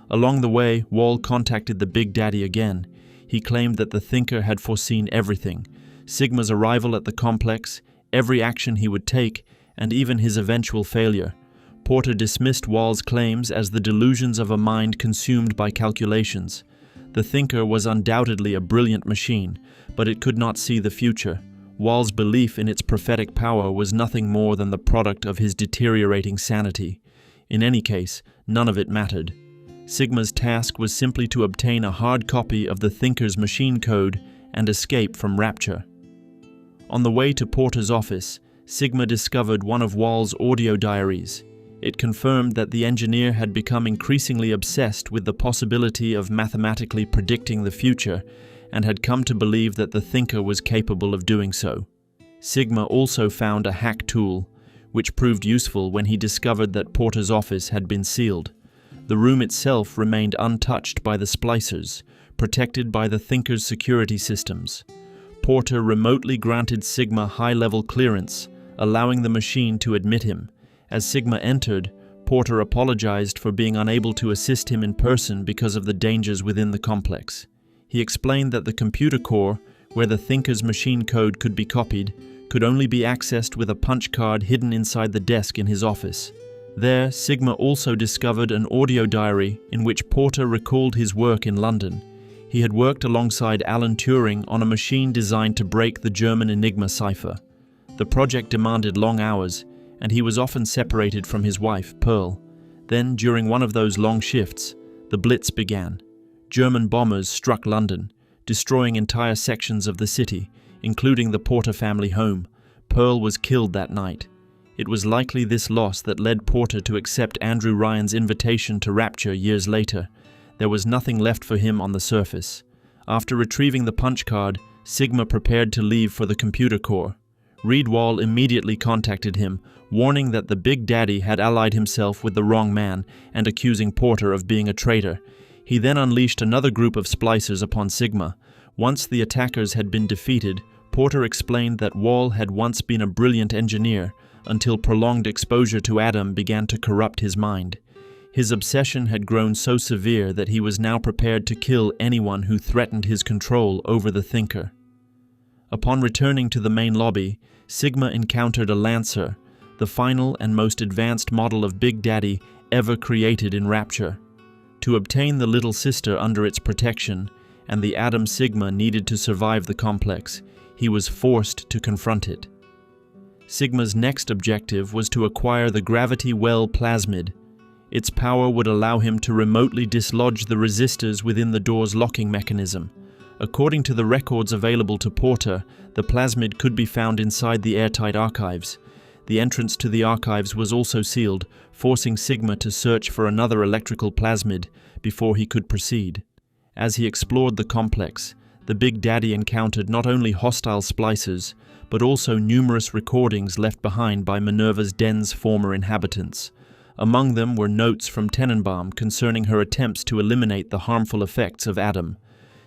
Along the way, Wall contacted the Big Daddy again. He claimed that the Thinker had foreseen everything: Sigma's arrival at the complex, every action he would take, and even his eventual failure. Porter dismissed Wall's claims as the delusions of a mind consumed by calculations. The Thinker was undoubtedly a brilliant machine, but it could not see the future. Wall's belief in its prophetic power was nothing more than the product of his deteriorating sanity. In any case, none of it mattered. Sigma's task was simply to obtain a hard copy of the Thinker's machine code and escape from Rapture. On the way to Porter's office, Sigma discovered one of Wall's audio diaries. It confirmed that the engineer had become increasingly obsessed with the possibility of mathematically predicting the future and had come to believe that the Thinker was capable of doing so. Sigma also found a hack tool, which proved useful when he discovered that Porter's office had been sealed. The room itself remained untouched by the splicers, protected by the Thinker's security systems. Porter remotely granted Sigma high-level clearance, allowing the machine to admit him. As Sigma entered, Porter apologized for being unable to assist him in person because of the dangers within the complex. He explained that the computer core, where the Thinker's machine code could be copied, could only be accessed with a punch card hidden inside the desk in his office. There, Sigma also discovered an audio diary in which Porter recalled his work in London. He had worked alongside Alan Turing on a machine designed to break the German Enigma cipher. The project demanded long hours, and he was often separated from his wife, Pearl. Then, during one of those long shifts, the Blitz began. German bombers struck London, destroying entire sections of the city, including the Porter family home. Pearl was killed that night. It was likely this loss that led Porter to accept Andrew Ryan's invitation to Rapture years later. There was nothing left for him on the surface. After retrieving the punch card, Sigma prepared to leave for the computer core. Reed Wall immediately contacted him, warning that the Big Daddy had allied himself with the wrong man and accusing Porter of being a traitor. He then unleashed another group of splicers upon Sigma. Once the attackers had been defeated, Porter explained that Wall had once been a brilliant engineer until prolonged exposure to Adam began to corrupt his mind. His obsession had grown so severe that he was now prepared to kill anyone who threatened his control over the Thinker. Upon returning to the main lobby, Sigma encountered a Lancer, the final and most advanced model of Big Daddy ever created in Rapture. To obtain the little sister under its protection, and the Adam Sigma needed to survive the complex, he was forced to confront it. Sigma's next objective was to acquire the Gravity Well plasmid. Its power would allow him to remotely dislodge the resistors within the door's locking mechanism. According to the records available to Porter, the plasmid could be found inside the airtight archives. The entrance to the archives was also sealed, forcing Sigma to search for another electrical plasmid before he could proceed. As he explored the complex, the Big Daddy encountered not only hostile splicers, but also numerous recordings left behind by Minerva's den's former inhabitants. Among them were notes from Tenenbaum concerning her attempts to eliminate the harmful effects of Adam.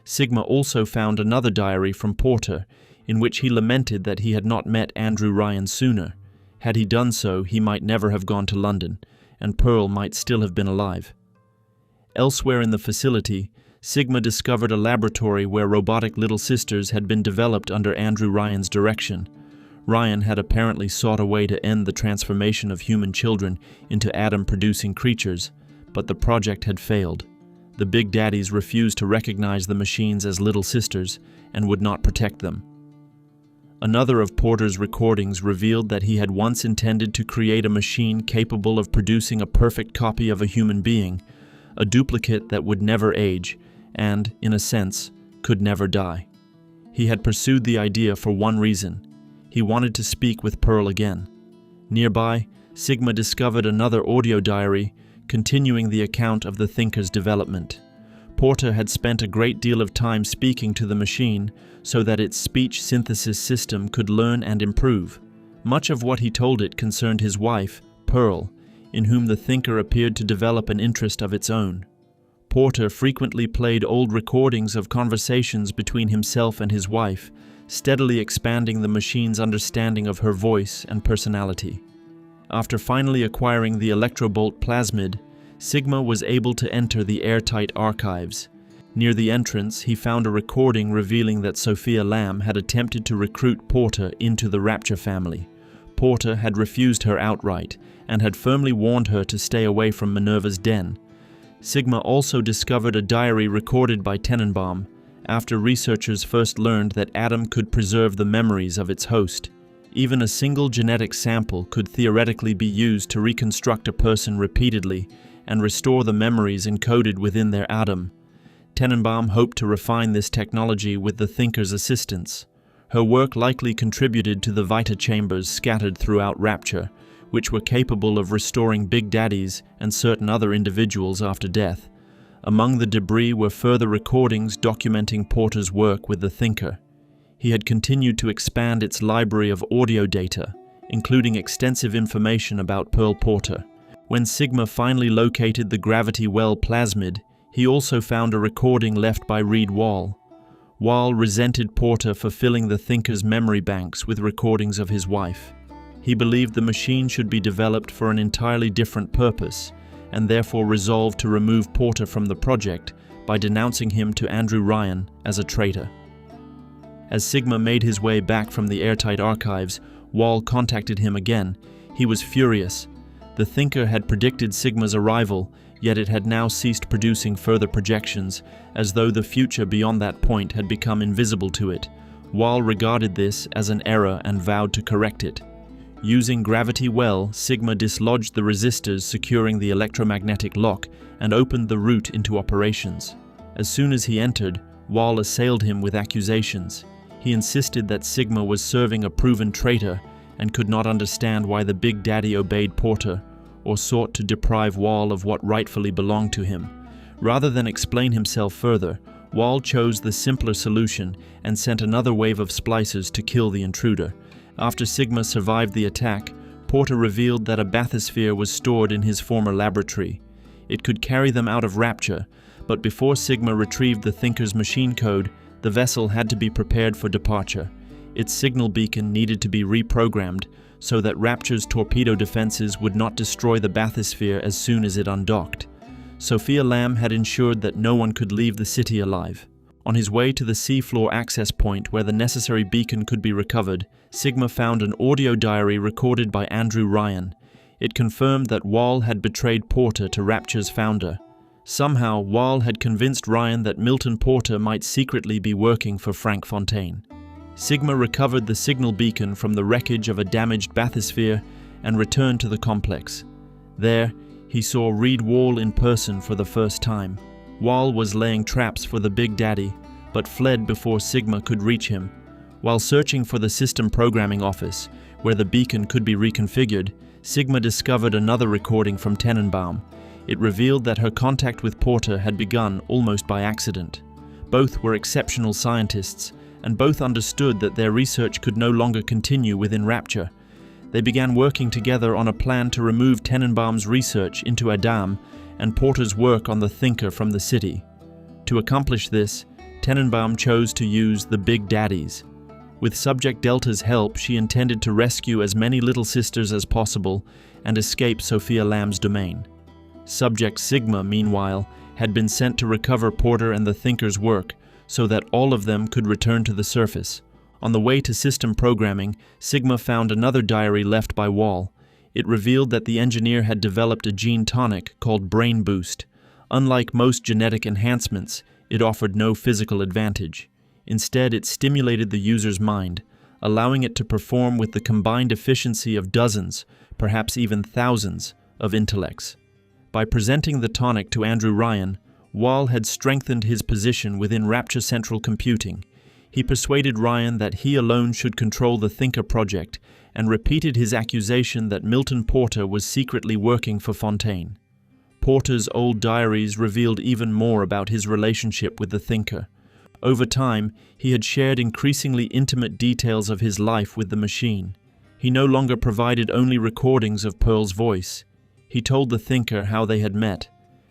Sigma also found another diary from Porter, in which he lamented that he had not met Andrew Ryan sooner. Had he done so, he might never have gone to London, and Pearl might still have been alive. Elsewhere in the facility, Sigma discovered a laboratory where robotic little sisters had been developed under Andrew Ryan's direction. Ryan had apparently sought a way to end the transformation of human children into Adam-producing creatures, but the project had failed. The Big Daddies refused to recognize the machines as little sisters and would not protect them. Another of Porter's recordings revealed that he had once intended to create a machine capable of producing a perfect copy of a human being, a duplicate that would never age and, in a sense, could never die. He had pursued the idea for one reason. He wanted to speak with Pearl again. Nearby, Sigma discovered another audio diary continuing the account of the Thinker's development. Porter had spent a great deal of time speaking to the machine so that its speech synthesis system could learn and improve. Much of what he told it concerned his wife, Pearl, in whom the Thinker appeared to develop an interest of its own. Porter frequently played old recordings of conversations between himself and his wife, steadily expanding the machine's understanding of her voice and personality. After finally acquiring the Electrobolt plasmid, Sigma was able to enter the airtight archives. Near the entrance, he found a recording revealing that Sophia Lamb had attempted to recruit Porter into the Rapture family. Porter had refused her outright and had firmly warned her to stay away from Minerva's den. Sigma also discovered a diary recorded by Tenenbaum after researchers first learned that Adam could preserve the memories of its host. Even a single genetic sample could theoretically be used to reconstruct a person repeatedly and restore the memories encoded within their Adam. Tenenbaum hoped to refine this technology with the Thinker's assistance. Her work likely contributed to the Vita chambers scattered throughout Rapture, which were capable of restoring Big Daddies and certain other individuals after death. Among the debris were further recordings documenting Porter's work with the Thinker. He had continued to expand its library of audio data, including extensive information about Pearl Porter. When Sigma finally located the Gravity Well plasmid, he also found a recording left by Reed Wall. Wall resented Porter for filling the Thinker's memory banks with recordings of his wife. He believed the machine should be developed for an entirely different purpose, and therefore resolved to remove Porter from the project by denouncing him to Andrew Ryan as a traitor. As Sigma made his way back from the airtight archives, Wall contacted him again. He was furious. The Thinker had predicted Sigma's arrival, yet it had now ceased producing further projections, as though the future beyond that point had become invisible to it. Wall regarded this as an error and vowed to correct it. Using Gravity Well, Sigma dislodged the resistors securing the electromagnetic lock and opened the route into operations. As soon as he entered, Wall assailed him with accusations. He insisted that Sigma was serving a proven traitor and could not understand why the Big Daddy obeyed Porter or sought to deprive Wall of what rightfully belonged to him. Rather than explain himself further, Wall chose the simpler solution and sent another wave of splicers to kill the intruder. After Sigma survived the attack, Porter revealed that a bathysphere was stored in his former laboratory. It could carry them out of Rapture, but before Sigma retrieved the Thinker's machine code, the vessel had to be prepared for departure. Its signal beacon needed to be reprogrammed so that Rapture's torpedo defenses would not destroy the bathysphere as soon as it undocked. Sophia Lamb had ensured that no one could leave the city alive. On his way to the seafloor access point where the necessary beacon could be recovered, Sigma found an audio diary recorded by Andrew Ryan. It confirmed that Wall had betrayed Porter to Rapture's founder. Somehow, Wall had convinced Ryan that Milton Porter might secretly be working for Frank Fontaine. Sigma recovered the signal beacon from the wreckage of a damaged bathysphere and returned to the complex. There, he saw Reed Wall in person for the first time. Wall was laying traps for the Big Daddy, but fled before Sigma could reach him. While searching for the system programming office, where the beacon could be reconfigured, Sigma discovered another recording from Tenenbaum. It revealed that her contact with Porter had begun almost by accident. Both were exceptional scientists, and both understood that their research could no longer continue within Rapture. They began working together on a plan to remove Tenenbaum's research into Adam and Porter's work on the Thinker from the city. To accomplish this, Tenenbaum chose to use the Big Daddies. With Subject Delta's help, she intended to rescue as many little sisters as possible and escape Sophia Lamb's domain. Subject Sigma, meanwhile, had been sent to recover Porter and the Thinker's work so that all of them could return to the surface. On the way to system programming, Sigma found another diary left by Wall. It revealed that the engineer had developed a gene tonic called Brain Boost. Unlike most genetic enhancements, it offered no physical advantage. Instead, it stimulated the user's mind, allowing it to perform with the combined efficiency of dozens, perhaps even thousands, of intellects. By presenting the tonic to Andrew Ryan, Wall had strengthened his position within Rapture Central Computing. He persuaded Ryan that he alone should control the Thinker project and repeated his accusation that Milton Porter was secretly working for Fontaine. Porter's old diaries revealed even more about his relationship with the Thinker. Over time, he had shared increasingly intimate details of his life with the machine. He no longer provided only recordings of Pearl's voice. He told the Thinker how they had met,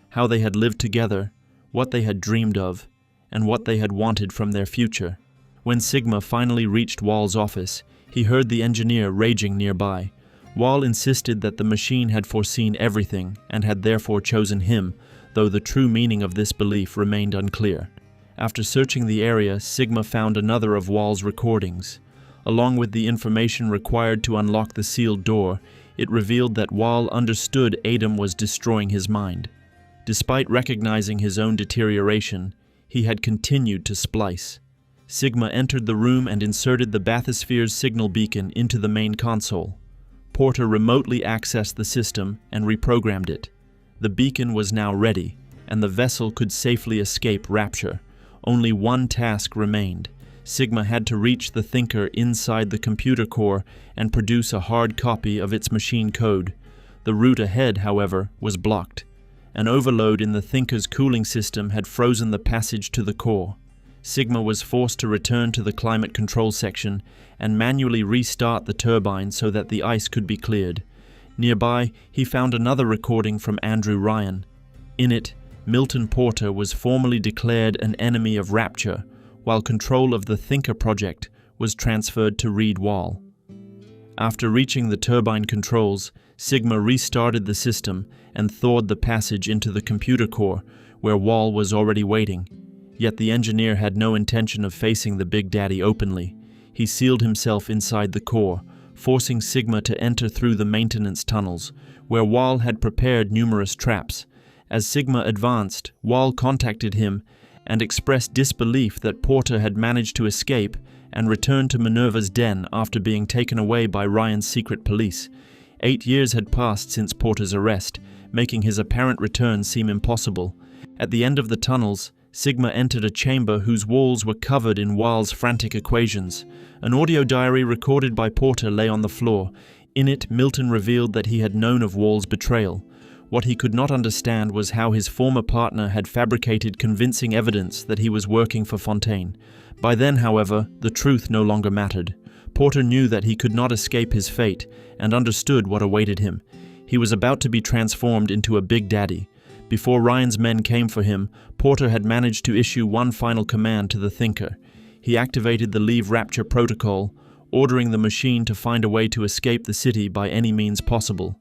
how they had lived together, what they had dreamed of, and what they had wanted from their future. When Sigma finally reached Wall's office, he heard the engineer raging nearby. Wall insisted that the machine had foreseen everything and had therefore chosen him, though the true meaning of this belief remained unclear. After searching the area, Sigma found another of Wall's recordings. Along with the information required to unlock the sealed door, it revealed that Wall understood Adam was destroying his mind. Despite recognizing his own deterioration, he had continued to splice. Sigma entered the room and inserted the bathysphere's signal beacon into the main console. Porter remotely accessed the system and reprogrammed it. The beacon was now ready, and the vessel could safely escape Rapture. Only one task remained. Sigma had to reach the Thinker inside the computer core and produce a hard copy of its machine code. The route ahead, however, was blocked. An overload in the Thinker's cooling system had frozen the passage to the core. Sigma was forced to return to the climate control section and manually restart the turbine so that the ice could be cleared. Nearby, he found another recording from Andrew Ryan. In it, Milton Porter was formally declared an enemy of Rapture, while control of the Thinker project was transferred to Reed Wall. After reaching the turbine controls, Sigma restarted the system and thawed the passage into the computer core, where Wall was already waiting. Yet the engineer had no intention of facing the Big Daddy openly. He sealed himself inside the core, forcing Sigma to enter through the maintenance tunnels, where Wall had prepared numerous traps. As Sigma advanced, Wall contacted him and expressed disbelief that Porter had managed to escape and return to Minerva's den after being taken away by Ryan's secret police. 8 years had passed since Porter's arrest, making his apparent return seem impossible. At the end of the tunnels, Sigma entered a chamber whose walls were covered in Wall's frantic equations. An audio diary recorded by Porter lay on the floor. In it, Milton revealed that he had known of Wall's betrayal. What he could not understand was how his former partner had fabricated convincing evidence that he was working for Fontaine. By then, however, the truth no longer mattered. Porter knew that he could not escape his fate and understood what awaited him. He was about to be transformed into a Big Daddy. Before Ryan's men came for him, Porter had managed to issue one final command to the Thinker. He activated the Leave Rapture protocol, ordering the machine to find a way to escape the city by any means possible.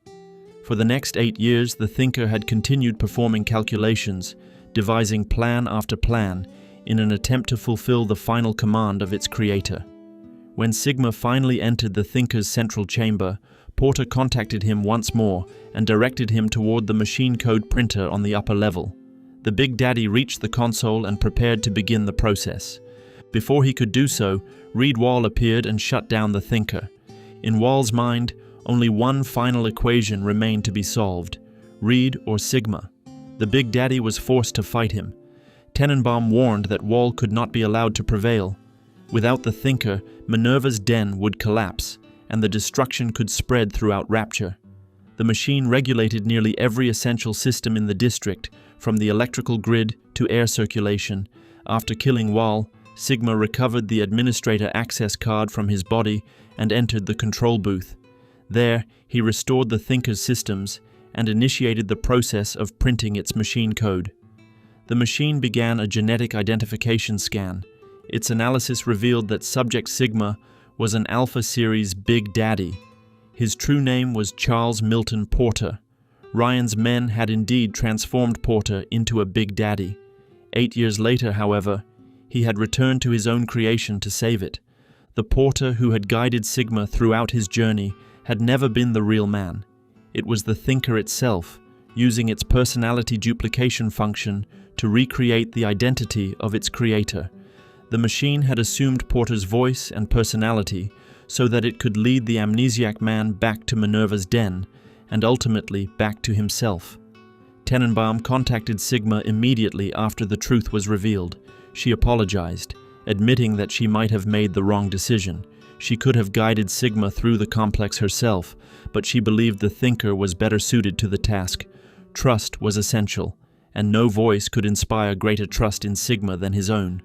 For the next 8 years, the Thinker had continued performing calculations, devising plan after plan, in an attempt to fulfill the final command of its creator. When Sigma finally entered the Thinker's central chamber, Porter contacted him once more and directed him toward the machine code printer on the upper level. The Big Daddy reached the console and prepared to begin the process. Before he could do so, Reed Wall appeared and shut down the Thinker. In Wall's mind, only one final equation remained to be solved: Reed or Sigma. The Big Daddy was forced to fight him. Tenenbaum warned that Wall could not be allowed to prevail. Without the Thinker, Minerva's den would collapse, and the destruction could spread throughout Rapture. The machine regulated nearly every essential system in the district, from the electrical grid to air circulation. After killing Wall, Sigma recovered the administrator access card from his body and entered the control booth. There, he restored the Thinker's systems and initiated the process of printing its machine code. The machine began a genetic identification scan. Its analysis revealed that Subject Sigma was an Alpha Series Big Daddy. His true name was Charles Milton Porter. Ryan's men had indeed transformed Porter into a Big Daddy. 8 years later, however, he had returned to his own creation to save it. The Porter who had guided Sigma throughout his journey had never been the real man. It was the Thinker itself, using its personality duplication function to recreate the identity of its creator. The machine had assumed Porter's voice and personality so that it could lead the amnesiac man back to Minerva's den, and ultimately back to himself. Tenenbaum contacted Sigma immediately after the truth was revealed. She apologized, admitting that she might have made the wrong decision. She could have guided Sigma through the complex herself, but she believed the Thinker was better suited to the task. Trust was essential, and no voice could inspire greater trust in Sigma than his own.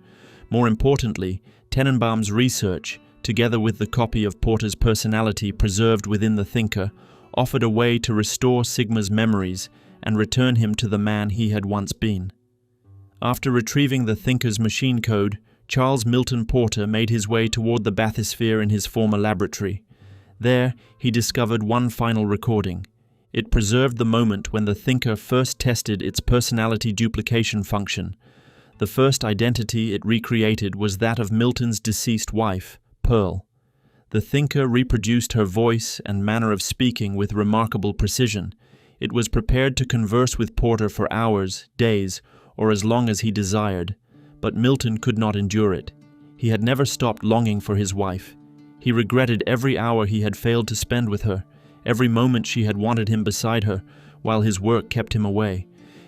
More importantly, Tenenbaum's research, together with the copy of Porter's personality preserved within the Thinker, offered a way to restore Sigma's memories and return him to the man he had once been. After retrieving the Thinker's machine code, Charles Milton Porter made his way toward the bathysphere in his former laboratory. There, he discovered one final recording. It preserved the moment when the Thinker first tested its personality duplication function. The first identity it recreated was that of Milton's deceased wife, Pearl. The Thinker reproduced her voice and manner of speaking with remarkable precision. It was prepared to converse with Porter for hours, days, or as long as he desired. But Milton could not endure it. He had never stopped longing for his wife. He regretted every hour he had failed to spend with her, every moment she had wanted him beside her, while his work kept him away.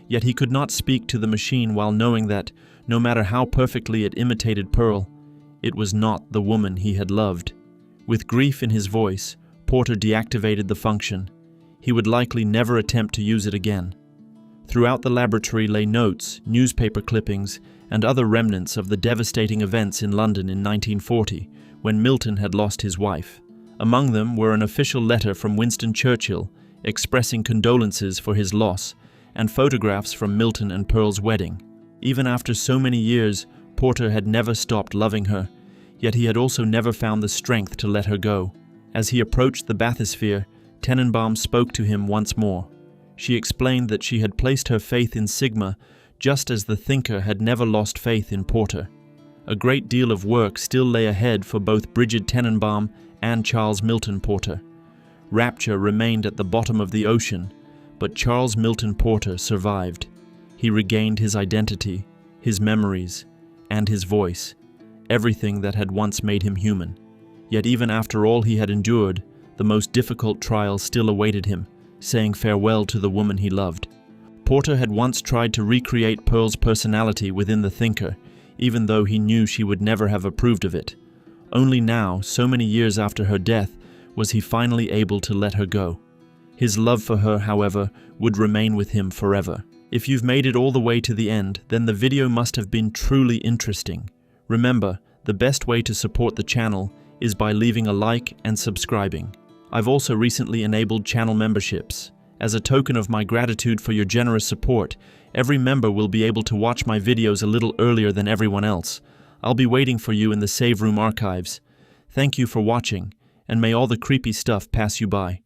Yet he could not speak to the machine while knowing that, no matter how perfectly it imitated Pearl, it was not the woman he had loved. With grief in his voice, Porter deactivated the function. He would likely never attempt to use it again. Throughout the laboratory lay notes, newspaper clippings, and other remnants of the devastating events in London in 1940, when Milton had lost his wife. Among them were an official letter from Winston Churchill expressing condolences for his loss, and photographs from Milton and Pearl's wedding. Even after so many years, Porter had never stopped loving her, yet he had also never found the strength to let her go. As he approached the bathysphere, Tenenbaum spoke to him once more. She explained that she had placed her faith in Sigma, just as the Thinker had never lost faith in Porter. A great deal of work still lay ahead for both Brigid Tenenbaum and Charles Milton Porter. Rapture remained at the bottom of the ocean, but Charles Milton Porter survived. He regained his identity, his memories, and his voice, everything that had once made him human. Yet even after all he had endured, the most difficult trial still awaited him, saying farewell to the woman he loved. Porter had once tried to recreate Pearl's personality within the Thinker, even though he knew she would never have approved of it. Only now, so many years after her death, was he finally able to let her go. His love for her, however, would remain with him forever. If you've made it all the way to the end, then the video must have been truly interesting. Remember, the best way to support the channel is by leaving a like and subscribing. I've also recently enabled channel memberships. As a token of my gratitude for your generous support, every member will be able to watch my videos a little earlier than everyone else. I'll be waiting for you in the Save Room archives. Thank you for watching, and may all the creepy stuff pass you by.